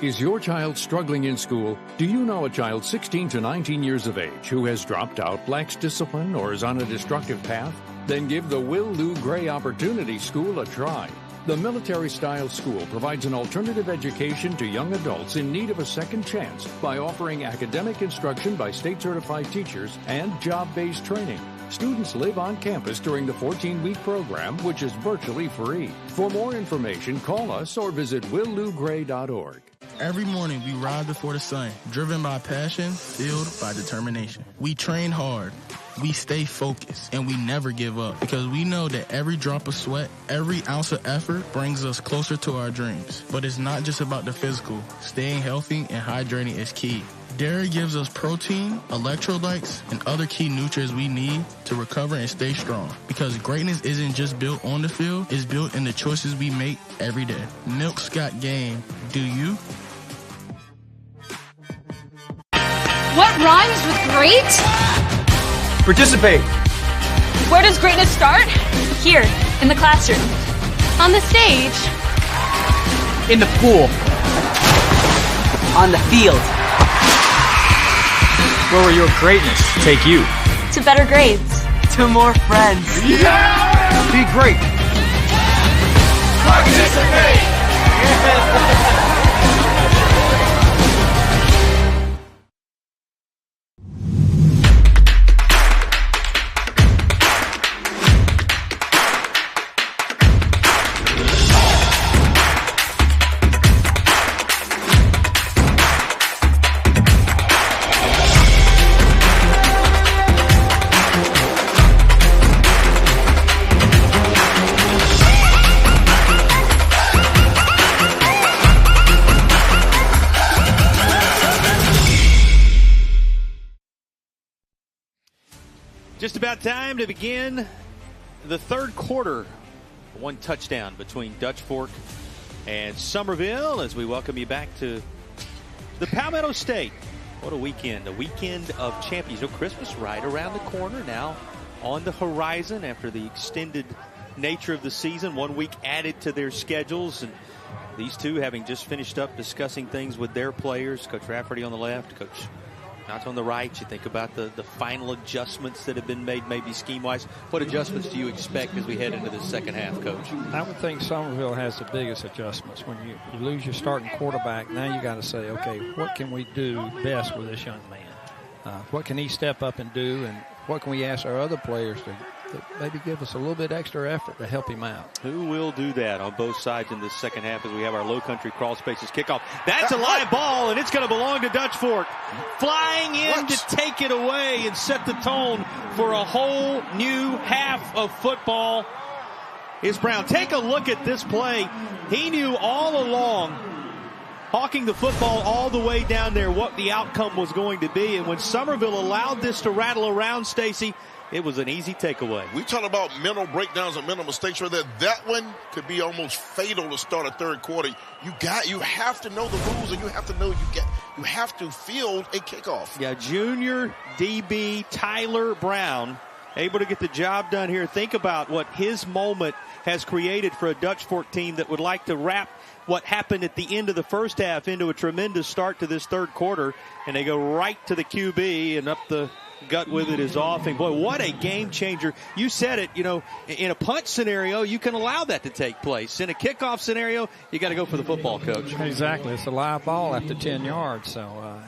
Is your child struggling in school? Do you know a child 16 to 19 years of age who has dropped out, lacks discipline, or is on a destructive path? Then give the Will Lou Gray Opportunity School a try. The military-style school provides an alternative education to young adults in need of a second chance by offering academic instruction by state-certified teachers and job-based training. Students live on campus during the 14-week program, which is virtually free. For more information, call us or visit willlougray.org. Every morning we rise before the sun, driven by passion, fueled by determination. We train hard, we stay focused, and we never give up because we know that every drop of sweat, every ounce of effort brings us closer to our dreams. But it's not just about the physical. Staying healthy and hydrating is key. Dairy gives us protein, electrolytes, and other key nutrients we need to recover and stay strong. Because greatness isn't just built on the field, it's built in the choices we make every day. Milk's got game. Do you? What rhymes with great? Participate. Where does greatness start? Here, in the classroom. On the stage. In the pool. On the field. Where will your greatness take you? To better grades. To more friends. Yeah! Be great. Participate! Just about time to begin the third quarter. One touchdown between Dutch Fork and Summerville as we welcome you back to the Palmetto State. What a weekend. A weekend of champions. Christmas right around the corner now on the horizon after the extended nature of the season. 1 week added to their schedules. And these two having just finished up discussing things with their players. Coach Rafferty on the left, Coach Not on the right. You think about the final adjustments that have been made, maybe scheme-wise. What adjustments do you expect as we head into the second half, Coach? I would think Summerville has the biggest adjustments. When you lose your starting quarterback, now you got to say, okay, what can we do best with this young man? What can he step up and do, and what can we ask our other players to maybe give us a little bit extra effort to help him out? Who will do that on both sides in this second half as we have our low country crawl spaces kickoff? That's a live ball, and it's going to belong to Dutch Fork. Flying in to take it away and set the tone for a whole new half of football is Brown. Take a look at this play. He knew all along, hawking the football all the way down there, what the outcome was going to be. And when Summerville allowed this to rattle around, Stacy, it was an easy takeaway. We talk about mental breakdowns and mental mistakes right there. That one could be almost fatal to start a third quarter. You have to know the rules, and you have to know you have to field a kickoff. Yeah, junior DB Tyler Brown able to get the job done here. Think about what his moment has created for a Dutch Fork team that would like to wrap what happened at the end of the first half into a tremendous start to this third quarter, and they go right to the QB, and up the gut with it is off. And boy, what a game changer. You said it, in a punt scenario, you can allow that to take place. In a kickoff scenario, you got to go for the football, Coach. Exactly. It's a live ball after 10 yards. So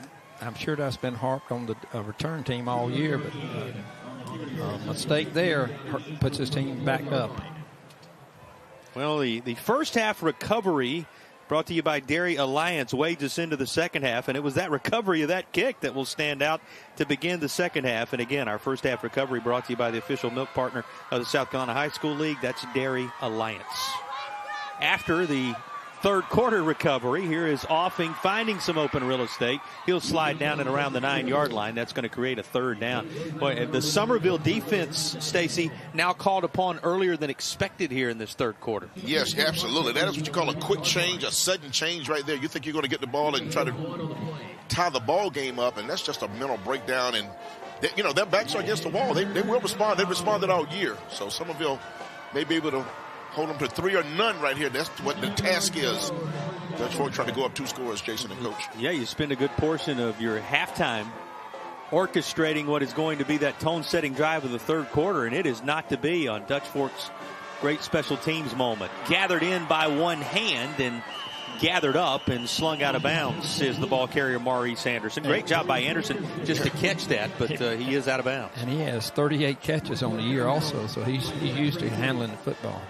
I'm sure that's been harped on the return team all year, but a mistake there puts his team back up. Well, the first half recovery brought to you by Dairy Alliance wades us into the second half, and it was that recovery of that kick that will stand out to begin the second half. And again, our first half recovery brought to you by the official milk partner of the South Carolina High School League. That's Dairy Alliance. After the third quarter recovery, here is Offing finding some open real estate. He'll slide down and around the 9-yard line. That's going to create a third down. Boy, the Summerville defense, Stacy, now called upon earlier than expected here in this third quarter. Yes, absolutely. That is what you call a quick change, a sudden change right there. You think you're going to get the ball and try to tie the ball game up, and that's just a mental breakdown. And, their backs are against the wall. They will respond. They've responded all year. So Summerville may be able to hold them to 3 or none right here. That's what the task is. Dutch Fork trying to go up 2 scores, Jason and Coach. Yeah, you spend a good portion of your halftime orchestrating what is going to be that tone-setting drive of the third quarter, and it is not to be on Dutch Fork's great special teams moment. Gathered in by one hand and gathered up and slung out of bounds is the ball carrier Maurice Anderson. Great job by Anderson just to catch that, but he is out of bounds. And he has 38 catches on the year also, so he's used to handling the football.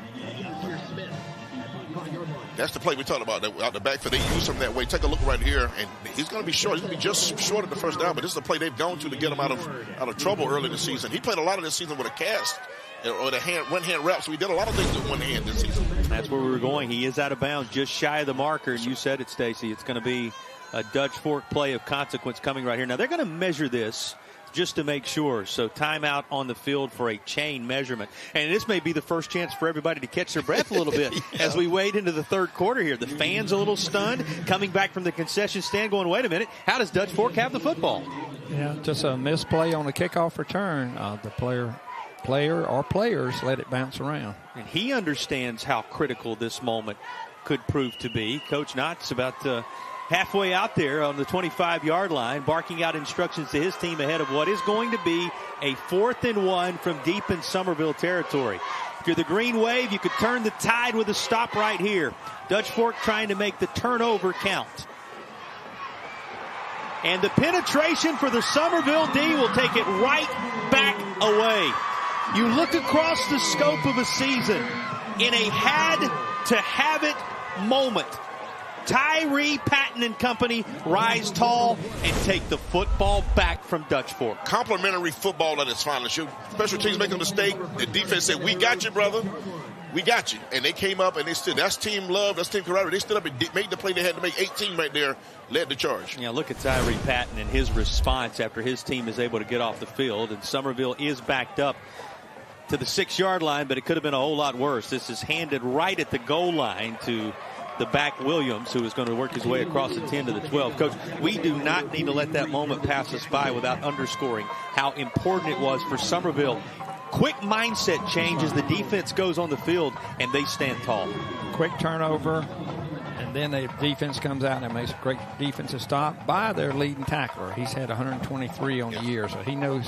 That's the play we talked about, out the backfield. They use him that way. Take a look right here, and he's going to be short. He's going to be just short of the first down, but this is the play they've gone to get him out of trouble early in the season. He played a lot of this season with a cast or the one-hand wrap, so he did a lot of things with one hand this season. That's where we were going. He is out of bounds, just shy of the marker, and you said it, Stacy. It's going to be a Dutch Fork play of consequence coming right here. Now, they're going to measure this just to make sure. So timeout on the field for a chain measurement. And this may be the first chance for everybody to catch their breath a little bit as we wade into the third quarter here. The fans a little stunned, coming back from the concession stand going, wait a minute, how does Dutch Fork have the football? Yeah, just a misplay on the kickoff return. The player or players let it bounce around. And he understands how critical this moment could prove to be. Coach Knott's about halfway out there on the 25-yard line, barking out instructions to his team ahead of what is going to be a 4th and 1 from deep in Summerville territory. If you're the Green Wave, you could turn the tide with a stop right here. Dutch Fork trying to make the turnover count. And the penetration for the Summerville D will take it right back away. You look across the scope of a season in a had-to-have-it moment. Tyree Patton and company rise tall and take the football back from Dutch Fork. Complimentary football at its finest. Your special teams make a mistake. The defense said, we got you, brother. We got you. And they came up and they stood. That's team love. That's team camaraderie. They stood up and made the play they had to make. 18 right there, led the charge. Yeah, look at Tyree Patton and his response after his team is able to get off the field. And Summerville is backed up to the 6-yard line, but it could have been a whole lot worse. This is handed right at the goal line to the back Williams, who is going to work his way across the 10 to the 12. Coach, we do not need to let that moment pass us by without underscoring how important it was for Summerville. Quick mindset change as the defense goes on the field, and they stand tall. Quick turnover, and then the defense comes out and makes a great defensive stop by their leading tackler. He's had 123 on the year, so he knows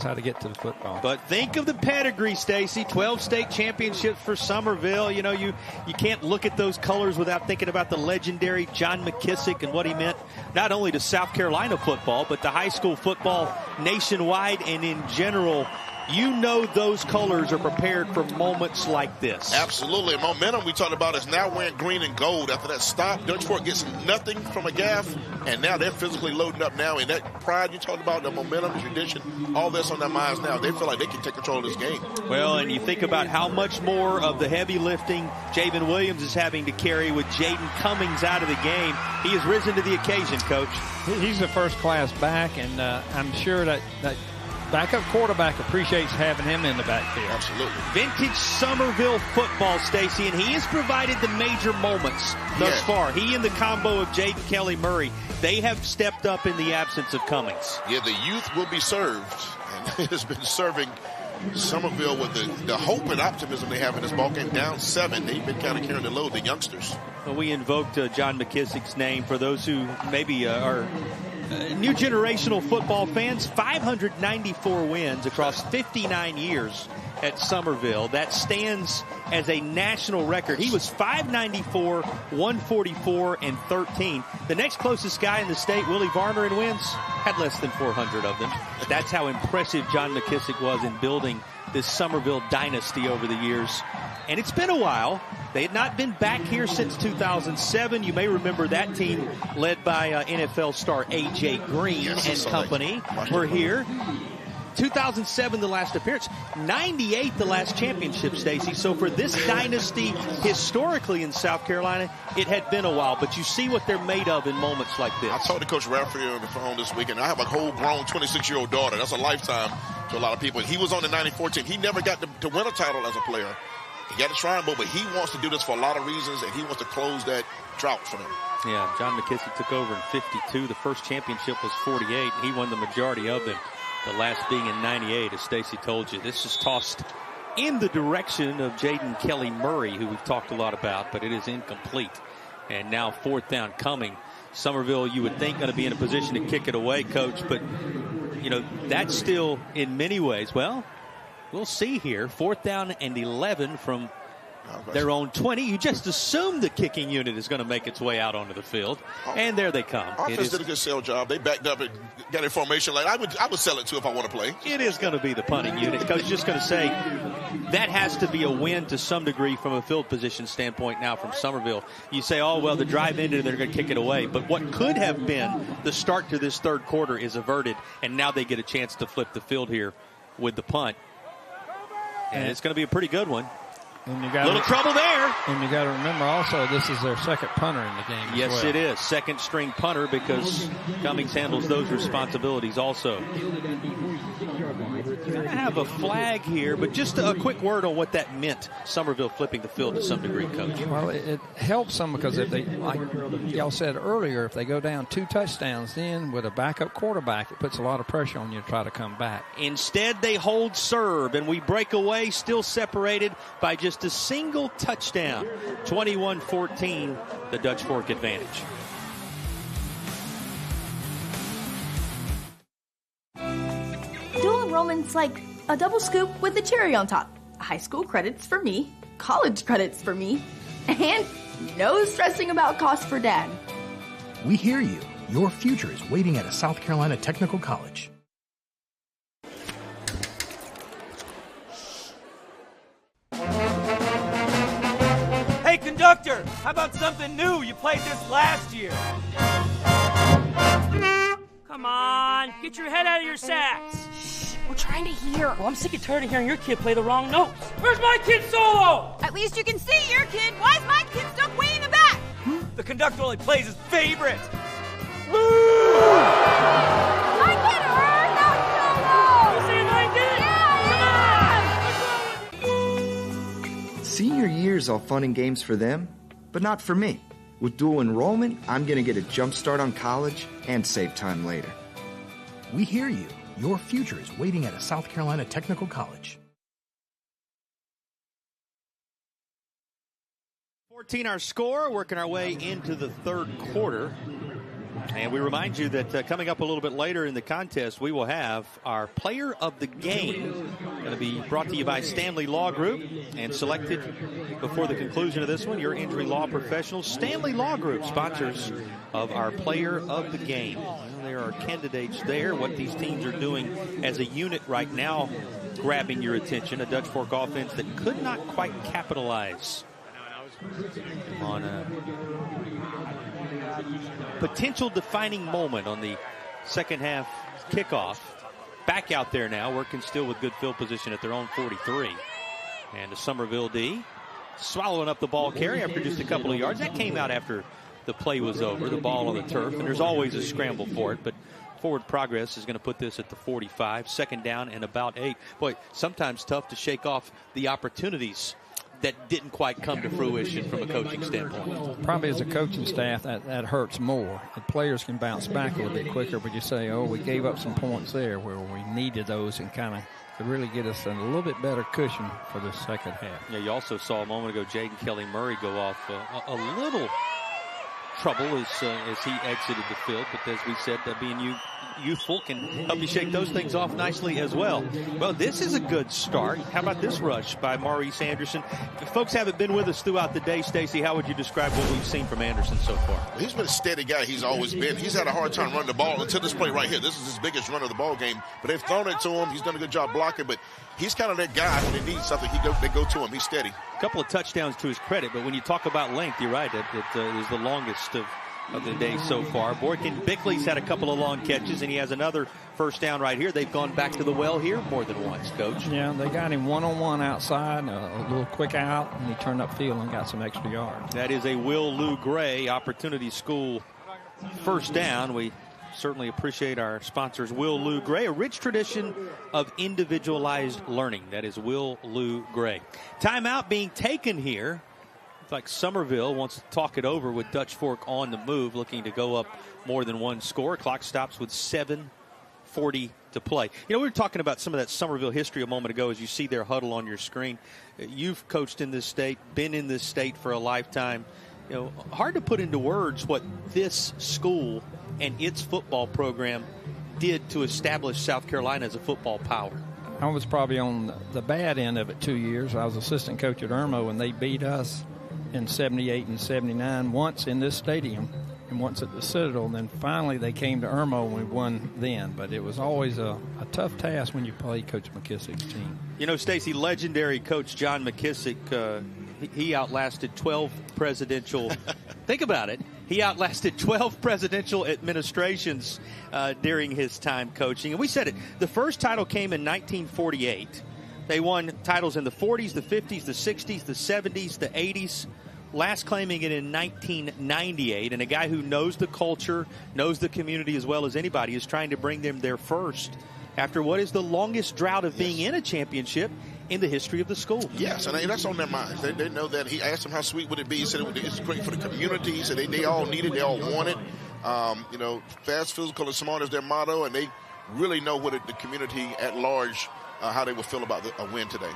how to get to the football. But think of the pedigree, Stacy. 12 state championships for Summerville. You know, you can't look at those colors without thinking about the legendary John McKissick and what he meant not only to South Carolina football, but to high school football nationwide and in general. You know those colors are prepared for moments like this. Absolutely. Momentum we talked about is now wearing green and gold. After that stop, Dutch Fork gets nothing from a gaff, and now they're physically loading up now. And that pride you talked about, the momentum, the tradition, all this on their minds now. They feel like they can take control of this game. Well, and you think about how much more of the heavy lifting Javen Williams is having to carry with Jaden Cummings out of the game. He has risen to the occasion, Coach. He's a first-class back, and I'm sure that backup quarterback appreciates having him in the backfield. Absolutely. Vintage Summerville football, Stacy, and he has provided the major moments thus far. He and the combo of Jaden Kelly Murray, they have stepped up in the absence of Cummings. Yeah, the youth will be served, and it has been serving Summerville with the hope and optimism they have in this ball game. Down 7, they've been kind of carrying the load, the youngsters. Well, we invoked John McKissick's name for those who maybe are new generational football fans. 594 wins across 59 years at Summerville. That stands as a national record. He was 594, 144, and 13. The next closest guy in the state, Willie Varner, in wins, had less than 400 of them. That's how impressive John McKissick was in building this Summerville dynasty over the years. And it's been a while. They had not been back here since 2007. You may remember that team led by NFL star A.J. Green and company were here. 2007, the last appearance. 98, the last championship, Stacy. So for this dynasty, historically in South Carolina, it had been a while. But you see what they're made of in moments like this. I talked to Coach Rafferty on the phone this week, and I have a whole grown 26-year-old daughter. That's a lifetime to a lot of people. He was on the 94 team. He never got to win a title as a player. He got a Shrine Bowl, but he wants to do this for a lot of reasons, and he wants to close that drought for them. Yeah, John McKissick took over in 52. The first championship was 48. He won the majority of them. The last being in 98, as Stacy told you. This is tossed in the direction of Jaden Kelly Murray, who we've talked a lot about, but it is incomplete. And now 4th down coming. Summerville, you would think, going to be in a position to kick it away, Coach. But, you know, that's still in many ways. Well, we'll see here. 4th down and 11 from their own 20. You just assume the kicking unit is going to make its way out onto the field. And there they come. Offense did a good sell job. They backed up and got in formation. Like I would sell it too if I want to play. It is going to be the punting unit. Coach, just going to say that has to be a win to some degree from a field position standpoint now from Summerville. You say, oh, well, the drive ended and they're going to kick it away. But what could have been the start to this 3rd quarter is averted, and now they get a chance to flip the field here with the punt. And it's going to be a pretty good one. And you got little trouble there. And you got to remember also this is their 2nd punter in the game. Yes, as well. it is. 2nd string punter because Cummings handles those responsibilities also. Going to have a flag here, but just a quick word on what that meant, Summerville flipping the field to some degree, Coach. Well, it helps them because if they, like y'all said earlier, if they go down 2 touchdowns, then with a backup quarterback, it puts a lot of pressure on you to try to come back. Instead, they hold serve, and we break away, still separated by just a single touchdown. 21-14, the Dutch Fork advantage. Dual enrollment's like a double scoop with a cherry on top. High school credits for me, college credits for me, and no stressing about cost for Dad. We hear you. Your future is waiting at a South Carolina technical college. Hey, conductor, how about something new? You played this last year. Come on, get your head out of your sacks. Shh, we're trying to hear. Well, I'm sick and tired of hearing your kid play the wrong notes. Where's my kid solo? At least you can see your kid. Why is my kid stuck way in the back? The conductor only plays his favorite. My kid heard that solo! You see if I did it? Come on! Senior year's all fun and games for them, but not for me. With dual enrollment, I'm going to get a jump start on college and save time later. We hear you. Your future is waiting at a South Carolina technical college. 14 our score, working our way into the 3rd quarter. And we remind you that coming up a little bit later in the contest, we will have our player of the game. Going to be brought to you by Stanley Law Group and selected before the conclusion of this one, your injury law professionals. Stanley Law Group, sponsors of our player of the game. Well, there are candidates there. What these teams are doing as a unit right now, grabbing your attention. A Dutch Fork offense that could not quite capitalize on a potential defining moment on the 2nd half kickoff. Back out there now, working still with good field position at their own 43. And the Summerville D swallowing up the ball carry after just a couple of yards. That came out after the play was over, the ball on the turf. And there's always a scramble for it, but forward progress is going to put this at the 45. 2nd down and about 8. Boy, sometimes tough to shake off the opportunities that didn't quite come to fruition from a coaching standpoint. Probably as a coaching staff, that hurts more. The players can bounce back a little bit quicker, but you say, oh, we gave up some points there where we needed those and kind of could really get us a little bit better cushion for the 2nd half. Yeah, you also saw a moment ago Jaden Kelly Murray go off a little trouble as he exited the field, but as we said, being youthful can help you shake those things off nicely as well. Well, this is a good start. How about this rush by Maurice Anderson? If folks haven't been with us throughout the day, Stacy, how would you describe what we've seen from Anderson so far? Well, he's been a steady guy. He's always been. He's had a hard time running the ball until this play right here. This is his biggest run of the ball game, but they've thrown it to him. He's done a good job blocking, but he's kind of that guy when they need something. They go to him. He's steady. A couple of touchdowns to his credit, but when you talk about length, you're right. It is the longest of the day so far. Boykin Bickley's had a couple of long catches, and he has another 1st down right here. They've gone back to the well here more than once, Coach. Yeah, they got him one-on-one outside, a little quick out, and he turned upfield and got some extra yards. That is a Will Lou Gray Opportunity School 1st down. We certainly appreciate our sponsors, Will Lou Gray, a rich tradition of individualized learning. That is Will Lou Gray. Timeout being taken here. It's like Summerville wants to talk it over with Dutch Fork on the move, looking to go up more than one score. Clock stops with 7:40 to play. You know, we were talking about some of that Summerville history a moment ago as you see their huddle on your screen. You've coached in this state, been in this state for a lifetime. hard to put into words what this school and its football program did to establish South Carolina as a football power. I was probably on the bad end of it 2 years. I was assistant coach at Irmo, and they beat us in 78 and 79, once in this stadium and once at the Citadel. And then finally they came to Irmo and we won then. But it was always a tough task when you play Coach McKissick's team. Stacey, legendary coach John McKissick, he outlasted 12 presidential think about it. He outlasted 12 presidential administrations during his time coaching. And we said it, the first title came in 1948. They won titles in the 40s, the 50s, the 60s, the 70s, the 80s, last claiming it in 1998. And a guy who knows the culture, knows the community as well as anybody, is trying to bring them there first after what is the longest drought of being in a championship in the history of the school. Yes, and that's on their minds. They know that. He asked them how sweet would it be. He said it's great for the community. He said they all need it. They all want it. Fast, physical, and smart is their motto, and they really know what the community at large, how they would feel about a win today.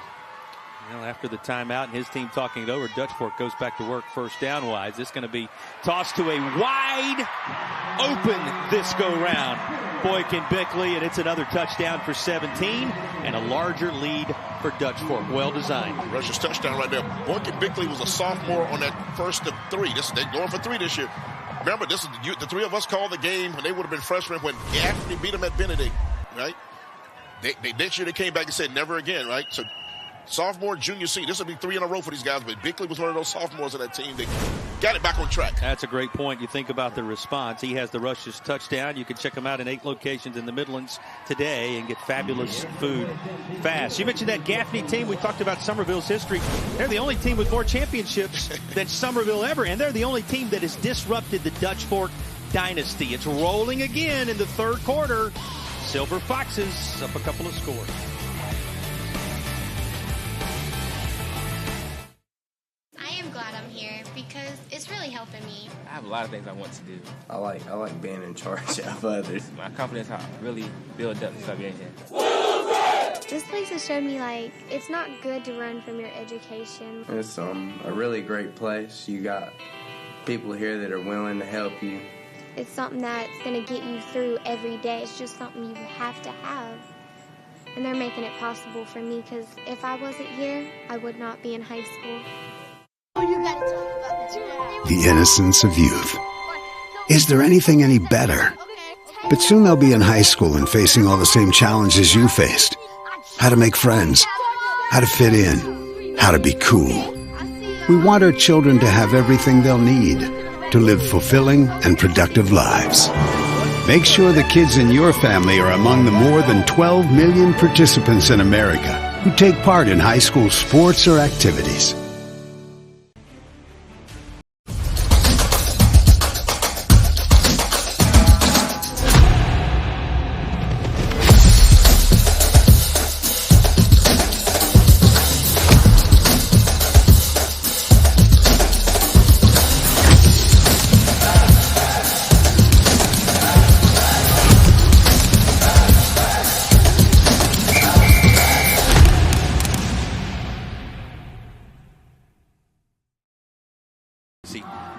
After the timeout and his team talking it over, Dutch Fork goes back to work first down-wise. It's going to be tossed to a wide open this go-round. Boykin and Bickley, and it's another touchdown for 17 and a larger lead for Dutch Fork. Well designed. Rush's touchdown right there. Boykin and Bickley was a sophomore on that first of three. They're going for three this year. Remember, this is the three of us called the game when they would have been freshmen when Gaffney beat them at Benedict, right? Next year they came back and said never again, right? So sophomore, junior, senior. This will be 3 in a row for these guys, but Bickley was one of those sophomores of that team. They got it back on track. That's a great point. You think about the response. He has the Rush's touchdown. You can check him out in 8 locations in the Midlands today and get fabulous food fast. You mentioned that Gaffney team. We talked about Summerville's history. They're the only team with more championships than Summerville ever, and they're the only team that has disrupted the Dutch Fork dynasty. It's rolling again in the third quarter. Silver Foxes up a couple of scores. Because it's really helping me. I have a lot of things I want to do. I like being in charge of others. My confidence how really build up to be here. This place has showed me it's not good to run from your education. It's a really great place. You got people here that are willing to help you. It's something that's going to get you through every day. It's just something you have to have. And they're making it possible for me because if I wasn't here, I would not be in high school. The innocence of youth. Is there anything any better? But soon they'll be in high school and facing all the same challenges you faced. How to make friends, how to fit in, how to be cool. We want our children to have everything they'll need to live fulfilling and productive lives. Make sure the kids in your family are among the more than 12 million participants in America who take part in high school sports or activities.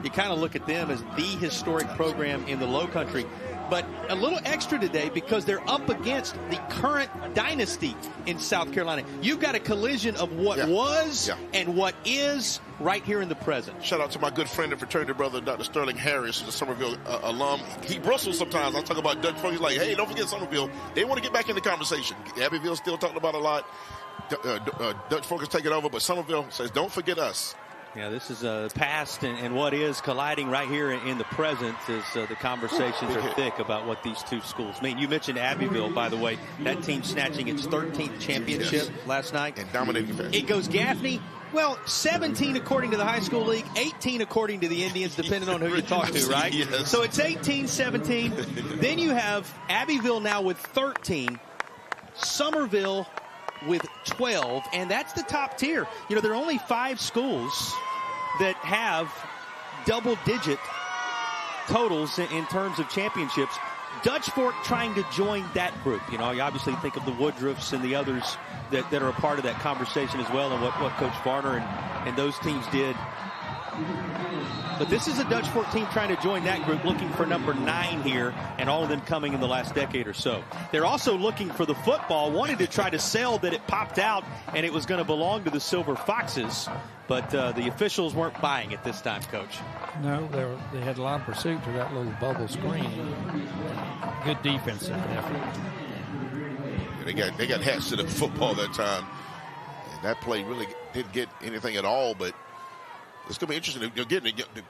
You kind of look at them as the historic program in the Low Country, but a little extra today because they're up against the current dynasty in South Carolina. You've got a collision of what was and what is right here in the present. Shout out to my good friend and fraternity brother, Dr. Sterling Harris, the Summerville alum. He bristles sometimes. I talk about Dutch Fork. He's like, hey, don't forget Summerville. They want to get back in the conversation. Abbeville's still talking about a lot. Dutch Fork is taking over, but Summerville says, don't forget us. Yeah, this is past and what is colliding right here in the present as the conversations are thick about what these two schools mean. You mentioned Abbeville, by the way. That team snatching its 13th championship last night. And dominating fast. It goes Gaffney. Well, 17 according to the high school league, 18 according to the Indians, depending on who you talk to, right? Yes. So it's 18-17. Then you have Abbeville now with 13. Summerville with 12, and that's the top tier. You know, there are only 5 schools that have double-digit totals in terms of championships. Dutch Fork trying to join that group. You know, you obviously think of the Woodruffs and the others that are a part of that conversation as well, and what Coach Varner and those teams did But this is a Dutch Fork team trying to join that group, looking for number 9 here, and all of them coming in the last decade or so. They're also looking for the football, wanted to try to sell that it popped out and it was going to belong to the Silver Foxes, but the officials weren't buying it this time, Coach. No, they had a lot of pursuit to that little bubble screen. Good defensive effort. Yeah, they got hats to the football that time. And that play really didn't get anything at all, but it's going to be interesting. You're getting the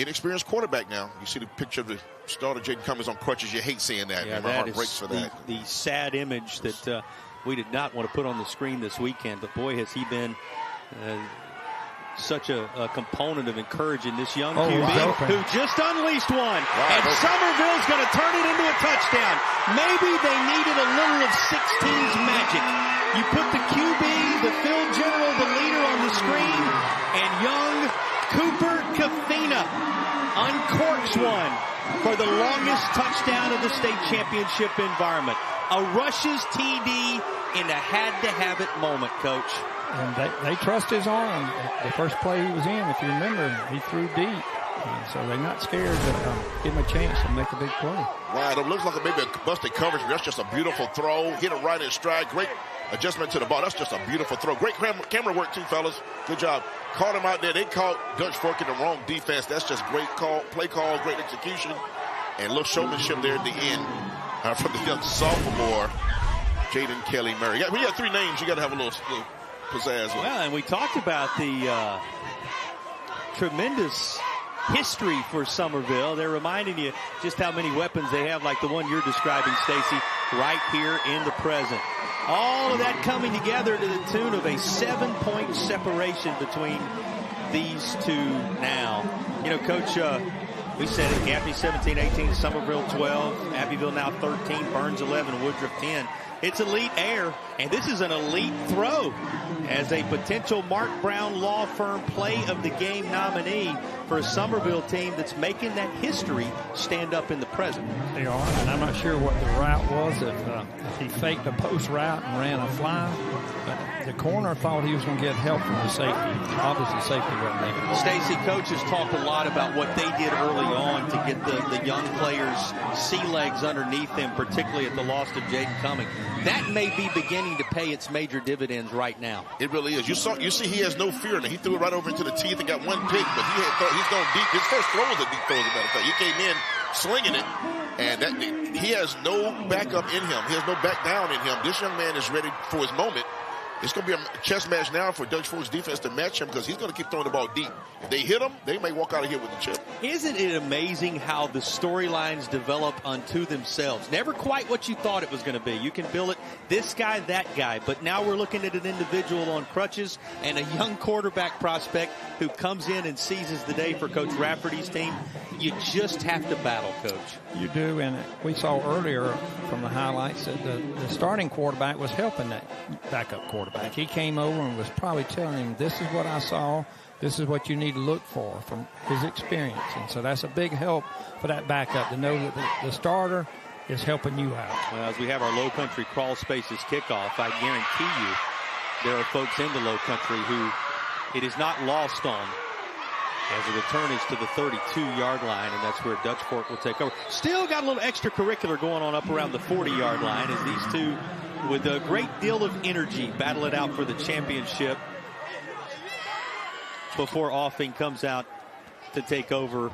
inexperienced quarterback now. You see the picture of the starter, Jaden Cummings, on crutches. You hate seeing that. Yeah, my heart breaks for that. The sad image that we did not want to put on the screen this weekend, but boy, has he been such a component of encouraging this young QB who just unleashed one. Wow, and Summerville's going to turn it into a touchdown. Maybe they needed a little of 16's magic. You put the QB, the field general, the leader on the screen, and young Cooper Kafina uncorks one for the longest touchdown of the state championship environment. A rushes TD in a had-to-have-it moment, Coach. And they trust his arm. The first play he was in, if you remember, he threw deep. And so they're not scared to give him a chance to make a big play. Right, it looks like maybe a busted coverage, but that's just a beautiful throw. Hit it right in stride. Great adjustment to the ball. That's just a beautiful throw. Great camera work, too, fellas. Good job. Caught him out there. They caught Dutch Fork in the wrong defense. That's just great play call, great execution, and a little showmanship there at the end from the young sophomore, Jaden Kelly Murray. When you have 3 names, you got to have a little pizzazz. Well, and we talked about the tremendous history for Summerville. They're reminding you just how many weapons they have, like the one you're describing, Stacy, right here in the present. All of that coming together to the tune of a 7-point separation between these two now. You know, Coach, we said it, Gaffney 17-18, Summerville 12, Abbeville now 13, Burns 11, Woodruff 10. It's elite air, and this is an elite throw as a potential Mark Brown Law Firm Play of the Game nominee for a Summerville team that's making that history stand up in the present. They are, and I'm not sure what the route was, if he faked a post route and ran a fly, but the corner thought he was going to get help from the safety. Obviously, safety wasn't there. Stacy, coaches talked a lot about what they did early on to get the young players' sea legs underneath them, particularly at the loss of Jaden Cummings. That may be beginning to pay its major dividends right now. It really is. You see he has no fear, and he threw it right over into the teeth and got one pick, but he's going deep. His first throw was a deep throw, as a matter of fact. He came in slinging it, and he has no backup in him. He has no back down in him. This young man is ready for his moment. It's going to be a chess match now for Dutch Fork's defense to match him because he's going to keep throwing the ball deep. If they hit him, they may walk out of here with the chip. Isn't it amazing how the storylines develop unto themselves? Never quite what you thought it was going to be. You can bill it this guy, that guy, but now we're looking at an individual on crutches and a young quarterback prospect who comes in and seizes the day for Coach Rafferty's team. You just have to battle, Coach. You do, and we saw earlier from the highlights that the starting quarterback was helping that backup quarterback. He came over and was probably telling him, this is what I saw, this is what you need to look for from his experience. And so that's a big help for that backup to know that the starter is helping you out. Well, as we have our Low Country Crawl Spaces kickoff, I guarantee you there are folks in the Low Country who it is not lost on as the return is to the 32-yard line, and that's where Dutch Fork will take over. Still got a little extracurricular going on up around the 40-yard line as these two, with a great deal of energy, battle it out for the championship before Offing comes out to take over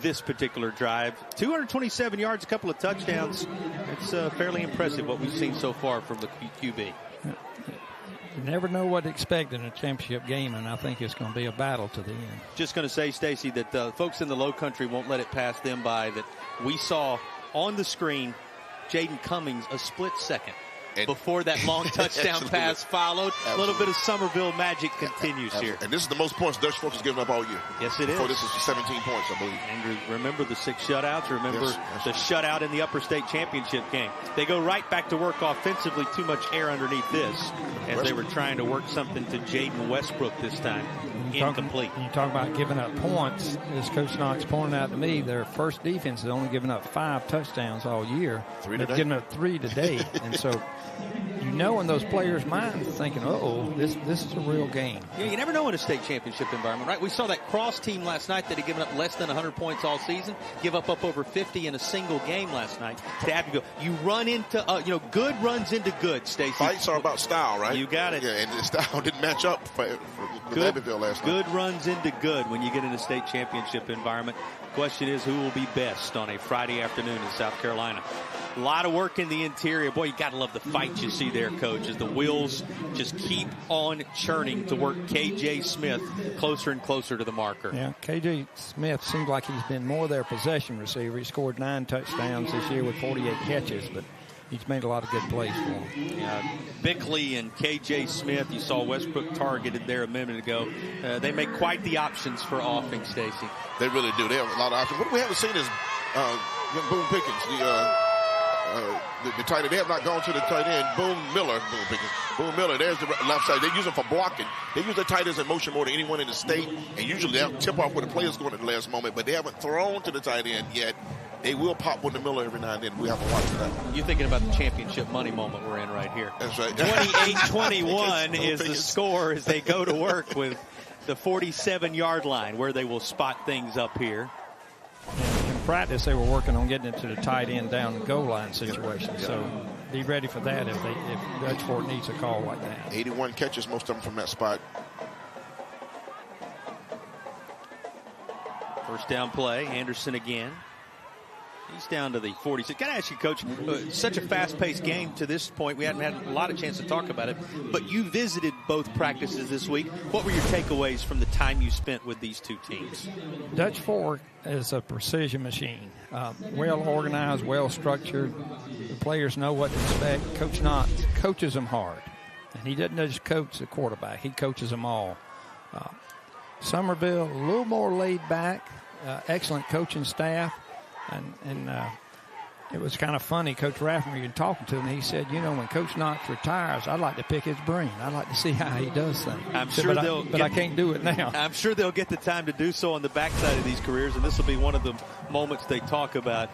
this particular drive. 227 yards, a couple of touchdowns. It's fairly impressive what we've seen so far from the QB. You never know what to expect in a championship game, and I think it's going to be a battle to the end. Just going to say, Stacy, that folks in the Low Country won't let it pass them by that we saw on the screen Jaden Cummings a split second before that long touchdown pass followed. A little bit of Summerville magic continues here. And this is the most points Dutch Fork has given up all year. Yes, it Before is. this is 17 points, I believe. And remember the 6 shutouts. Remember the shutout in the Upper State Championship game. They go right back to work offensively. Too much air underneath this as they were trying to work something to Jaden Westbrook this time. Incomplete. You talk about giving up points. As Coach Knox pointed out to me, their first defense has only given up 5 touchdowns all year. They've given up 3 today. And so you know in those players' minds thinking, uh-oh, this is a real game. Yeah, you never know in a state championship environment, right? We saw that Cross team last night that had given up less than 100 points all season, give up over 50 in a single game last night. To have to go, you run into, good runs into good, Stacey. Fights are about style, right? You got it. Yeah, and the style didn't match up for Abbeville last night. Good runs into good when you get in a state championship environment. Question is, who will be best on a Friday afternoon in South Carolina? A lot of work in the interior. Boy, you got to love the fight you see there, Coach, as the wheels just keep on churning to work K.J. Smith closer and closer to the marker. Yeah, K.J. Smith seems like he's been more their possession receiver. He scored 9 touchdowns this year with 48 catches, but he's made a lot of good plays for him. Yeah, Bickley and K.J. Smith, you saw Westbrook targeted there a minute ago. They make quite the options for offense, Stacey. They really do. They have a lot of options. What we haven't seen is Boone Pickens, the tight end. They have not gone to the tight end. Boone Miller, there's the left side. They use him for blocking. They use the tight ends in motion more than anyone in the state. And usually they'll tip off where the player's going at the last moment, but they haven't thrown to the tight end yet. They will pop one to Miller every now and then. We have to watch that. You're thinking about the championship money moment we're in right here. That's right. 28-21 is the score as they go to work with the 47-yard line where they will spot things up here. In practice, they were working on getting it to the tight end down the goal line situation. So be ready for that if Dutch Fork needs a call like that. 81 catches, most of them from that spot. First down play, Anderson again. He's down to the 46. Got to ask you, Coach, such a fast-paced game to this point. We haven't had a lot of chance to talk about it, but you visited both practices this week. What were your takeaways from the time you spent with these two teams? Dutch Fork is a precision machine. Well-organized, well-structured. The players know what to expect. Coach Knott coaches them hard, and he doesn't just coach the quarterback. He coaches them all. Summerville, a little more laid back, excellent coaching staff. And it was kind of funny. Coach Rafferty, you talking to him, he said, when Coach Knox retires, I'd like to pick his brain. I'd like to see how he does things. I'm sure I can't do it now. I'm sure they'll get the time to do so on the backside of these careers, and this will be one of the moments they talk about.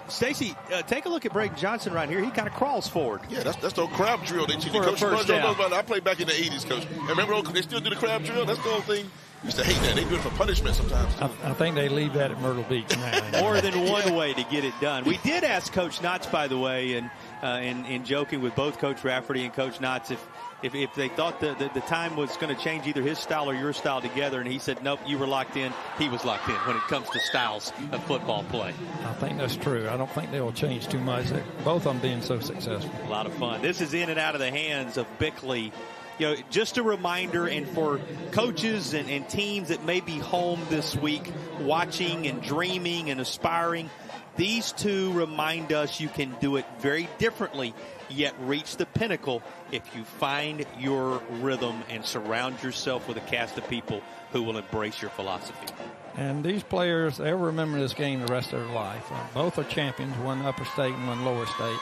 Stacey, take a look at Braden Johnson right here. He kind of crawls forward. Yeah, that's the old crab drill they teach you. Coach I played back in the 80s, Coach. And remember, they still do the crab drill? That's the old thing. Used to hate that. They do it for punishment sometimes. I think they leave that at Myrtle Beach now. More than one way to get it done. We did ask Coach Knotts, by the way, and in joking with both Coach Rafferty and Coach Knotts, if they thought the time was going to change either his style or your style together, and he said, nope, you were locked in. He was locked in when it comes to styles of football play. I think that's true. I don't think they will change too much. Both of them being so successful. A lot of fun. This is in and out of the hands of Bickley. Just a reminder, and for coaches and teams that may be home this week watching and dreaming and aspiring, these two remind us you can do it very differently, yet reach the pinnacle if you find your rhythm and surround yourself with a cast of people who will embrace your philosophy. And these players, they'll remember this game the rest of their life. Both are champions, one upper state and one lower state.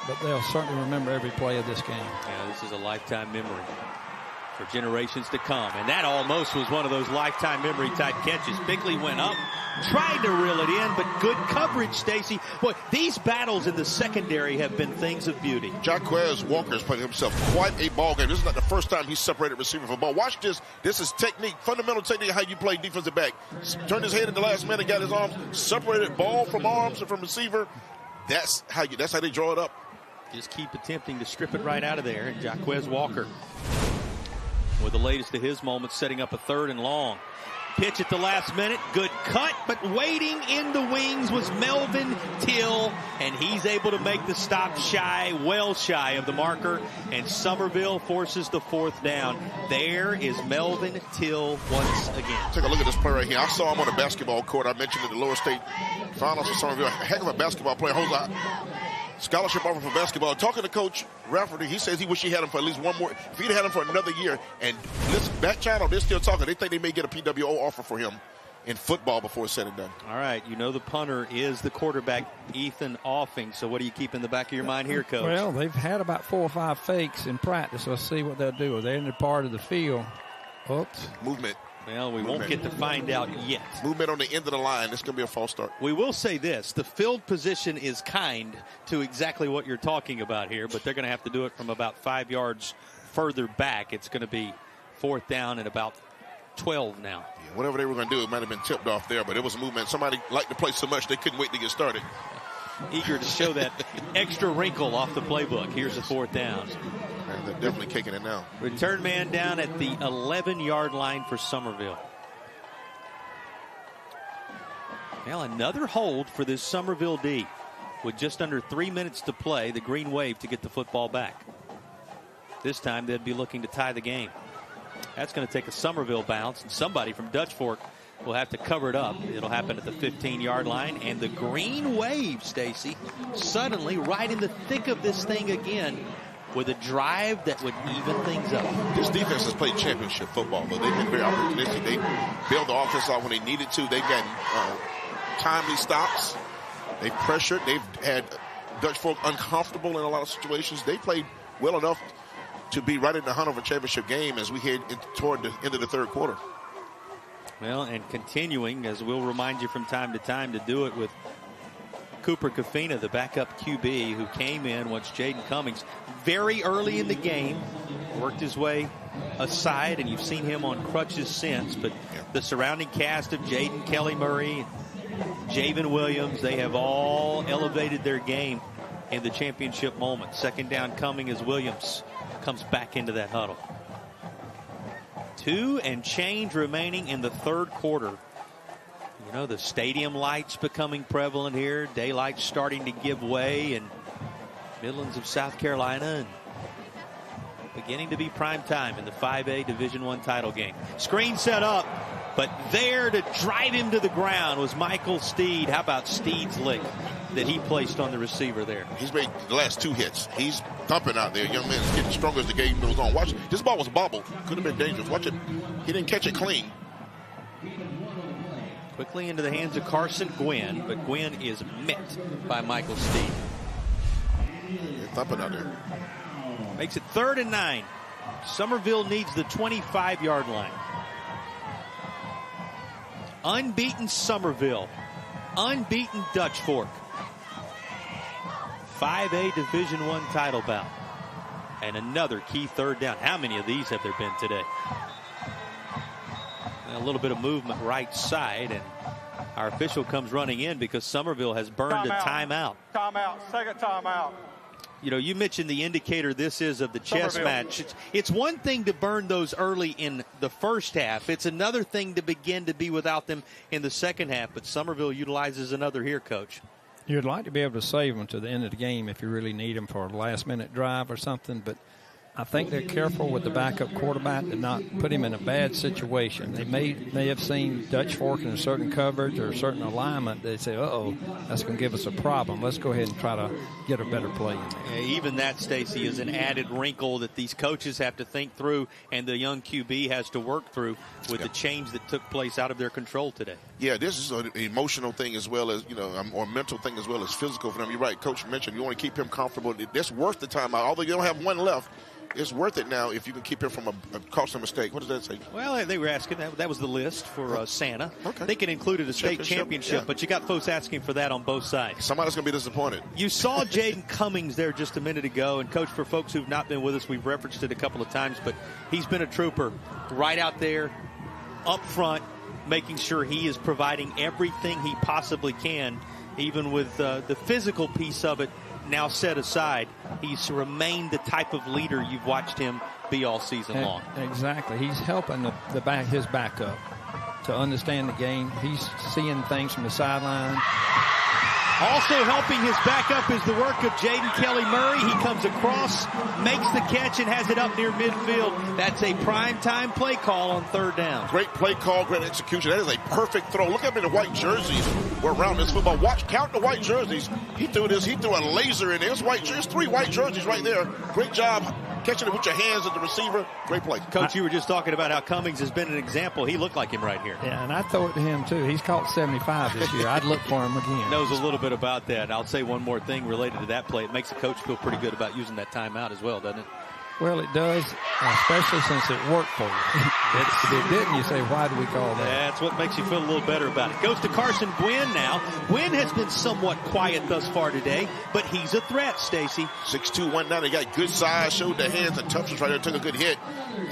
But they'll certainly remember every play of this game. Yeah, this is a lifetime memory for generations to come. And that almost was one of those lifetime memory type catches. Bickley went up, tried to reel it in, but good coverage, Stacey. Boy, these battles in the secondary have been things of beauty. Jaquez Walker's playing himself quite a ball game. This is not the first time he's separated receiver from ball. Watch this. This is technique, fundamental technique, how you play defensive back. Turned his head at the last minute, got his arms, separated ball from arms and from receiver. That's how they draw it up. Just keep attempting to strip it right out of there. And Jaquez Walker with the latest of his moments, setting up a 3rd and long. Pitch at the last minute. Good cut, but waiting in the wings was Melvin Till, and he's able to make the stop well shy of the marker, and Summerville forces the 4th down. There is Melvin Till once again. Take a look at this play right here. I saw him on the basketball court. I mentioned in the lower state finals for Summerville. A heck of a basketball player. Holds a scholarship offer for basketball. Talking to Coach Rafferty, he says he wish he had him for at least one more. If he'd had him for another year, and this back channel, they're still talking. They think they may get a PWO offer for him in football before it's said and done. All right, the punter is the quarterback, Ethan Offing. So what do you keep in the back of your mind here, Coach? Well, they've had about 4 or 5 fakes in practice. Let's see what they'll do. They're in the part of the field. Oops. Movement. Well, we won't get to find out yet. Movement on the end of the line. It's going to be a false start. We will say this. The field position is kind to exactly what you're talking about here, but they're going to have to do it from about 5 yards further back. It's going to be 4th down and about 12 now. Yeah, whatever they were going to do, it might have been tipped off there, but it was a movement. Somebody liked the play so much they couldn't wait to get started. Eager to show that extra wrinkle off the playbook. Here's the 4th down. They're definitely kicking it now. Return man down at the 11-yard line for Summerville. Well, another hold for this Summerville D. With just under 3 minutes to play, the green wave to get the football back. This time they'd be looking to tie the game. That's going to take a Summerville bounce, and somebody from Dutch Fork will have to cover it up. It'll happen at the 15-yard line, and the green wave, Stacy, suddenly right in the thick of this thing again, with a drive that would even things up. This defense has played championship football, though. They've been very opportunistic. They bailed the offense out when they needed to. They've gotten timely stops. They've pressured. They've had Dutch Fork uncomfortable in a lot of situations. They played well enough to be right in the hunt of a championship game as we head toward the end of the third quarter. Well, and continuing, as we'll remind you from time to time, to do it with Cooper Kafina, the backup QB, who came in once Jaden Cummings very early in the game, worked his way aside, and you've seen him on crutches since. But the surrounding cast of Jaden Kelly Murray, Javen Williams, they have all elevated their game in the championship moment. 2nd down coming as Williams comes back into that huddle. 2 and change remaining in the third quarter. You know, the stadium lights becoming prevalent here. Daylight starting to give way in Midlands of South Carolina, and beginning to be prime time in the 5A Division I title game. Screen set up, but there to drive him to the ground was Michael Steed. How about Steed's lick that he placed on the receiver there? He's made the last 2 hits. He's thumping out there. Young man's getting stronger as the game goes on. Watch, this ball was bobbled. Could have been dangerous. Watch it. He didn't catch it clean. Quickly into the hands of Carson Gwynn, but Gwynn is met by Michael Steed. They're thumping out there. Makes it 3rd and 9. Summerville needs the 25-yard line. Unbeaten Summerville. Unbeaten Dutch Fork. 5A Division I title bout. And another key 3rd down. How many of these have there been today? A little bit of movement right side, and our official comes running in because Summerville has burned a timeout. Timeout. 2nd timeout. You know, you mentioned the indicator this is of the chess match. It's one thing to burn those early in the first half. It's another thing to begin to be without them in the second half. But Summerville utilizes another here, Coach. You'd like to be able to save them to the end of the game if you really need them for a last-minute drive or something, but I think they're careful with the backup quarterback to not put him in a bad situation. They may have seen Dutch Fork in a certain coverage or a certain alignment. They say, uh-oh, that's going to give us a problem. Let's go ahead and try to get a better play in there. Yeah, even that, Stacy, is an added wrinkle that these coaches have to think through and the young QB has to work through with the change that took place out of their control today. Yeah, this is an emotional thing as well as, or mental thing as well as physical for them. You're right. Coach mentioned you want to keep him comfortable. That's worth the timeout. Although you don't have one left, it's worth it now if you can keep him from a costly mistake. What does that say? Well, they were asking that was the list for Santa. Okay. They can include it a state championship, but you got folks asking for that on both sides. Somebody's going to be disappointed. You saw Jaden Cummings there just a minute ago, and Coach, for folks who've not been with us, we've referenced it a couple of times, but he's been a trooper right out there up front, making sure he is providing everything he possibly can, even with the physical piece of it now set aside. He's remained the type of leader you've watched him be all season long. Exactly. He's helping his backup to understand the game. He's seeing things from the sideline. Also helping his backup is the work of Jaden Kelly Murray. He comes across, makes the catch, and has it up near midfield. That's a primetime play call on 3rd down. Great play call, great execution. That is a perfect throw. Look at the white jerseys were around this football. Count the white jerseys. He threw a laser in there. It's white jerseys, 3 white jerseys right there. Great job catching it with your hands at the receiver. Great play. Coach, you were just talking about how Cummings has been an example. He looked like him right here. Yeah, and I throw it to him, too. He's caught 75 this year. I'd look for him again. Knows a little bit about that. I'll say one more thing related to that play. It makes the coach feel pretty good about using that timeout as well, doesn't it? Well, it does, especially since it worked for you. If it didn't, you say, why do we call that? That's what makes you feel a little better about it. Goes to Carson Gwynn now. Gwynn has been somewhat quiet thus far today, but he's a threat, Stacy. 6'2", 190. Got good size, showed the hands and toughness right there, took a good hit.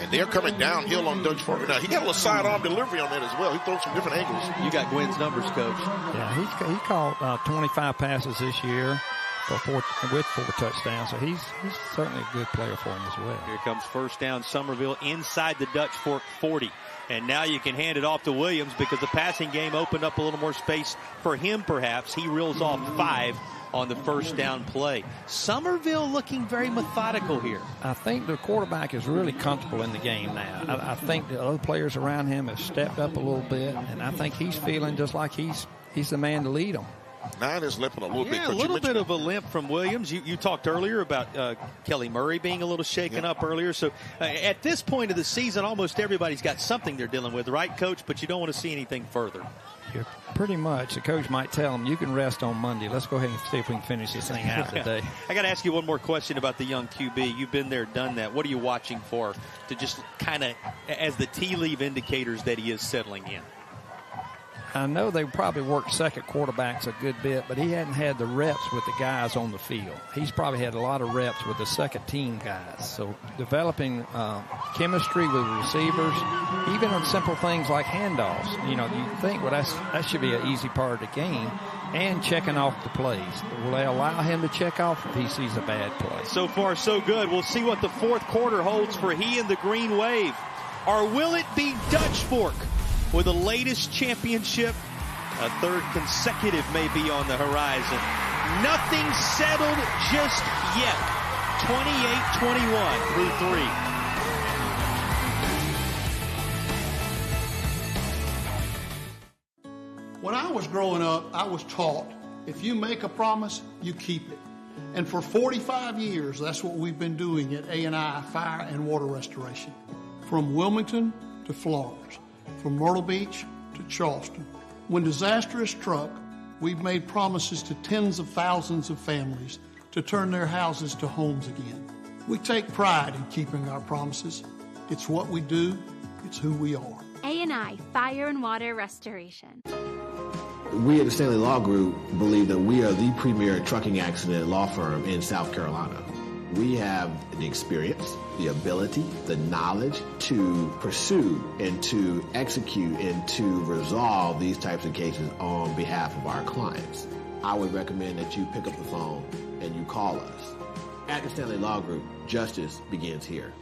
And they're coming downhill on Dutch Fork now. He got a little sidearm delivery on that as well. He throws some different angles. You got Gwynn's numbers, Coach. Yeah, he caught 25 passes this year with 4 touchdowns, so he's certainly a good player for him as well. Here comes first down, Summerville inside the Dutch Fork 40. And now you can hand it off to Williams because the passing game opened up a little more space for him, perhaps. He reels off 5 on the first down play. Summerville looking very methodical here. I think the quarterback is really comfortable in the game now. I think the other players around him have stepped up a little bit, and I think he's feeling just like he's the man to lead them. 9 is limping a little bit. Yeah, a little bit of a limp from Williams. You talked earlier about Kelly Murray being a little shaken up earlier. So at this point of the season, almost everybody's got something they're dealing with, right, Coach? But you don't want to see anything further. Yeah, pretty much. The coach might tell them, you can rest on Monday. Let's go ahead and see if we can finish this thing out today. I got to ask you one more question about the young QB. You've been there, done that. What are you watching for to just kind of, as the tea leaf indicators that he is settling in? I know they probably worked second quarterbacks a good bit, but he hadn't had the reps with the guys on the field. He's probably had a lot of reps with the second team guys. So developing chemistry with receivers, even on simple things like handoffs. You know, you think, well, that should be an easy part of the game. And checking off the plays. Will they allow him to check off if he sees a bad play? So far, so good. We'll see what the fourth quarter holds for he and the Green Wave. Or will it be Dutch Fork with the latest championship? A third consecutive may be on the horizon. Nothing settled just yet. 28-21 through 3. When I was growing up, I was taught, if you make a promise, you keep it. And for 45 years, that's what we've been doing at A&I Fire and Water Restoration. From Wilmington to Florence, from Myrtle Beach to Charleston. When disaster has struck, we've made promises to tens of thousands of families to turn their houses to homes again. We take pride in keeping our promises. It's what we do. It's who we are. A&I Fire and Water Restoration. We at the Stanley Law Group believe that we are the premier trucking accident law firm in South Carolina. We have the experience, the ability, the knowledge to pursue and to execute and to resolve these types of cases on behalf of our clients. I would recommend that you pick up the phone and you call us. At the Stanley Law Group, justice begins here.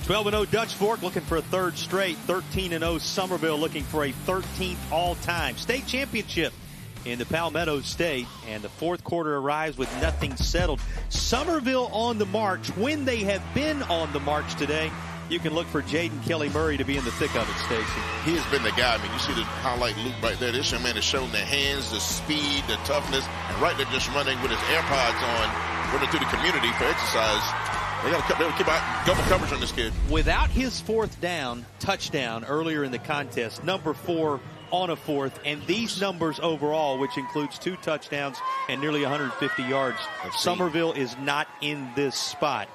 (12-0) Dutch Fork looking for a third straight. 13-0 Summerville looking for a 13th all-time state championship in the Palmetto State. And the fourth quarter arrives with nothing settled. Summerville on the march. When they have been on the march today, you can look for Jaden Kelly Murray to be in the thick of it, Stacy. He has been the guy. I mean, you see the highlight loop right there. This young man has shown the hands, the speed, the toughness, and right there just running with his AirPods on, running through the community for exercise. They got to keep out double coverage on this kid. Without his fourth down touchdown earlier in the contest, number 4 on a fourth, and these numbers overall, which includes 2 touchdowns and nearly 150 yards, Summerville is not in this spot.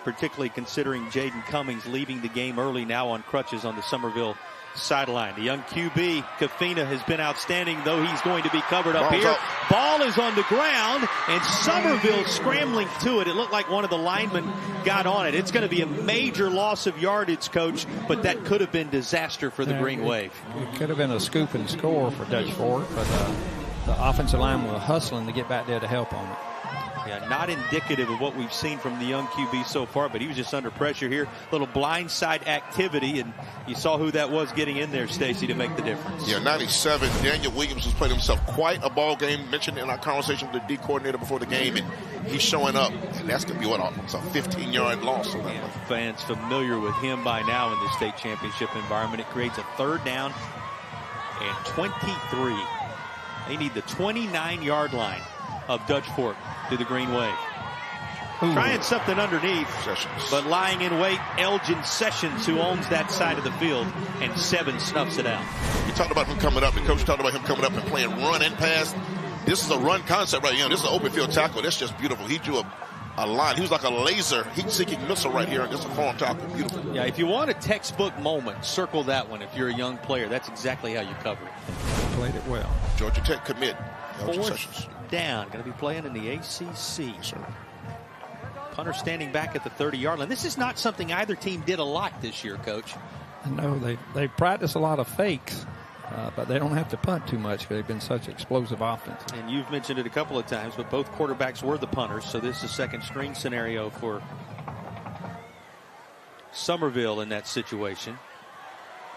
particularly considering Jaden Cummings leaving the game early now on crutches on the Summerville sideline. The young QB, Kafina, has been outstanding, though he's going to be covered up here. Ball is on the ground, and Summerville scrambling to it. It looked like one of the linemen got on it. It's going to be a major loss of yardage, Coach, but that could have been disaster for the Green Wave. It could have been a scoop and score for Dutch Fork, but the offensive line was hustling to get back there to help on it. Yeah, not indicative of what we've seen from the young QB so far, but he was just under pressure here. Little blindside activity, and you saw who that was getting in there, Stacy, to make the difference. Yeah, 97. Daniel Williams has played himself quite a ball game. Mentioned in our conversation with the D coordinator before the game, and he's showing up, and that's going to be it's a 15-yard loss. Yeah, fans familiar with him by now in the state championship environment. It creates a 3rd down and 23. They need the 29-yard line of Dutch Fork to the Green Wave. Trying something underneath, but lying in wait, Elgin Sessions, who owns that side of the field, and 7 snuffs it out. You talked about him coming up. The coach talked about him coming up and playing run and pass. This is a run concept right here. This is an open field tackle. That's just beautiful. He drew a line. He was like a laser heat-seeking missile right here against a form tackle. Beautiful. Yeah, if you want a textbook moment, circle that one. If you're a young player, that's exactly how you cover it. Played it well. Georgia Tech commit. 4th down. Going to be playing in the ACC. Sir. Punter standing back at the 30-yard line. This is not something either team did a lot this year, Coach. No, they practice a lot of fakes, but they don't have to punt too much because they've been such explosive offense. And you've mentioned it a couple of times, but both quarterbacks were the punters, so this is a second-string scenario for Summerville in that situation.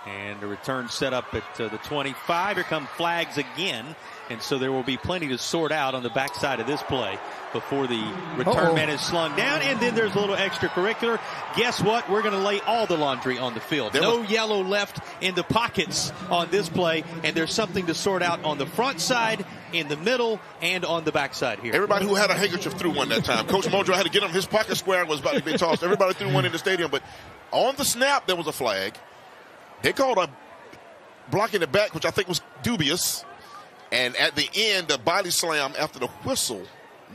And the return set up at the 25. Here come flags again. And so there will be plenty to sort out on the backside of this play before the return man is slung down. And then there's a little extracurricular. Guess what? We're going to lay all the laundry on the field. No yellow left in the pockets on this play. And there's something to sort out on the front side, in the middle, and on the backside here. Everybody who had a handkerchief threw one that time. Coach Mojo had to get him. His pocket square was about to be tossed. Everybody threw one in the stadium. But on the snap, there was a flag. They called a blocking the back, which I think was dubious. And at the end, the body slam after the whistle,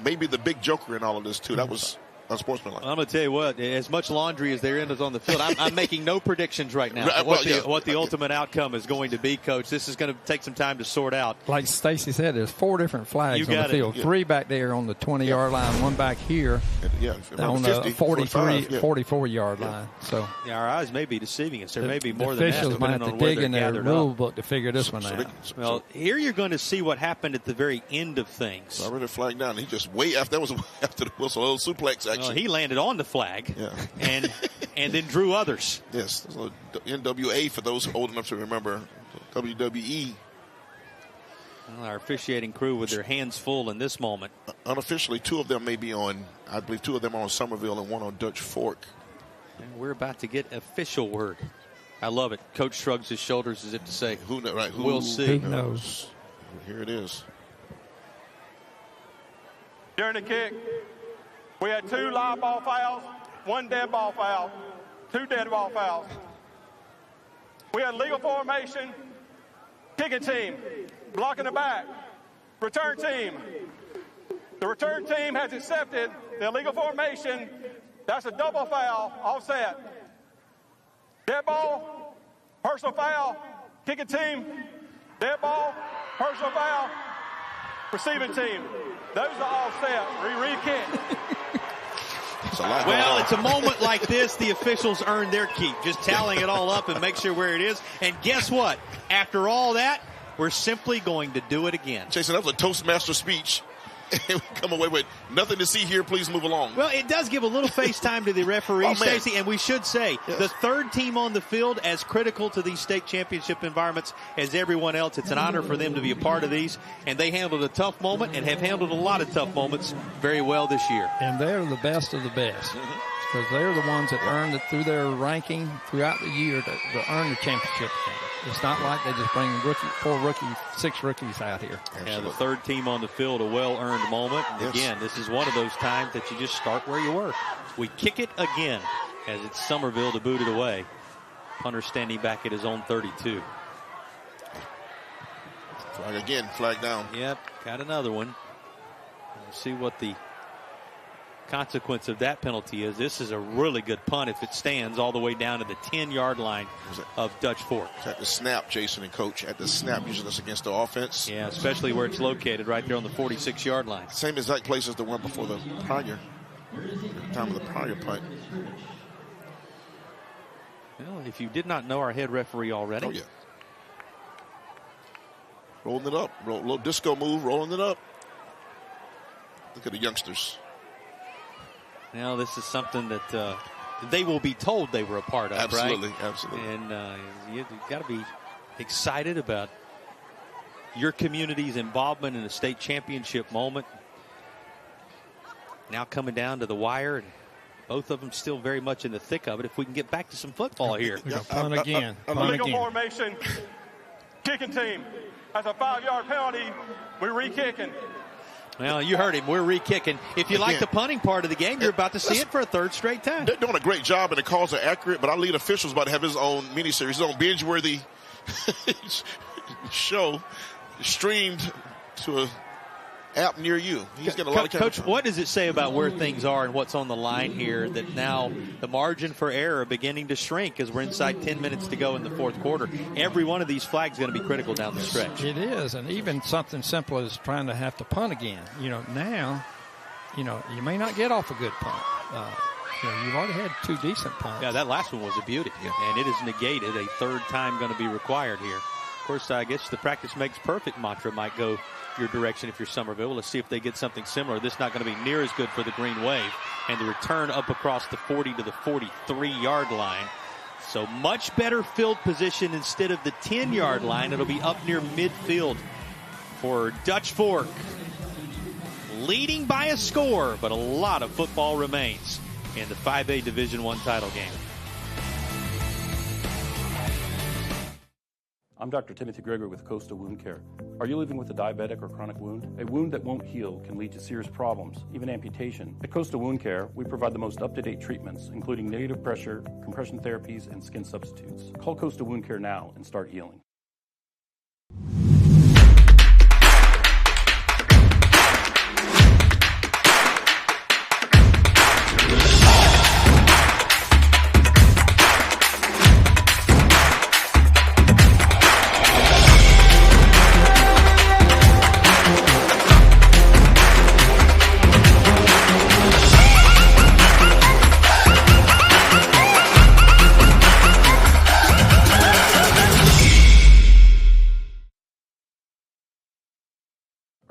maybe the big joker in all of this, too. That was unsportsmanlike. I'm going to tell you what, as much laundry as there is on the field, I'm making no predictions right now. What the ultimate outcome is going to be, Coach. This is going to take some time to sort out. Like Stacy said, there's 4 different flags on the field. Yeah. 3 back there on the 20-yard line, 1 back here on the 44-yard line. So our eyes may be deceiving us. There may be more than that. Officials might have to dig in their rule book to figure this one out. Well, here you're going to see what happened at the very end of things. Already flagged down. He just that was after the whistle, a little suplex action. Well, he landed on the flag and then drew others. Yes, NWA for those old enough to remember. WWE. Well, our officiating crew with their hands full in this moment. Unofficially, 2 of them may be on, I believe 2 of them are on Summerville and 1 on Dutch Fork. And we're about to get official word. I love it. Coach shrugs his shoulders as if to say, we'll see. Who knows? Here it is. During the kick, we had 2 live ball fouls, 1 dead ball foul, 2 dead ball fouls. We had legal formation, kicking team, blocking the back, return team. The return team has accepted the illegal formation. That's a double foul, offset. Dead ball, personal foul, kicking team, dead ball, personal foul, receiving team. Those are offset. Re-kick. Well, it's a moment like this, the officials earn their keep. Just tallying it all up and make sure where it is. And guess what? After all that, we're simply going to do it again. Jason, that was a Toastmaster speech. And we come away with nothing to see here. Please move along. Well, it does give a little face time to the referee, Stacey, and we should say the 3rd team on the field, as critical to these state championship environments as everyone else. It's an honor for them to be a part of these, and they handled a tough moment and have handled a lot of tough moments very well this year. And they're the best of the best because they're the ones that earned it through their ranking throughout the year to earn the championship. It's not like they just bring 6 rookies out here. Yeah, the 3rd team on the field, a well-earned moment. And again, this is one of those times that you just start where you were. We kick it again as it's Summerville to boot it away. Punter standing back at his own 32. Flag again, flag down. Yep, got another one. We'll see what the consequence of that penalty is this is a really good punt if it stands all the way down to the 10-yard line of Dutch Fork. It's at the snap, Jason and Coach, at the snap, using this against the offense. Yeah, especially where it's located right there on the 46-yard line. Same exact place as the one before the prior time of the prior punt. Well, if you did not know our head referee already. Oh, yeah. Rolling it up. A little disco move, rolling it up. Look at the youngsters. Now, this is something that they will be told they were a part of, absolutely, right? Absolutely. And you've got to be excited about your community's involvement in a state championship moment. Now coming down to the wire, and both of them still very much in the thick of it. If we can get back to some football here. Punt again. Legal formation, kicking team. That's a 5-yard penalty. We're re-kicking. Well, you heard him. We're re-kicking. If you like the punting part of the game, you're about to see it for a third straight time. They're doing a great job, and the calls are accurate, but our lead official's about to have his own miniseries, his own binge-worthy show streamed to a app near you. He's got a lot of Coach, what does it say about where things are and what's on the line here, that now the margin for error beginning to shrink as we're inside 10 minutes to go in the fourth quarter? Every one of these flags is going to be critical down the stretch. It is, and even something simple as trying to have to punt again. Now, you may not get off a good punt. You've already had 2 decent punts. Yeah, that last one was a beauty, and it is negated. A third time going to be required here. Of course, I guess the practice makes perfect mantra might go your direction if you're Summerville. Let's see if they get something similar. This is not going to be near as good for the Green Wave. And the return up across the 40 to the 43-yard line. So much better field position instead of the 10-yard line. It'll be up near midfield for Dutch Fork. Leading by a score, but a lot of football remains in the 5A Division I title game. I'm Dr. Timothy Gregory with Coastal Wound Care. Are you living with a diabetic or chronic wound? A wound that won't heal can lead to serious problems, even amputation. At Coastal Wound Care, we provide the most up-to-date treatments, including negative pressure, compression therapies, and skin substitutes. Call Coastal Wound Care now and start healing.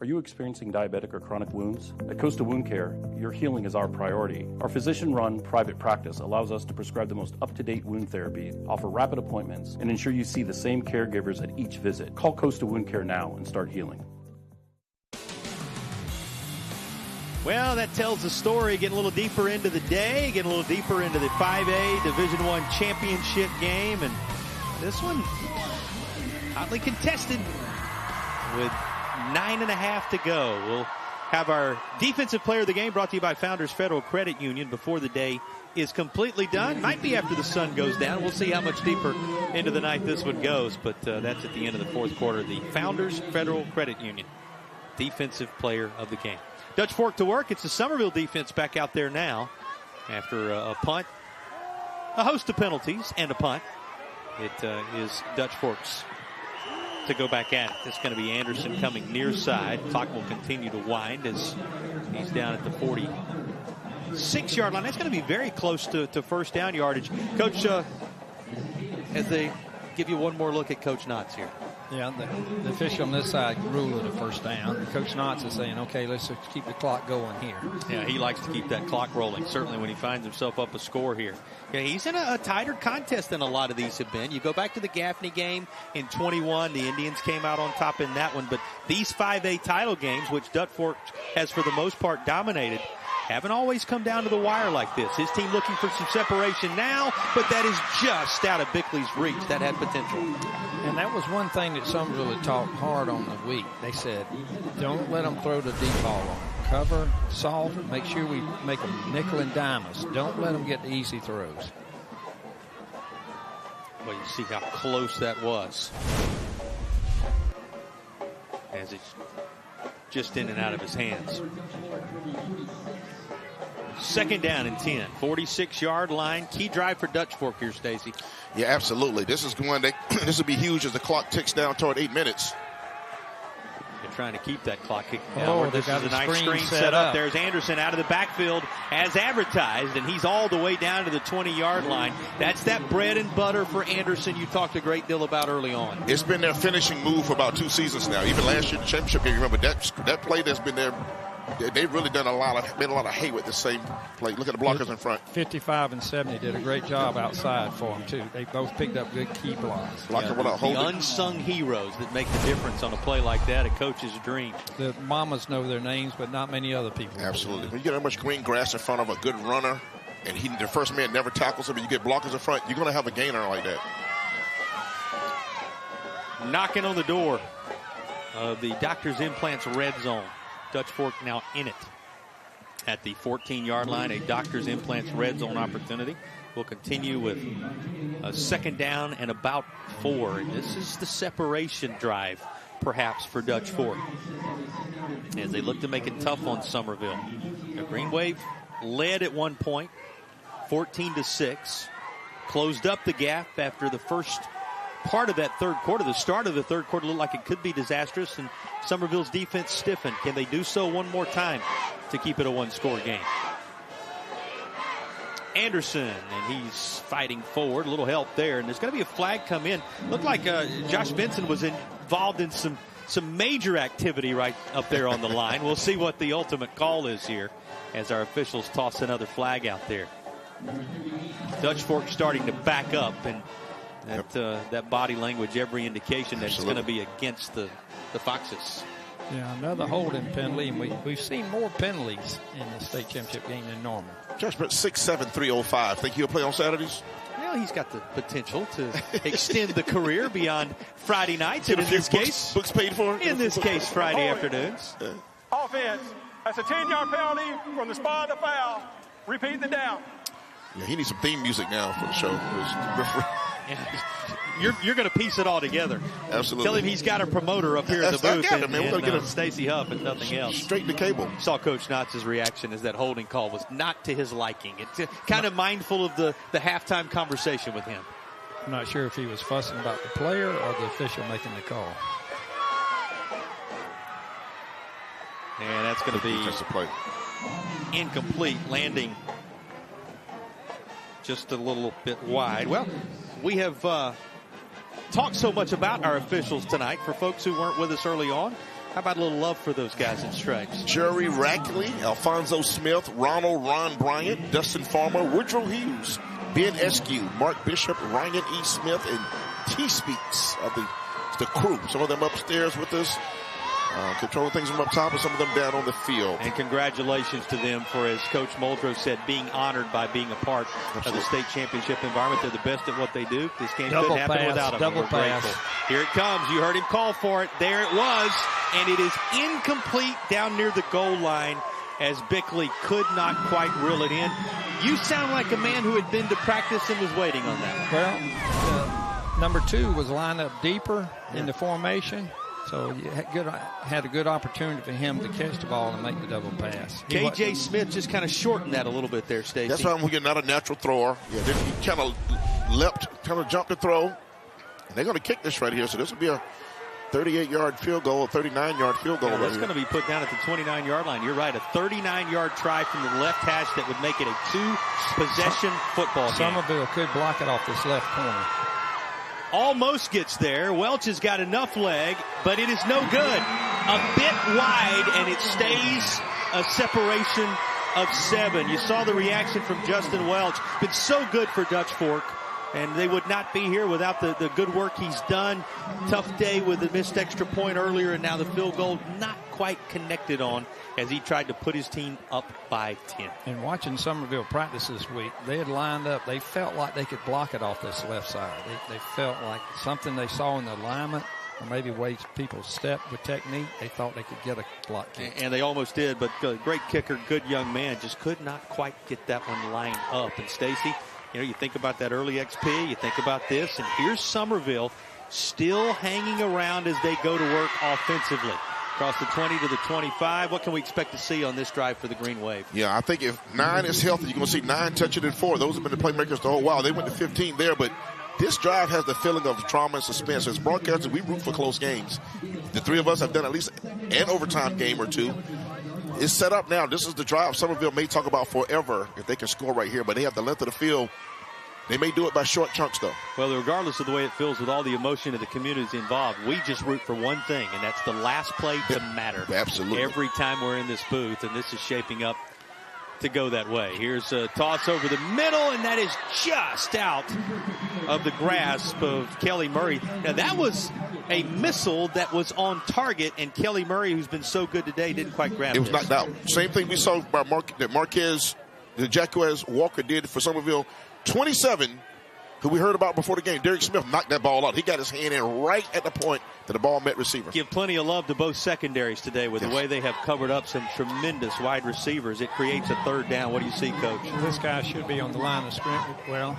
Are you experiencing diabetic or chronic wounds? At Coastal Wound Care, your healing is our priority. Our physician-run private practice allows us to prescribe the most up-to-date wound therapy, offer rapid appointments, and ensure you see the same caregivers at each visit. Call Coastal Wound Care now and start healing. Well, that tells the story. Getting a little deeper into the day, getting a little deeper into the 5A Division I championship game, and this one hotly contested with 9.5 to go. We'll have our defensive player of the game brought to you by Founders Federal Credit Union before the day is completely done. Might be after the sun goes down. We'll see how much deeper into the night this one goes, but that's at the end of the fourth quarter. The Founders Federal Credit Union defensive player of the game. Dutch Fork to work. It's the Summerville defense back out there now after a punt, a host of penalties, and a punt. It is Dutch Fork's to go back at it. It's going to be Anderson coming near side. Clock will continue to wind as he's down at the 46-yard line. That's going to be very close to first down yardage. Coach, as they give you one more look at Coach Knotts here. Yeah, the official on this side ruled it a first down. Coach Knotts is saying, okay, let's just keep the clock going here. Yeah, he likes to keep that clock rolling, certainly when he finds himself up a score here. Yeah, he's in a tighter contest than a lot of these have been. You go back to the Gaffney game in 21, the Indians came out on top in that one, but these 5A title games, which Dutch Fork has for the most part dominated, haven't always come down to the wire like this. His team looking for some separation now, but that is just out of Bickley's reach. That had potential. And that was one thing that Summerville had talked hard on the week. They said, don't let them throw the deep ball on. Cover, soft, make sure we make them nickel and dime us. Don't let them get the easy throws. Well, you see how close that was. As it's just in and out of his hands. Second down and 10. 46-yard line. Key drive for Dutch Fork here, Stacy. Yeah, absolutely. This is going to this will be huge as the clock ticks down toward 8 minutes. They're trying to keep that clock kicking down. Oh, this is a nice screen set up. There's Anderson out of the backfield as advertised, and he's all the way down to the 20-yard line. That's that bread and butter for Anderson you talked a great deal about early on. It's been their finishing move for about 2 seasons now. Even last year in the championship game, remember that play that's been there. They've really made a lot of hay with the same play. Look at the blockers in front. 55 and 70 did a great job outside for them, too. They both picked up good key blocks. The unsung heroes that make the difference on a play like that, a coach's dream. The mamas know their names, but not many other people. Absolutely. When you get that much green grass in front of a good runner, and the first man never tackles him, and you get blockers in front, you're going to have a gainer like that. Knocking on the door of the Doctor's Implants red zone. Dutch Fork now in it at the 14-yard line. A Doctor's Implants red zone opportunity. We'll continue with a second down and about 4. And this is the separation drive, perhaps, for Dutch Fork, as they look to make it tough on Summerville. The Green Wave led at one point, 14-6. Closed up the gap after the first part of that third quarter. The start of the third quarter looked like it could be disastrous, and Summerville's defense stiffened. Can they do so one more time to keep it a one-score game? Anderson, and he's fighting forward. A little help there, and there's going to be a flag come in. Looked like Josh Benson was involved in some major activity right up there on the line. We'll see what the ultimate call is here as our officials toss another flag out there. Dutch Fork starting to back up, and that body language, every indication that it's going to be against the Foxes. Yeah, another holding penalty, and we've seen more penalties in the state championship game than normal. Josh, 6'7", 305. Think he'll play on Saturdays? Well, he's got the potential to extend the career beyond Friday nights. And in this case, books paid for. In this case, Friday afternoons. Offense. That's a 10-yard penalty from the spot of the foul. Repeat the down. Yeah, he needs some theme music now for the show. You're going to piece it all together. Absolutely. Tell him he's got a promoter up here in the booth. We're going to get him Stacy Huff and nothing else. Straight to cable. Saw Coach Knott's reaction as that holding call was not to his liking. It's kind of mindful of the halftime conversation with him. I'm not sure if he was fussing about the player or the official making the call. And that's going to be just a play. Incomplete, landing just a little bit wide. Well, we have talked so much about our officials tonight. For folks who weren't with us early on, how about a little love for those guys in stripes? Jerry Rackley, Alfonso Smith, Ron Bryant, Dustin Farmer, Woodrow Hughes, Ben Eskew, Mark Bishop, Ryan E. Smith, and T-Speaks of the crew. Some of them upstairs with us. Controlling things from up top and some of them down on the field. And congratulations to them for, as Coach Muldrow said, being honored by being a part of the state championship environment. They're the best at what they do. This game couldn't happen without them. Double pass. Grateful. Here it comes. You heard him call for it. There it was. And it is incomplete down near the goal line as Bickley could not quite reel it in. You sound like a man who had been to practice and was waiting on that one. Well, number 2 was lined up deeper in the formation. So you had a good opportunity for him to catch the ball and make the double pass. KJ Smith just kind of shortened that a little bit there, Stacey. That's why I'm not a natural thrower. Yeah, then he kind of jumped to throw. And they're going to kick this right here. So this will be a 38-yard field goal, a 39-yard field goal. Yeah, that's going to be put down at the 29-yard line. You're right, a 39-yard try from the left hash that would make it a 2-possession football game. Summerville could block it off this left corner. Almost gets there. Welch has got enough leg, but it is no good. A bit wide, and it stays a separation of 7. You saw the reaction from Justin Welch. Been so good for Dutch Fork, and they would not be here without the good work he's done. Tough day with the missed extra point earlier, and now the field goal not quite connected on as he tried to put his team up by 10. And watching Summerville practice this week, they had lined up. They felt like they could block it off this left side. They felt like something they saw in the alignment, or maybe ways people step with technique, they thought they could get a block kick. And they almost did, but great kicker, good young man, just could not quite get that one lined up. And Stacy, you think about that early XP, you think about this, and here's Summerville still hanging around as they go to work offensively. Across the 20 to the 25. What can we expect to see on this drive for the Green Wave? Yeah, I think if 9 is healthy, you're going to see 9 touching and 4. Those have been the playmakers the whole while. They went to 15 there, but this drive has the feeling of trauma and suspense. As broadcasters, we root for close games. The three of us have done at least an overtime game or two. It's set up now. This is the drive Summerville may talk about forever if they can score right here, but they have the length of the field. They may do it by short chunks, though. Well, regardless of the way it feels with all the emotion of the communities involved, we just root for one thing, and that's the last play to matter. Absolutely. Every time we're in this booth, and this is shaping up to go that way. Here's a toss over the middle, and that is just out of the grasp of Kelly Murray. Now, that was a missile that was on target, and Kelly Murray, who's been so good today, didn't quite grab it. It was knocked out. Same thing we saw by Jacquez Walker did for Summerville. 27, who we heard about before the game, Derek Smith knocked that ball out. He got his hand in right at the point that the ball met receiver. Give plenty of love to both secondaries today with the way they have covered up some tremendous wide receivers. It creates a third down. What do you see, Coach? This guy should be on the line of scrimmage. Well,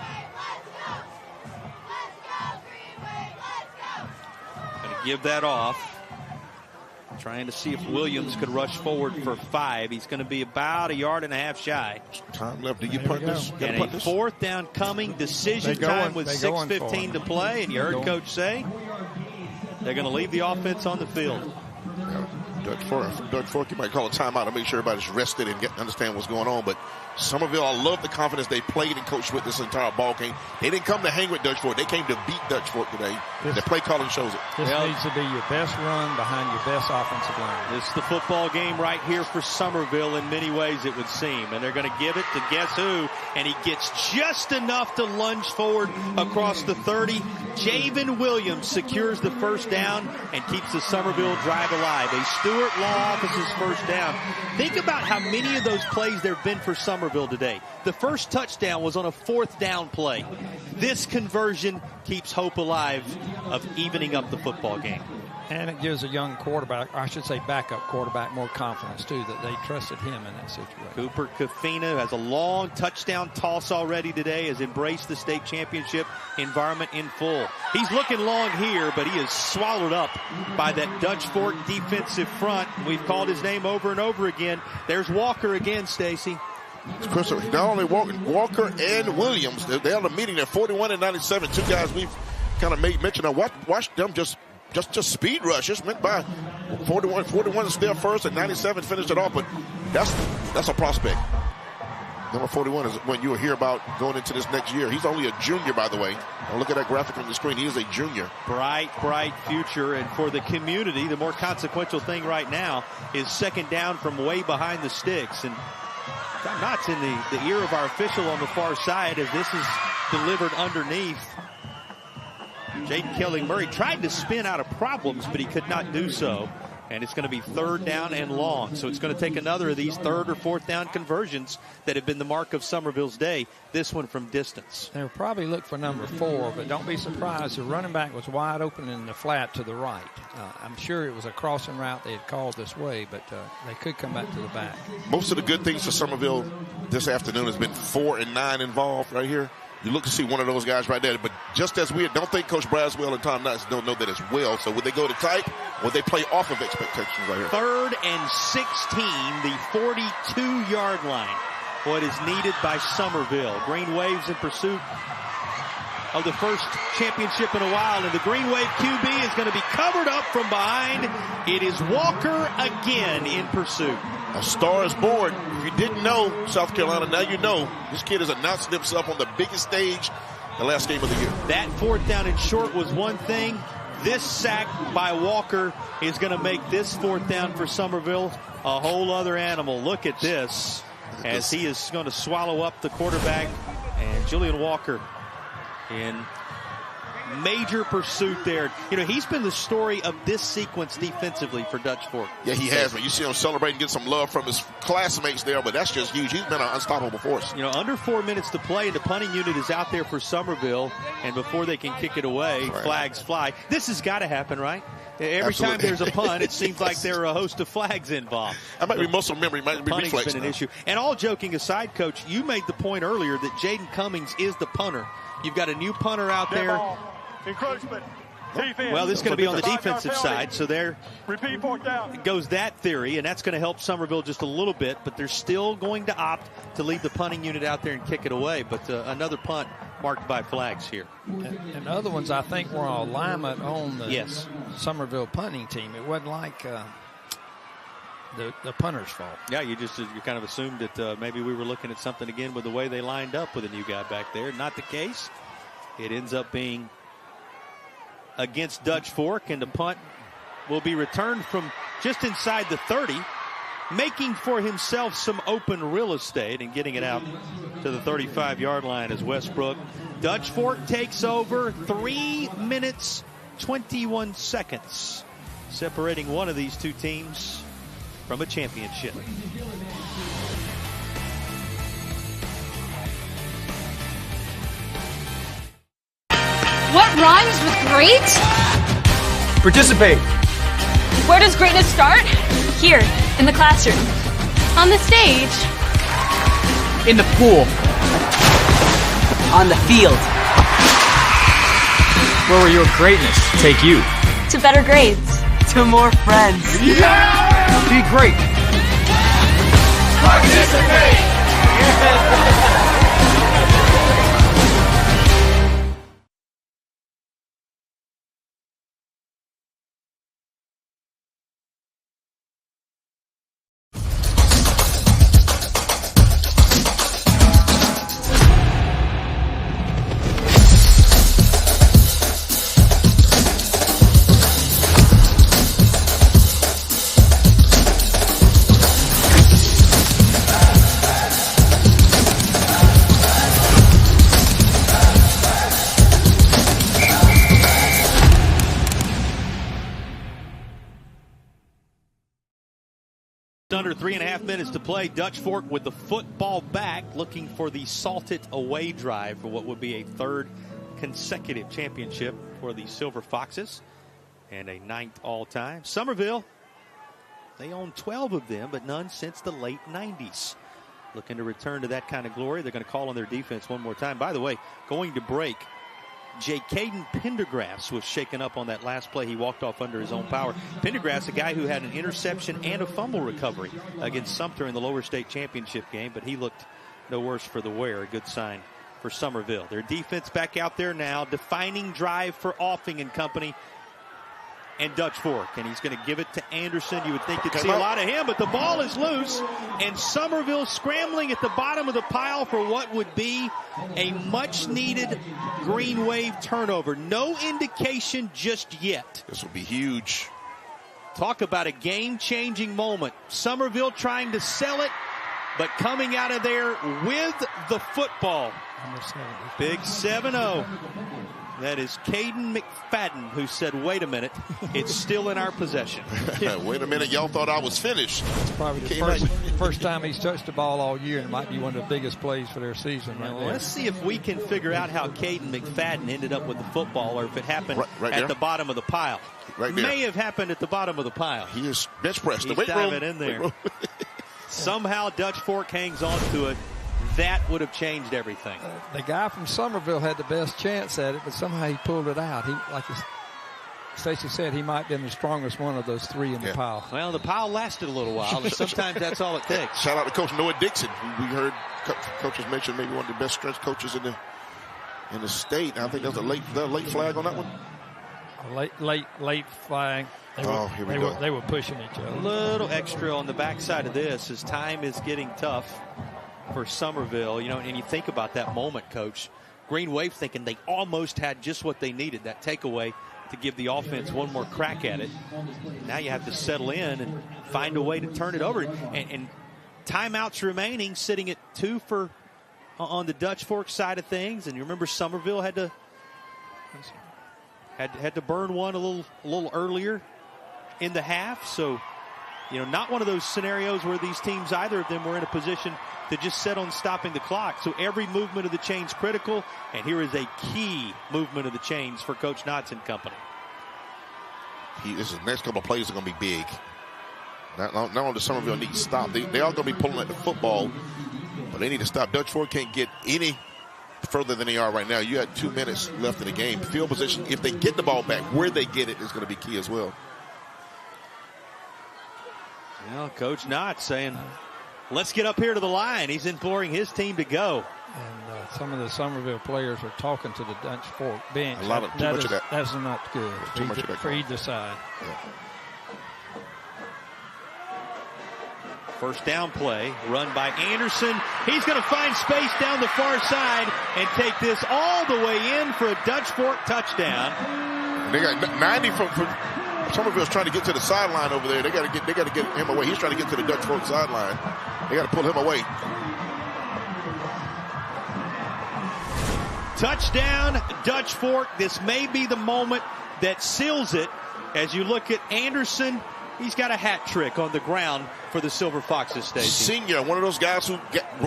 going to give that off. Trying to see if Williams could rush forward for 5. He's going to be about 1.5 yards shy. Time left. Do you punt this? And a fourth down coming. Decision time with 6:15 to play. And you heard Coach say they're going to leave the offense on the field. Doug Fork, you might call a timeout to make sure everybody's rested and understand what's going on. But Summerville, I love the confidence they played and coached with this entire ball game. They didn't come to hang with Dutch Fork. They came to beat Dutch Fork today. The play calling shows it. This needs to be your best run behind your best offensive line. This is the football game right here for Summerville in many ways, it would seem. And they're going to give it to guess who. And he gets just enough to lunge forward across the 30. Javen Williams secures the first down and keeps the Summerville drive alive. A Stuart Law Office's first down. Think about how many of those plays there have been for Summerville today. The first touchdown was on a 4th down play. This conversion keeps hope alive of evening up the football game. And it gives a young quarterback, I should say backup quarterback, more confidence, too, that they trusted him in that situation. Cooper Kafina, who has a long touchdown toss already today, has embraced the state championship environment in full. He's looking long here, but he is swallowed up by that Dutch Fork defensive front. We've called his name over and over again. There's Walker again, Stacy. Not only Walker and Williams, they had a meeting at 41 and 97. Two guys we've kind of made mention of. Watch them just speed rush. Just went by 41 is there first, and 97 finished it off. But that's a prospect. Number 41 is when you will hear about going into this next year. He's only a junior, by the way. Look at that graphic on the screen. He is a junior. Bright future. And for the community, the more consequential thing right now is second down from way behind the sticks. And I'm not in the ear of our official on the far side as this is delivered underneath. Jaden Kelly Murray tried to spin out of problems, but he could not do so. And it's going to be 3rd down and long. So it's going to take another of these 3rd or 4th down conversions that have been the mark of Summerville's day. This one from distance. They'll probably look for number 4, but don't be surprised. The running back was wide open in the flat to the right. I'm sure it was a crossing route they had called this way, but they could come back to the back. Most of the good things for Summerville this afternoon has been 4 and 9 involved right here. You look to see one of those guys right there. But just as we don't think Coach Braswell and Tom Knights don't know that as well. So would they go to type or would they play off of expectations right here? 3rd and 16, the 42-yard line. What is needed by Summerville. Green Waves in pursuit of the first championship in a while. And the Green Wave QB is going to be covered up from behind. It is Walker again in pursuit. A star is born. If you didn't know South Carolina, now you know. This kid has announced himself on the biggest stage the last game of the year. That 4th down and short was one thing. This sack by Walker is going to make this 4th down for Summerville a whole other animal. Look at this as he is going to swallow up the quarterback. And Julian Walker in major pursuit there. You know, he's been the story of this sequence defensively for Dutch Fork. Yeah, he has. You see him celebrating, get some love from his classmates there, but that's just huge. He's been an unstoppable force. You know, under 4 minutes to play, and the punting unit is out there for Summerville, and before they can kick it away, flags fly. This has got to happen, right? Every time there's a punt, it seems like there are a host of flags involved. That might be muscle memory, might be reflex. Punting's been an issue. And all joking aside, Coach, you made the point earlier that Jaden Cummings is the punter. You've got a new punter out there. Encroachment. Defense. Well, this is going to be on the defensive side, so there Repeat, fourth down. goes that theory, and that's going to help Summerville just a little bit, but they're still going to opt to leave the punting unit out there and kick it away. But another punt marked by flags here. And the other ones, I think, were on alignment on the Summerville punting team. It wasn't like the punter's fault. Yeah, you kind of assumed that maybe we were looking at something again with the way they lined up with a new guy back there. Not the case. It ends up being against Dutch Fork, and the punt will be returned from just inside the 30, making for himself some open real estate and getting it out to the 35-yard line as Westbrook. Dutch Fork takes over. 3 minutes, 21 seconds, separating one of these two teams from a championship. What rhymes with great? Participate. Where does greatness start? Here, in the classroom. On the stage. In the pool. On the field. Where will your greatness take you? To better grades. To more friends. Yeah! Be great. Participate! Under 3.5 minutes to play. Dutch Fork with the football back, looking for the salted away drive for what would be a third consecutive championship for the Silver Foxes and a 9th all-time. Summerville, they own 12 of them, but none since the late 90s. Looking to return to that kind of glory. They're going to call on their defense one more time. By the way, going to break, Caden Pendergrass was shaken up on that last play. He walked off under his own power. Pendergrass, a guy who had an interception and a fumble recovery against Sumter in the lower state championship game, but he looked no worse for the wear. A good sign for Summerville. Their defense back out there now, defining drive for Offing and company and Dutch Fork, and he's going to give it to Anderson. You would think you'd see a lot of him, but the ball is loose, and Summerville scrambling at the bottom of the pile for what would be a much-needed Green Wave turnover. No indication just yet. This will be huge. Talk about a game-changing moment. Summerville trying to sell it, but coming out of there with the football. Big 7-0. That is Caden McFadden, who said, wait a minute, it's still in our possession. Wait a minute, y'all thought I was finished. It's probably the first time he's touched the ball all year, and it might be one of the biggest plays for their season right there. Let's see if we can figure out how Caden McFadden ended up with the football, or if it happened at the bottom of the pile. Right there. May have happened at the bottom of the pile. He is bench pressed. He's diving in there. Somehow Dutch Fork hangs on to it. That would have changed everything. The guy from Summerville had the best chance at it, but somehow he pulled it out. He, like Stacey said, he might have been the strongest one of those three in the pile. Well, the pile lasted a little while, and sometimes that's all it takes. Shout out to Coach Noah Dixon. We heard coaches mention maybe one of the best strength coaches in the state. I think that was a late flag on that one. Late flag. Here we go. They were pushing each other. A little extra on the backside of this as time is getting tough for Summerville, and you think about that moment, Coach. Green Wave thinking they almost had just what they needed, that takeaway to give the offense one more crack at it. Now you have to settle in and find a way to turn it over. And timeouts remaining, sitting at 2 on the Dutch Fork side of things. And you remember Summerville had to burn one a little earlier in the half. So, not one of those scenarios where these teams, either of them, were in a position to just set on stopping the clock. So every movement of the chain's critical, and here is a key movement of the chains for Coach Knotts and company. The next couple of plays are going to be big. Not only does Summerville need to stop, they are going to be pulling at the football, but they need to stop. Dutch Fork can't get any further than they are right now. You had 2 minutes left in the game. Field position, if they get the ball back, where they get it is going to be key as well. Well, Coach Knott saying, let's get up here to the line. He's imploring his team to go. And some of the Summerville players are talking to the Dutch Fork bench. Too much of that. That's not good for either side. Yeah. First down play, run by Anderson. He's going to find space down the far side and take this all the way in for a Dutch Fork touchdown. They got 90 from Summerville's trying to get to the sideline over there. They got to get him away. He's trying to get to the Dutch Fork sideline. They got to pull him away. Touchdown, Dutch Fork. This may be the moment that seals it. As you look at Anderson, he's got a hat trick on the ground for the Silver Foxes, Stacey. Senior, one of those guys who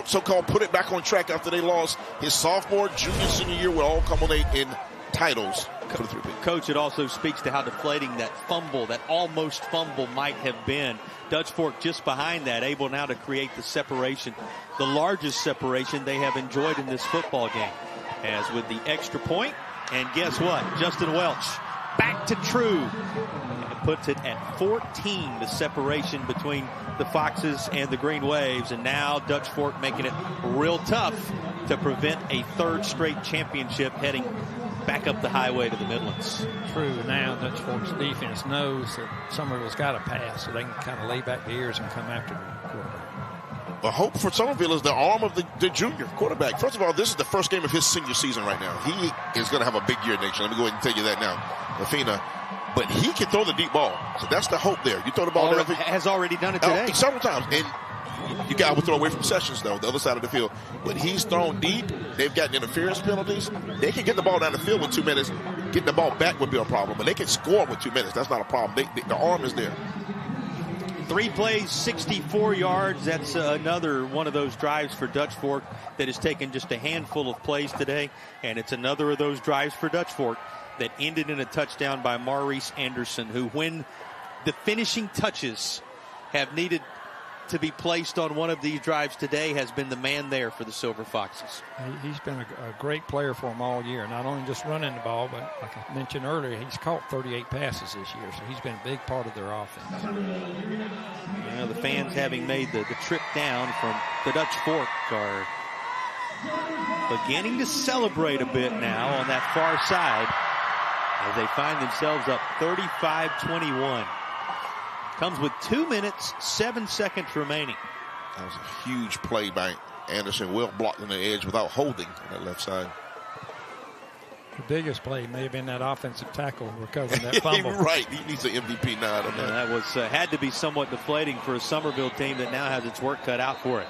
so-called put it back on track after they lost his sophomore, junior, senior year will all culminate in titles. Coach, it also speaks to how deflating that fumble, that almost fumble might have been. Dutch Fork just behind that, able now to create the separation, the largest separation they have enjoyed in this football game. As with the extra point, and guess what? Justin Welch back to true. And it puts it at 14, the separation between the Foxes and the Green Waves. And now Dutch Fork making it real tough to prevent a third straight championship heading back up the highway to the Midlands. True. Now Dutch Fork's defense knows that Summerville's got to pass, so they can kind of lay back the ears and come after the quarterback. The hope for Summerville is the arm of the junior quarterback. First of all, this is the first game of his senior season right now. He is going to have a big year next year. Let me go ahead and tell you that now. Lafina. But he can throw the deep ball. So that's the hope there. You throw the ball there. Has already done it today. Several times. And you guys would throw away from Sessions, though, the other side of the field. But he's thrown deep. They've gotten interference penalties. They can get the ball down the field with 2 minutes. Getting the ball back would be a problem. But they can score with 2 minutes. That's not a problem. The arm is there. 3 plays, 64 yards. That's another one of those drives for Dutch Fork that has taken just a handful of plays today. And it's another of those drives for Dutch Fork that ended in a touchdown by Maurice Anderson, who, when the finishing touches have needed to be placed on one of these drives today, has been the man there for the Silver Foxes. He's been a great player for them all year, not only just running the ball, but like I mentioned earlier, he's caught 38 passes this year, so he's been a big part of their offense. Well, the fans, having made the trip down from the Dutch Fork, are beginning to celebrate a bit now on that far side as they find themselves up 35-21. Comes with 2 minutes, 7 seconds remaining. That was a huge play by Anderson, well blocked on the edge without holding on that left side. The biggest play may have been that offensive tackle recovering that fumble. Right, he needs an MVP nod on that. That was had to be somewhat deflating for a Summerville team that now has its work cut out for it.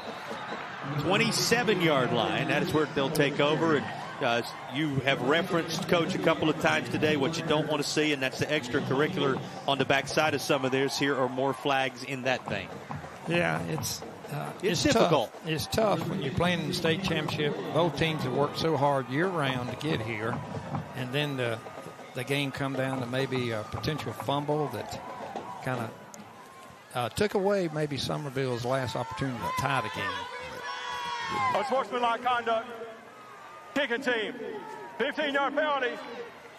27-yard line, that is where they'll take over. And you have referenced, Coach, a couple of times today what you don't want to see, and that's the extracurricular on the backside of some of theirs. Here are more flags in that vein. Yeah, it's difficult. Tough. It's tough when you're playing in the state championship. Both teams have worked so hard year-round to get here, and then the game come down to maybe a potential fumble that kind of took away maybe Summerville's last opportunity to tie the game. Unsportsmanlike conduct. Kicking team. 15-yard penalty.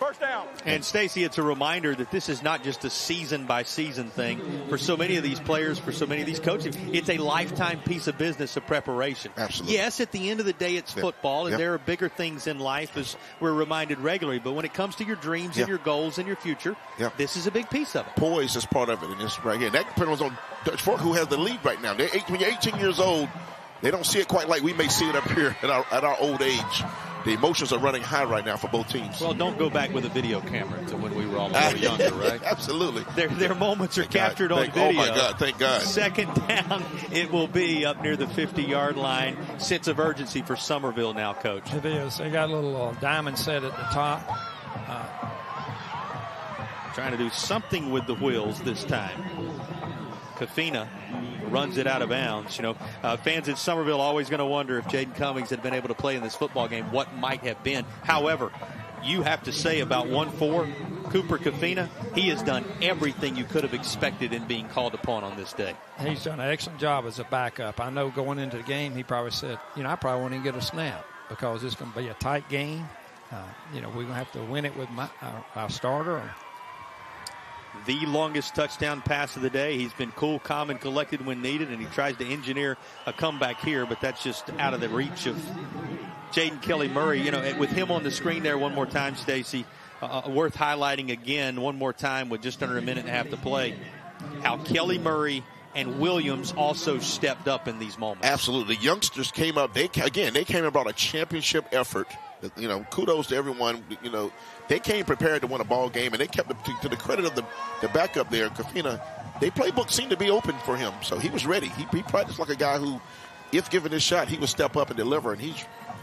First down. And Stacey, it's a reminder that this is not just a season-by-season thing for so many of these players, for so many of these coaches. It's a lifetime piece of business of preparation. Absolutely. Yes, at the end of the day, it's football, and there are bigger things in life, as we're reminded regularly. But when it comes to your dreams and your goals and your future, this is a big piece of it. Poise is part of it, and this right here. That depends on Dutch Fork, who has the lead right now. When you're 18 years old, they don't see it quite like we may see it up here at our old age. The emotions are running high right now for both teams. Well, don't go back with a video camera to when we were all a little younger, right? Absolutely. Their moments are captured on video. Oh, my God. Thank God. Second down, it will be up near the 50-yard line. Sense of urgency for Summerville now, Coach. It is. They got a little diamond set at the top. Trying to do something with the wheels this time. Kafina runs it out of bounds. Fans in Summerville always going to wonder if Jaden Cummings had been able to play in this football game, what might have been. However, you have to say about 1-4, Cooper Kafina, he has done everything you could have expected in being called upon on this day. He's done an excellent job as a backup. I know going into the game, he probably said, I probably won't even get a snap. because it's going to be a tight game. We're going to have to win it with our starter. The longest touchdown pass of the day. He's been cool, calm, and collected when needed, and he tries to engineer a comeback here, but that's just out of the reach of Jaden Kelly Murray. With him on the screen there one more time, Stacy, worth highlighting again one more time with just under a minute and a half to play, how Kelly Murray and Williams also stepped up in these moments. Absolutely. The youngsters came up. They came and brought a championship effort. Kudos to everyone. They came prepared to win a ball game, and they kept to the credit of the backup there, Kafina. Their playbook seemed to be open for him, so he was ready. He practiced like a guy who, if given his shot, he would step up and deliver, and he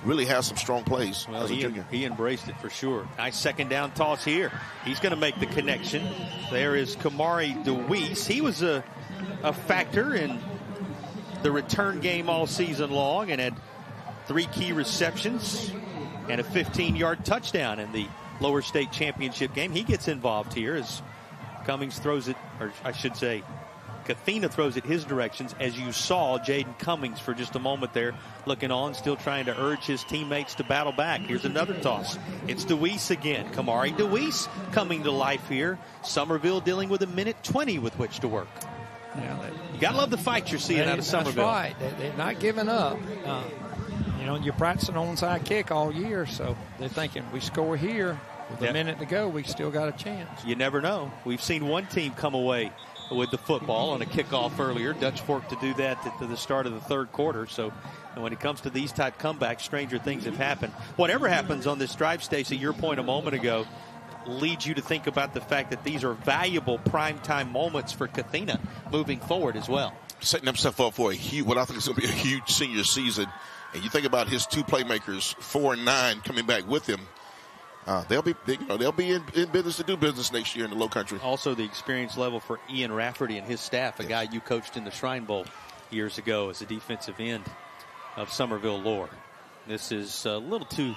really has some strong plays as a junior. He embraced it for sure. Nice second down toss here. He's going to make the connection. There is Kamari DeWeese. He was a factor in the return game all season long and had 3 key receptions and a 15-yard touchdown in the Lower State Championship game. He gets involved here as Cummings throws it, or I should say, Kathina throws it his directions, as you saw Jaden Cummings for just a moment there looking on, still trying to urge his teammates to battle back. Here's another toss. It's DeWeese again. Kamari DeWeese coming to life here. Summerville dealing with 1:20 with which to work. You got to love the fight you're seeing out of Summerville. That's right. They're not giving up. You're practicing onside kick all year, so they're thinking we score here with a minute to go, we still got a chance. You never know. We've seen one team come away with the football on a kickoff earlier. Dutch Fork to do that at the start of the third quarter. So when it comes to these type comebacks, stranger things have happened. Whatever happens on this drive, Stacey, your point a moment ago leads you to think about the fact that these are valuable primetime moments for Kathina moving forward as well. Setting himself up for what I think is going to be a huge senior season. And you think about his 2 playmakers, 4 and 9, coming back with him. They'll be in business to do business next year in the Low Country. Also, the experience level for Ian Rafferty and his staff, a guy you coached in the Shrine Bowl years ago as a defensive end of Summerville Lore. This is a little too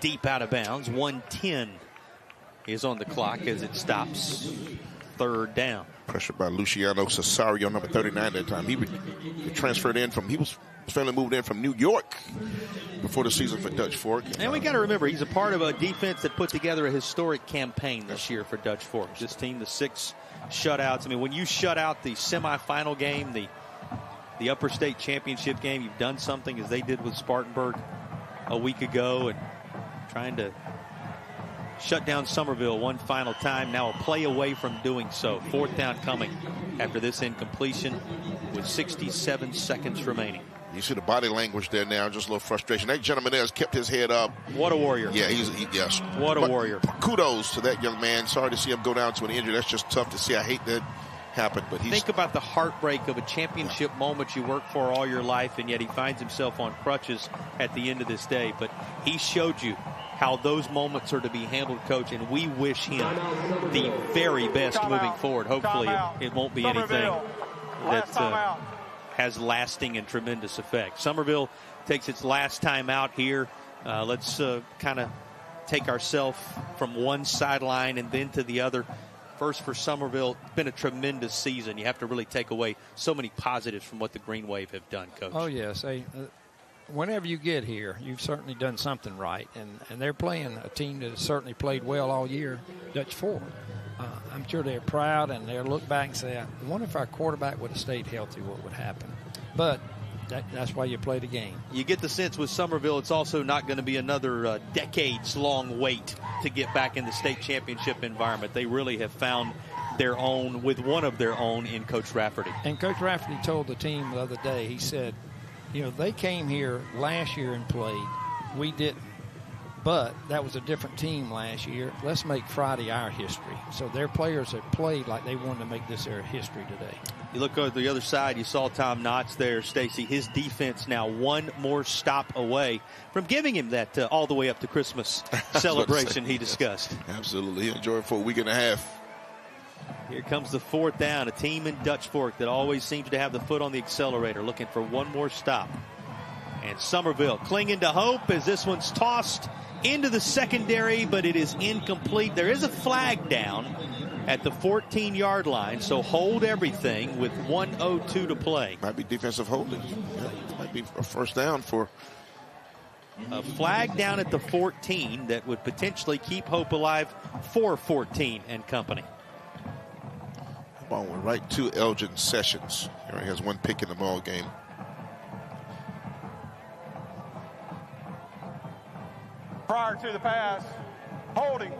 deep out of bounds. 1:10 is on the clock as it stops. Third down. Pressured by Luciano Cesario, number 39 at that time. He transferred in from, his family moved in from New York before the season for Dutch Fork. And we got to remember, he's a part of a defense that put together a historic campaign this year for Dutch Fork. This team, the 6 shutouts. I mean, when you shut out the semifinal game, the Upper State Championship game, you've done something as they did with Spartanburg a week ago, and trying to shut down Summerville one final time. Now a play away from doing so. 4th down coming after this incompletion with 67 seconds remaining. You see the body language there now, just a little frustration. That gentleman there has kept his head up. What a warrior. Yeah, yes. What a warrior. Kudos to that young man. Sorry to see him go down to an injury. That's just tough to see. I hate that happen. But think about the heartbreak of a championship moment you work for all your life, and yet he finds himself on crutches at the end of this day. But he showed you how those moments are to be handled, Coach, and we wish him the very best moving forward. Hopefully it won't be anything that has lasting and tremendous effect. Summerville takes its last time out here. Let's kind of take ourselves from one sideline and then to the other. First for Summerville, it's been a tremendous season. You have to really take away so many positives from what the Green Wave have done, Coach. Oh, yes. Whenever you get here, you've certainly done something right. And they're playing a team that has certainly played well all year, Dutch Fork. I'm sure they're proud, and they'll look back and say, I wonder if our quarterback would have stayed healthy, what would happen. But that's why you play the game. You get the sense with Summerville, it's also not going to be another decades-long wait to get back in the state championship environment. They really have found their own with one of their own in Coach Rafferty. And Coach Rafferty told the team the other day, he said, they came here last year and played. We didn't. But that was a different team last year. Let's make Friday our history. So their players have played like they wanted to make this their history today. You look over the other side, you saw Tom Knotts there, Stacy. His defense now one more stop away from giving him that all the way up to Christmas celebration he discussed. Absolutely. He enjoyed it for a week and a half. Here comes the 4th down, a team in Dutch Fork that always seems to have the foot on the accelerator, looking for one more stop. And Summerville clinging to hope as this one's tossed into the secondary, but it is incomplete. There is a flag down at the 14-yard line, so hold everything with 1:02 to play. Might be defensive holding. Might be a first down for A flag down at the 14 that would potentially keep hope alive for 14 and company. Ball went right to Elgin Sessions. He has one pick in the ball game. Prior to the pass, holding,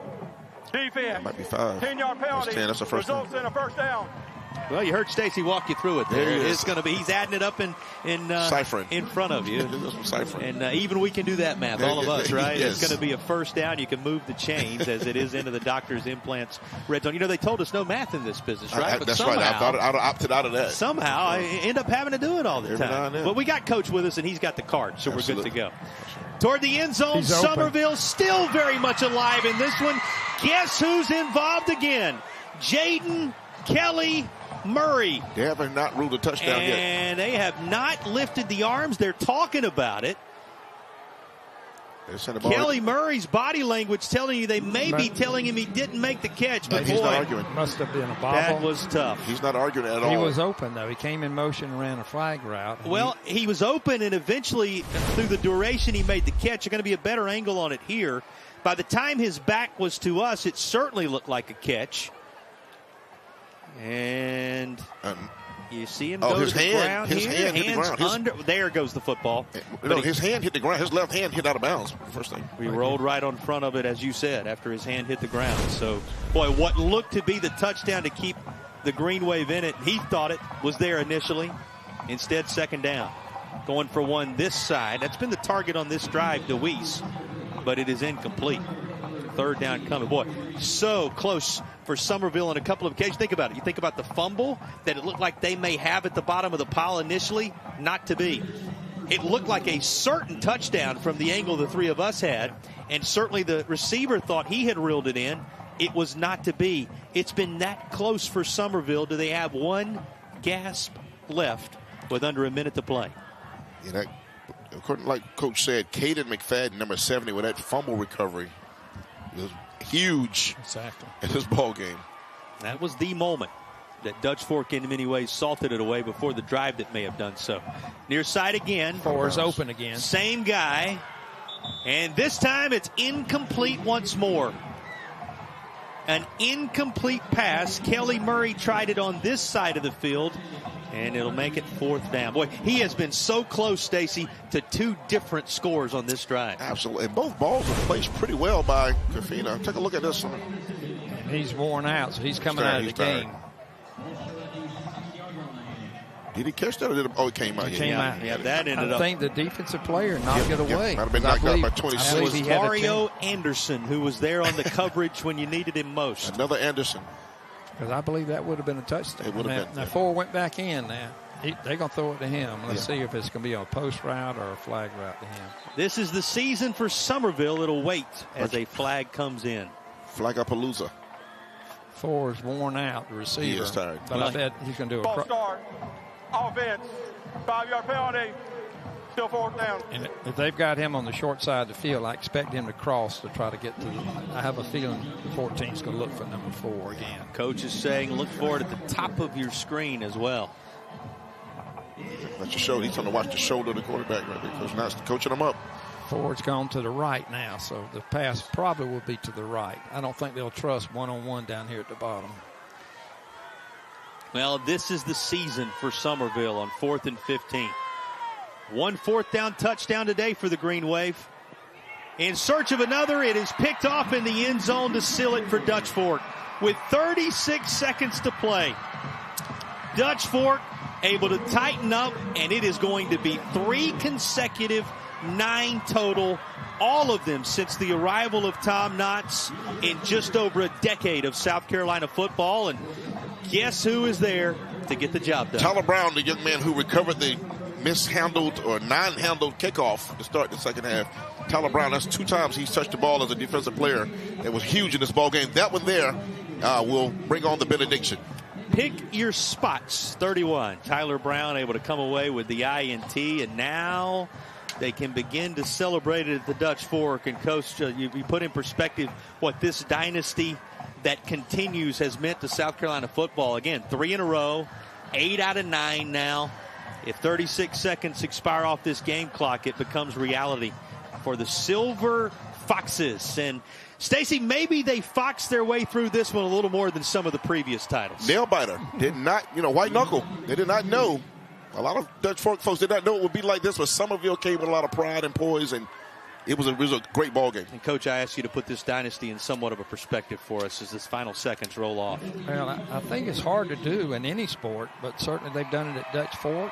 defense. Might be 5. 10-yard penalty. 10, that's the first results in a first down. Well, you heard Stacy walk you through it there. There he It's is. going to be, he's adding it up in ciphering in front of you. Ciphering. And even we can do that math, all of us, right? Yes. It's going to be a first down. You can move the chains as it is into the doctor's implants red zone. You know, they told us no math in this business, right? That's right. I'd opted out of that. Somehow I end up having to do it all the Every now time. and then. But we got Coach with us, and he's got the card, so Absolutely. we're good to go. Toward the end zone, He's open. Summerville still very much alive in this one. Guess who's involved again? Jaden Kelly Murray. They have not ruled a touchdown yet. And they have not lifted the arms. They're talking about it. They sent the ball. Kelly Murray's body language telling you they may be telling him he didn't make the catch, but He's boy, not arguing. Must have been a bobble. that was tough. He's not arguing at all. He was open, though. He came in motion and ran a flag route. Well, he was open, and eventually, through the duration, he made the catch. There's going to be a better angle on it here. By the time his back was to us, it certainly looked like a catch. And you see him go his to the hand, ground his here. hand hit the Hands ground. under. There goes the football. No, his hand hit the ground. His left hand hit out of bounds. First thing. We rolled right on front of it, as you said, after his hand hit the ground. So, boy, what looked to be the touchdown to keep the green wave in it, he thought it was there initially. Instead, second down. Going for one this side. That's been the target on this drive, DeWeese, but it is incomplete. Third down coming. Boy, so close for Summerville on a couple of occasions. Think about it. You think about the fumble that it looked like they may have at the bottom of the pile initially. Not to be. It looked like a certain touchdown from the angle the three of us had, and certainly the receiver thought he had reeled it in. It was not to be. It's been that close for Summerville. Do they have one gasp left with under a minute to play? Yeah, that, according like Coach said, Caden McFadden, number 70, with that fumble recovery was huge in this ball game. That was the moment that Dutch Fork in many ways salted it away before the drive that may have done so. Near side again. Four's open again. Same guy. And this time it's incomplete once more. An incomplete pass. Kelly Murray tried it on this side of the field, and it'll make it fourth down. Boy, he has been so close, Stacy, to two different scores on this drive. Absolutely. And both balls were placed pretty well by Kafina. Take a look at this one. And he's worn out, so he's coming out of the game. Did he catch that or did it? Oh, it came out. It came out. Yeah, that ended up. I think the defensive player knocked it away. Might have been knocked out by 26. It was Mario Anderson who was there on the coverage when you needed him most. Another Anderson. Because I believe that would have been a touchdown. It would have been. Now, Ford went back in now. They're going to throw it to him. Let's see if it's going to be a post route or a flag route to him. This is the season for Summerville. It'll wait as a flag comes in. Flagapalooza. Ford's worn out, the receiver. He is tired. But I bet he's going to do Ball start. Offense. 5-yard penalty. Still fourth down. And if they've got him on the short side of the field, I expect him to cross to try to get to I have a feeling 14's going to look for number 4 again. Coach is saying look for it at the top of your screen as well. That's your shoulder. He's trying to watch the shoulder of the quarterback right there. Coach Knott's coaching him up. Ford's gone to the right now, so the pass probably will be to the right. I don't think they'll trust one-on-one down here at the bottom. Well, this is the season for Summerville on 4th and 15. 1 fourth down touchdown today for the Green Wave. In search of another, it is picked off in the end zone to seal it for Dutch Fork with 36 seconds to play. Dutch Fork able to tighten up, and it is going to be 3 consecutive 9 total, all of them since the arrival of Tom Knotts in just over a decade of South Carolina football. And guess who is there to get the job done? Tyler Brown, the young man who recovered the mishandled or non-handled kickoff to start the second half. Tyler Brown, that's 2 times he's touched the ball as a defensive player. That was huge in this ball game. That one there will bring on the benediction. Pick your spots. 31. Tyler Brown able to come away with the INT, and now they can begin to celebrate it at the Dutch Fork. And Coach, you put in perspective what this dynasty that continues has meant to South Carolina football. Again, 3 in a row, 8 out of 9 now. If 36 seconds expire off this game clock, it becomes reality. for the Silver Foxes. And Stacy, maybe they foxed their way through this one a little more than some of the previous titles. Nail biter. Did not, white knuckle. They did not know. A lot of Dutch Fork folks did not know it would be like this, but Summerville came with a lot of pride and poise, and it was a great ball game. And, Coach, I asked you to put this dynasty in somewhat of a perspective for us as this final seconds roll off. Well, I think it's hard to do in any sport, but certainly they've done it at Dutch Fork,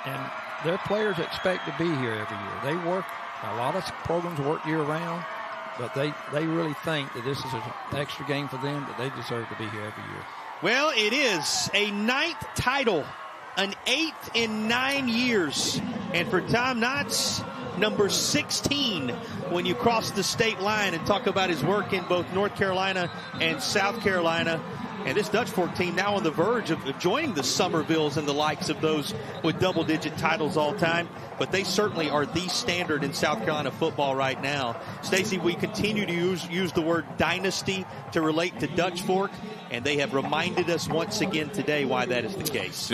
and their players expect to be here every year. They work, a lot of programs work year-round, but they really think that this is an extra game for them, that they deserve to be here every year. Well, it is a 9th title, an 8th in 9 years. And for Tom Knotts, number 16 when you cross the state line, and talk about his work in both North Carolina and South Carolina. And this Dutch Fork team now on the verge of joining the Summervilles and the likes of those with double-digit titles all time. But they certainly are the standard in South Carolina football right now. Stacey, we continue to use the word dynasty to relate to Dutch Fork, and they have reminded us once again today why that is the case.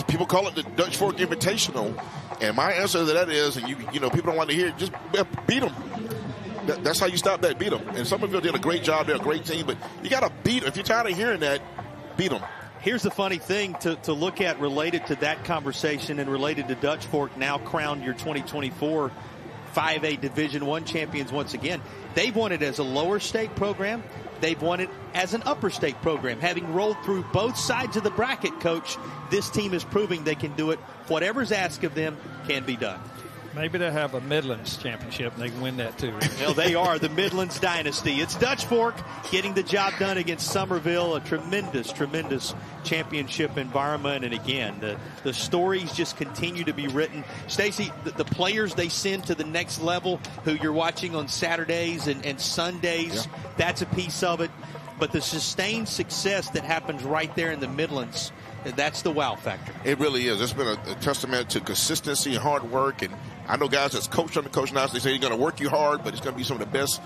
People call it the Dutch Fork Invitational, and my answer to that is, and people don't want to hear it, just beat them. That's how you stop that, beat them. And Summerville did a great job. They're a great team, but you got to beat them. If you're tired of hearing that, beat them. Here's the funny thing to look at related to that conversation and related to Dutch Fork, now crowned your 2024 5A Division I champions once again. They've won it as a lower state program. They've won it as an upper state program. Having rolled through both sides of the bracket, Coach, this team is proving they can do it. Whatever's asked of them can be done. Maybe they have a Midlands championship and they can win that too. Well, they are the Midlands dynasty. It's Dutch Fork getting the job done against Summerville, a tremendous championship environment. And again, the stories just continue to be written. Stacey, the players they send to the next level, who you're watching on Saturdays and Sundays, that's a piece of it. But the sustained success that happens right there in the Midlands, that's the wow factor. It really is. It's been a testament to consistency and hard work. And I know guys that's coached under Coach Knotts, they say you're going to work you hard, but it's going to be some of the best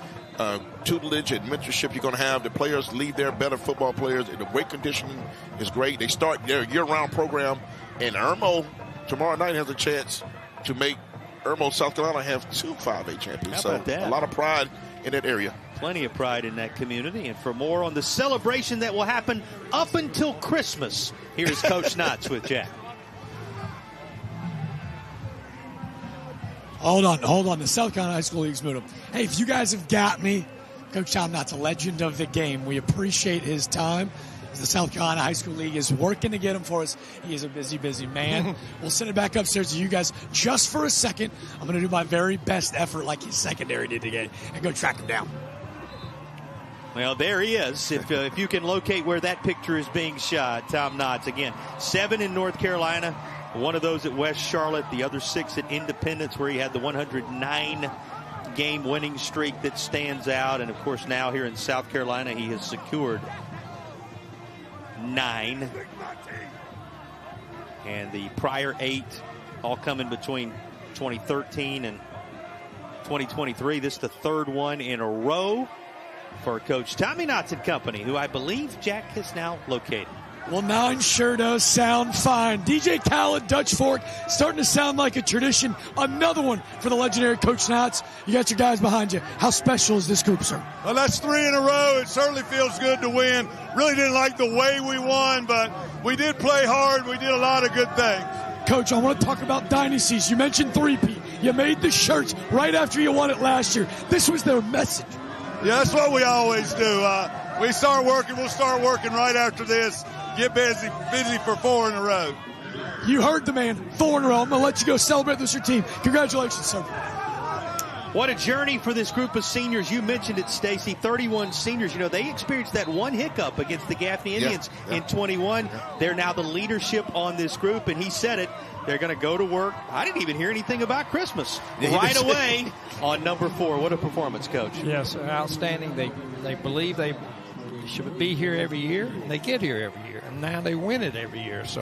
tutelage and mentorship you're going to have. The players leave there better football players. The weight conditioning is great. They start their year-round program. And Irmo, tomorrow night, has a chance to make Irmo, South Carolina, have 2 5A champions. How about that? A lot of pride in that area. Plenty of pride in that community. And for more on the celebration that will happen up until Christmas, here's Coach Knotts with Jack. Hold on. The South Carolina High School League's moved up. Hey, if you guys have got me, Coach Tom Knotts, a legend of the game. We appreciate his time. The South Carolina High School League is working to get him for us. He is a busy man. We'll send it back upstairs to you guys just for a second. I'm going to do my very best effort like his secondary did today and go track him down. Well, there he is. If you can locate where that picture is being shot, Tom Knotts. Again, 7 in North Carolina, 1 of those at West Charlotte, the other 6 at Independence, where he had the 109-game winning streak that stands out. And, of course, now here in South Carolina, he has secured 9. And the prior 8 all coming between 2013 and 2023. This is the 3rd one in a row for Coach Tommy Knotts and company, who I believe Jack has now located. Well, 9 sure does sound fine. DJ Khaled, Dutch Fork, starting to sound like a tradition. Another one for the legendary Coach Knotts. You got your guys behind you. How special is this group, sir? Well, that's 3 in a row. It certainly feels good to win. Really didn't like the way we won, but we did play hard. We did a lot of good things. Coach, I want to talk about dynasties. You mentioned 3P. You made the shirts right after you won it last year. This was their message. Yeah, that's what we always do. We start working. We'll start working right after this. Get busy for 4 in a row. You heard the man. 4 in a row. I'm going to let you go celebrate with your team. Congratulations, sir. What a journey for this group of seniors. You mentioned it, Stacy. 31 seniors. They experienced that one hiccup against the Gaffney Indians in 21. They're now the leadership on this group, and he said it. They're going to go to work. I didn't even hear anything about Christmas right away on number 4. What a performance, Coach. Yes, outstanding. They believe they should be here every year, and they get here every year. And now they win it every year. So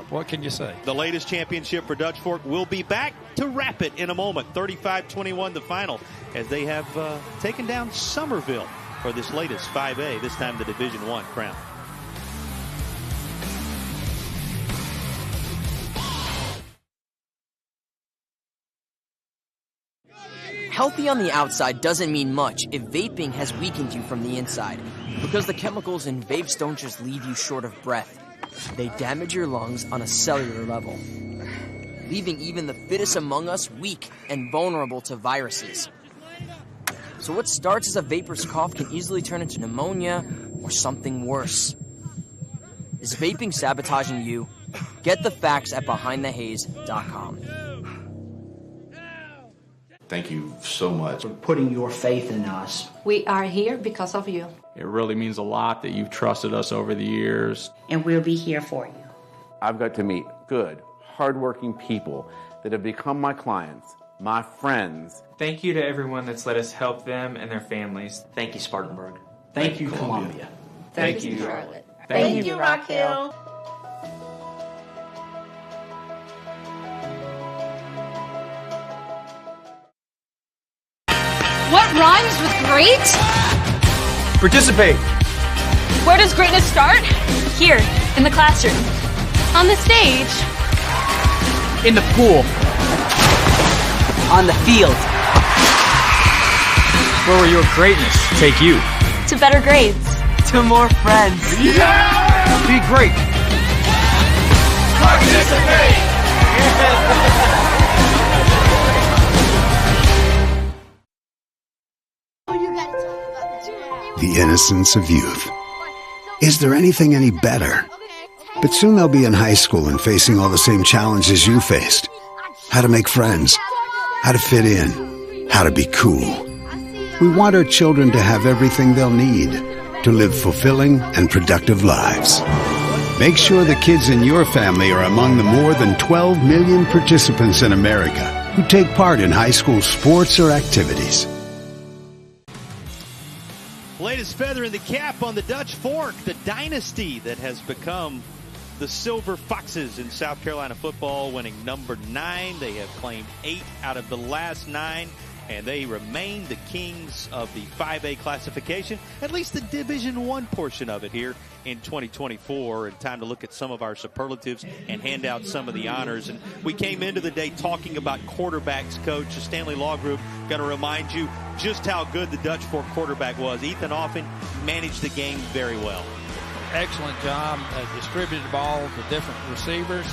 what can you say? The latest championship for Dutch Fork will be back to wrap it in a moment. 35-21 the final, as they have taken down Summerville for this latest 5A, this time the Division I crown. Healthy on the outside doesn't mean much if vaping has weakened you from the inside, because the chemicals in vapes don't just leave you short of breath. They damage your lungs on a cellular level, leaving even the fittest among us weak and vulnerable to viruses. So what starts as a vapor's cough can easily turn into pneumonia or something worse. Is vaping sabotaging you? Get the facts at BehindTheHaze.com. Thank you so much for putting your faith in us. We are here because of you. It really means a lot that you've trusted us over the years. And we'll be here for you. I've got to meet good, hardworking people that have become my clients, my friends. Thank you to everyone that's let us help them and their families. Thank you, Spartanburg. Thank you, Columbia. Thank you, Charlotte. Thank you, Rock Hill. What rhymes with great? Participate. Where does greatness start? Here, in the classroom. On the stage. In the pool. On the field. Where will your greatness take you? To better grades. To more friends. Yeah! Be great. Participate! The innocence of youth. Is there anything any better? But soon they'll be in high school and facing all the same challenges you faced. How to make friends, how to fit in, how to be cool. We want our children to have everything they'll need to live fulfilling and productive lives. Make sure the kids in your family are among the more than 12 million participants in America who take part in high school sports or activities. Latest feather in the cap on the Dutch Fork, the dynasty that has become the Silver Foxes in South Carolina football, winning number 9. They have claimed 8 out of the last 9, and they remain the kings of the 5A classification, at least the Division I portion of it here in 2024. And time to look at some of our superlatives and hand out some of the honors. And we came into the day talking about quarterbacks, Coach. The Stanley Law Group going to remind you just how good the Dutch Fork quarterback was. Ethan Offen managed the game very well. Excellent job. Distributed the ball to different receivers.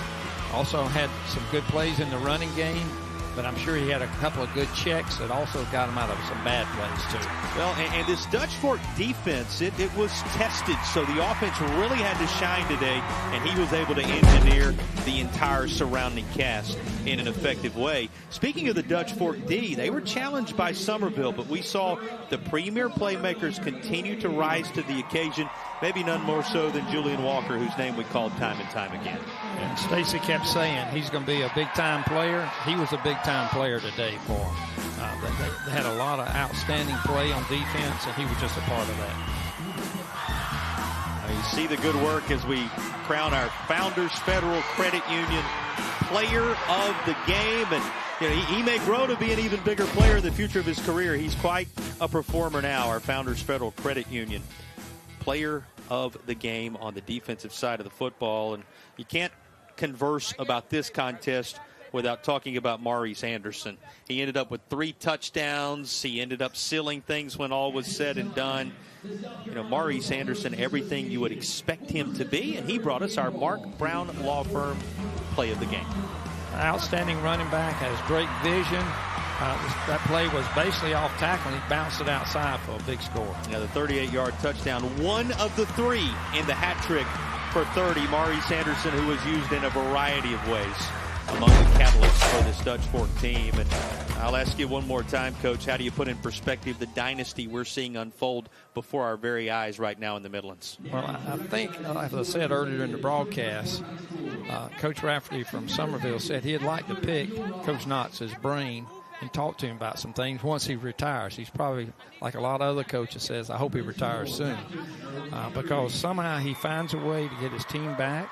Also had some good plays in the running game. But I'm sure he had a couple of good checks that also got him out of some bad plays, too. Well, and this Dutch Fork defense, it was tested, so the offense really had to shine today, and he was able to engineer the entire surrounding cast in an effective way. Speaking of the Dutch Fork D, they were challenged by Summerville, but we saw the premier playmakers continue to rise to the occasion, maybe none more so than Julian Walker, whose name we called time and time again. And Stacy kept saying he's going to be a big-time player. He was a big-time player today for them. They had a lot of outstanding play on defense, and he was just a part of that. You see the good work as we crown our Founders Federal Credit Union Player of the Game. And you know, he may grow to be an even bigger player in the future of his career. He's quite a performer now, our Founders Federal Credit Union Player of the Game on the defensive side of the football. And you can't converse about this contest without talking about Maurice Anderson. He ended up with 3 touchdowns. He ended up sealing things when all was said and done. You know, Maurice Anderson, everything you would expect him to be, and he brought us our Mark Brown Law Firm Play of the Game. Outstanding running back, has great vision. That play was basically off tackle, and he bounced it outside for a big score. Yeah, the 38-yard touchdown, one of the 3 in the hat trick for 30. Maurice Anderson, who was used in a variety of ways among the catalysts for this Dutch Fork team. And I'll ask you one more time, Coach, how do you put in perspective the dynasty we're seeing unfold before our very eyes right now in the Midlands? Well, I think, as I said earlier in the broadcast, Coach Rafferty from Summerville said he'd like to pick Coach Knott's brain and talk to him about some things once he retires. He's probably, like a lot of other coaches, says, I hope he retires soon. Because somehow he finds a way to get his team back.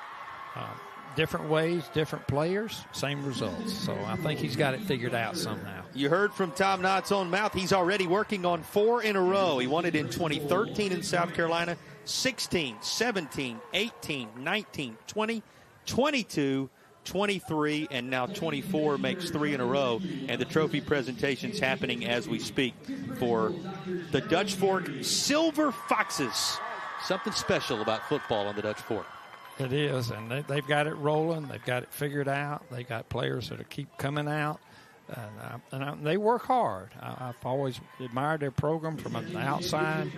Different ways, different players, same results. So I think he's got it figured out somehow. You heard from Tom Knott's own mouth. He's already working on 4 in a row. He won it in 2013 in South Carolina, 16, 17, 18, 19, 20, 22, 23, and now 24 makes 3 in a row. And the trophy presentation's happening as we speak for the Dutch Fork Silver Foxes. Something special about football on the Dutch Fork. It is, and they've got it rolling. They've got it figured out. They got players that keep coming out, and they work hard. I've always admired their program from the outside.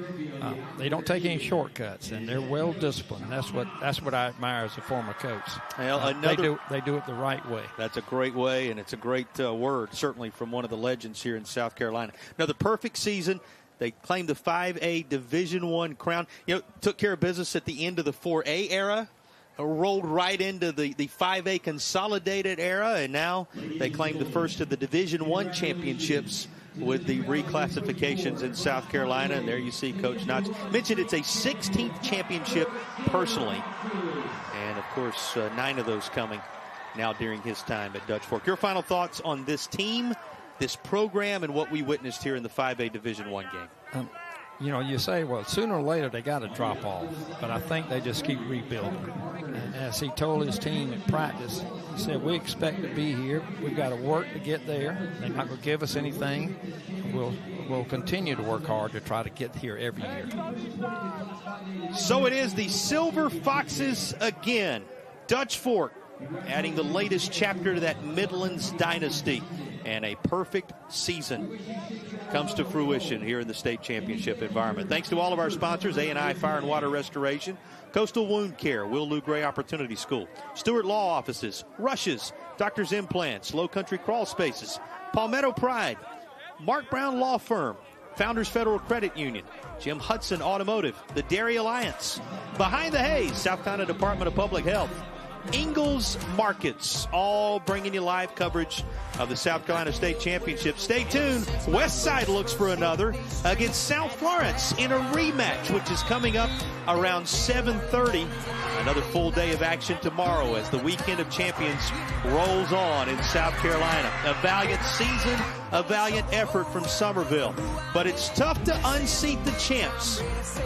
They don't take any shortcuts, and they're well disciplined. That's what I admire as a former coach. Well, they do it the right way. That's a great way, and it's a great word, certainly from one of the legends here in South Carolina. Another perfect season. They claimed the 5A Division I crown. Took care of business at the end of the 4A era. Rolled right into the 5A consolidated era, and now they claim the first of the Division I championships with the reclassifications in South Carolina. And there you see Coach Knotts mentioned it's a 16th championship personally, and of course 9 of those coming now during his time at Dutch Fork. Your final thoughts on this team, this program, and what we witnessed here in the 5A Division I game? You say, well, sooner or later they got to drop off, but I think they just keep rebuilding. And as he told his team in practice, he said, we expect to be here. We've got to work to get there. They're not going to give us anything. We'll continue to work hard to try to get here every year. So it is the Silver Foxes again. Dutch Fork adding the latest chapter to that Midlands dynasty. And a perfect season comes to fruition here in the state championship environment. Thanks to all of our sponsors, A&I Fire and Water Restoration, Coastal Wound Care, Will Lou Gray Opportunity School, Stewart Law Offices, Rushes, Doctor's Implants, Low Country Crawl Spaces, Palmetto Pride, Mark Brown Law Firm, Founders Federal Credit Union, Jim Hudson Automotive, the Dairy Alliance, Behind the Haze, South Carolina Department of Public Health, Ingalls Markets, all bringing you live coverage of the South Carolina State Championship. Stay tuned. Westside looks for another against South Florence in a rematch, which is coming up around 7:30. Another full day of action tomorrow as the Weekend of Champions rolls on in South Carolina. A valiant season, a valiant effort from Summerville. But it's tough to unseat the champs.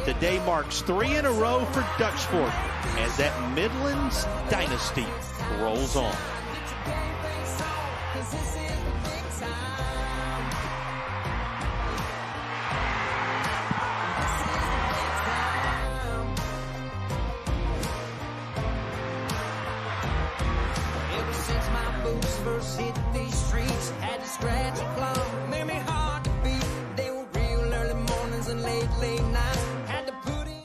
Today marks 3 in a row for Dutch Fork as that Midlands dynasty rolls on. Ever since my boots first hit these streets, had to scratch a claw, made me hard to beat. They were real early mornings and late nights. Had to put in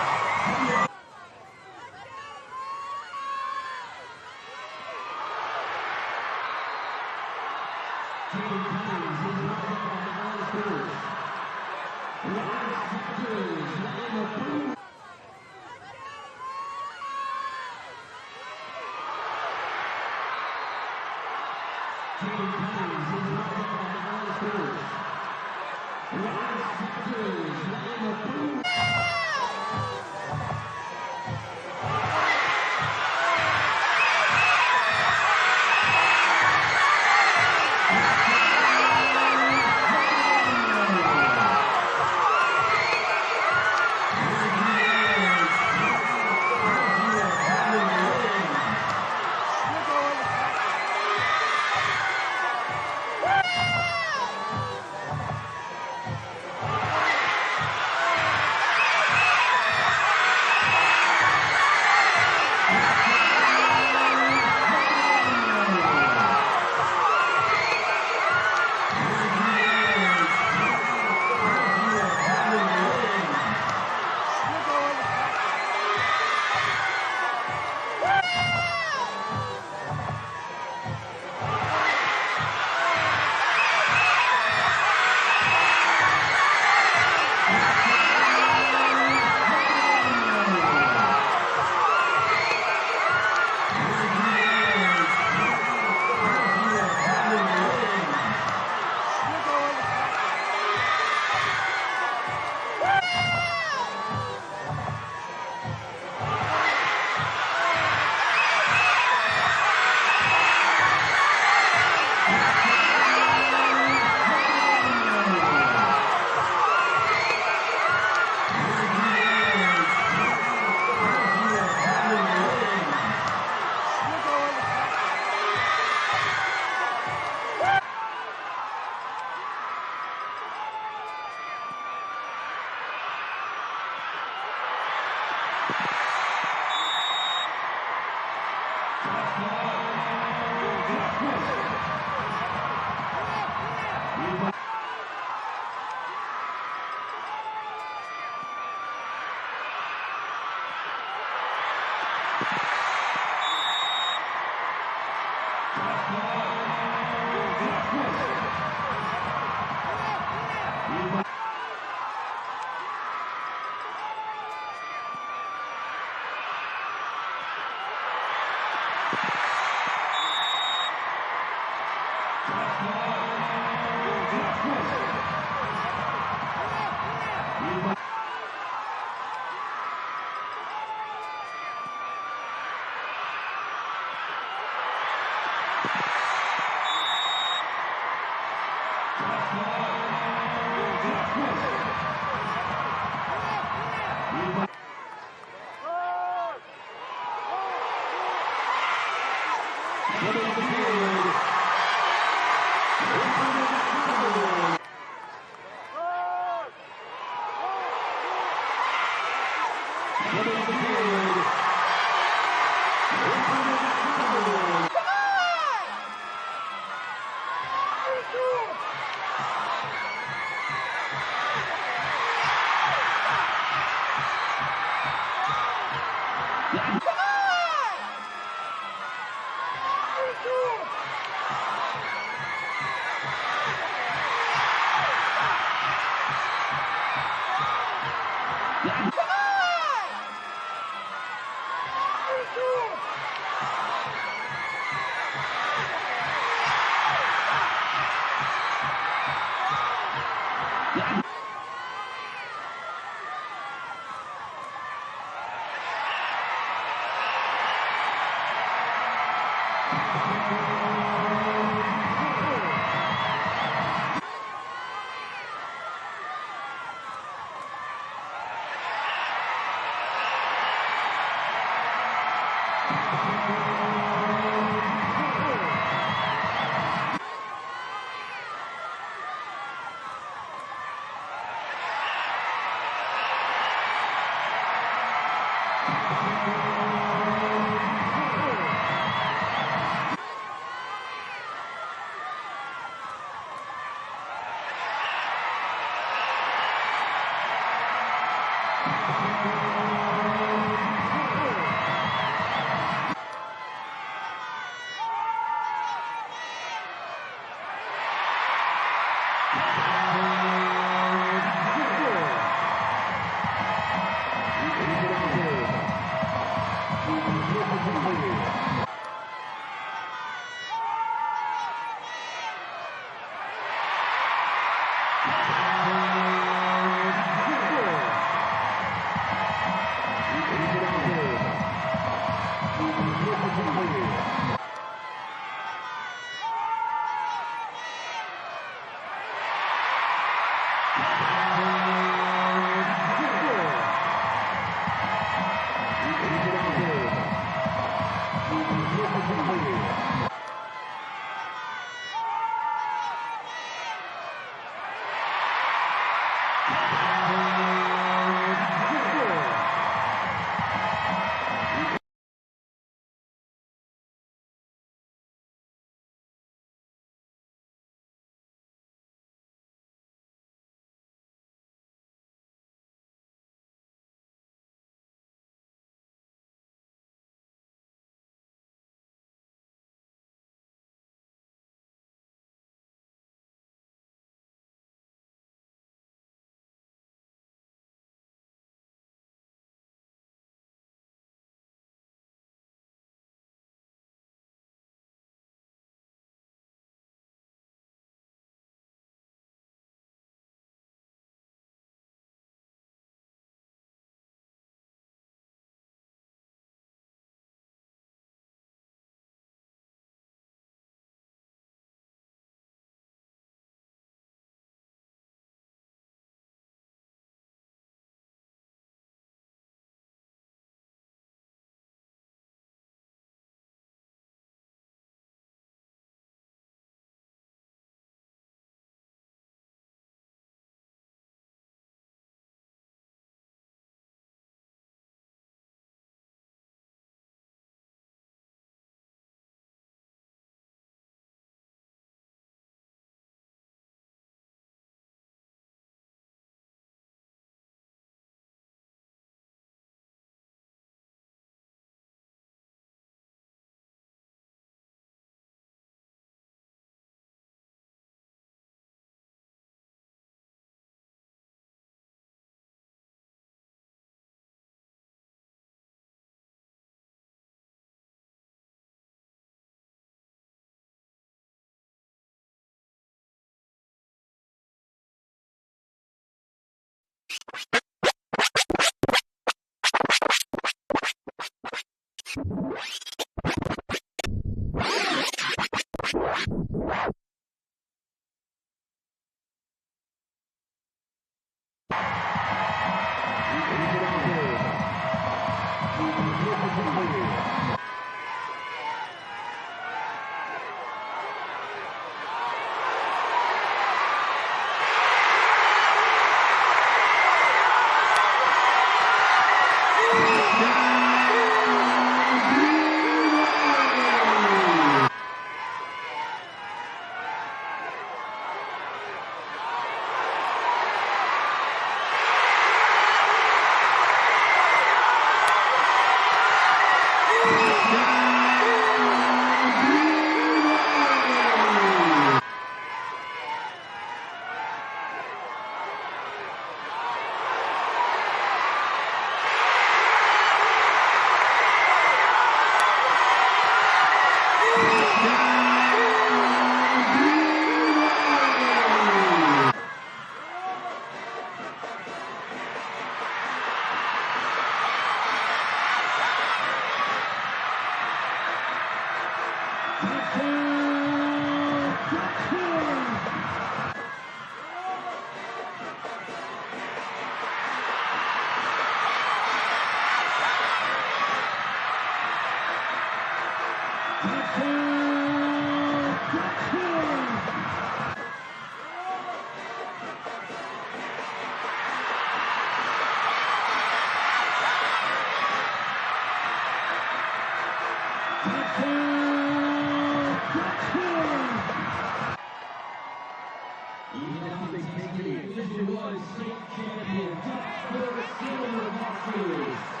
State champion, top 4 silver boxers.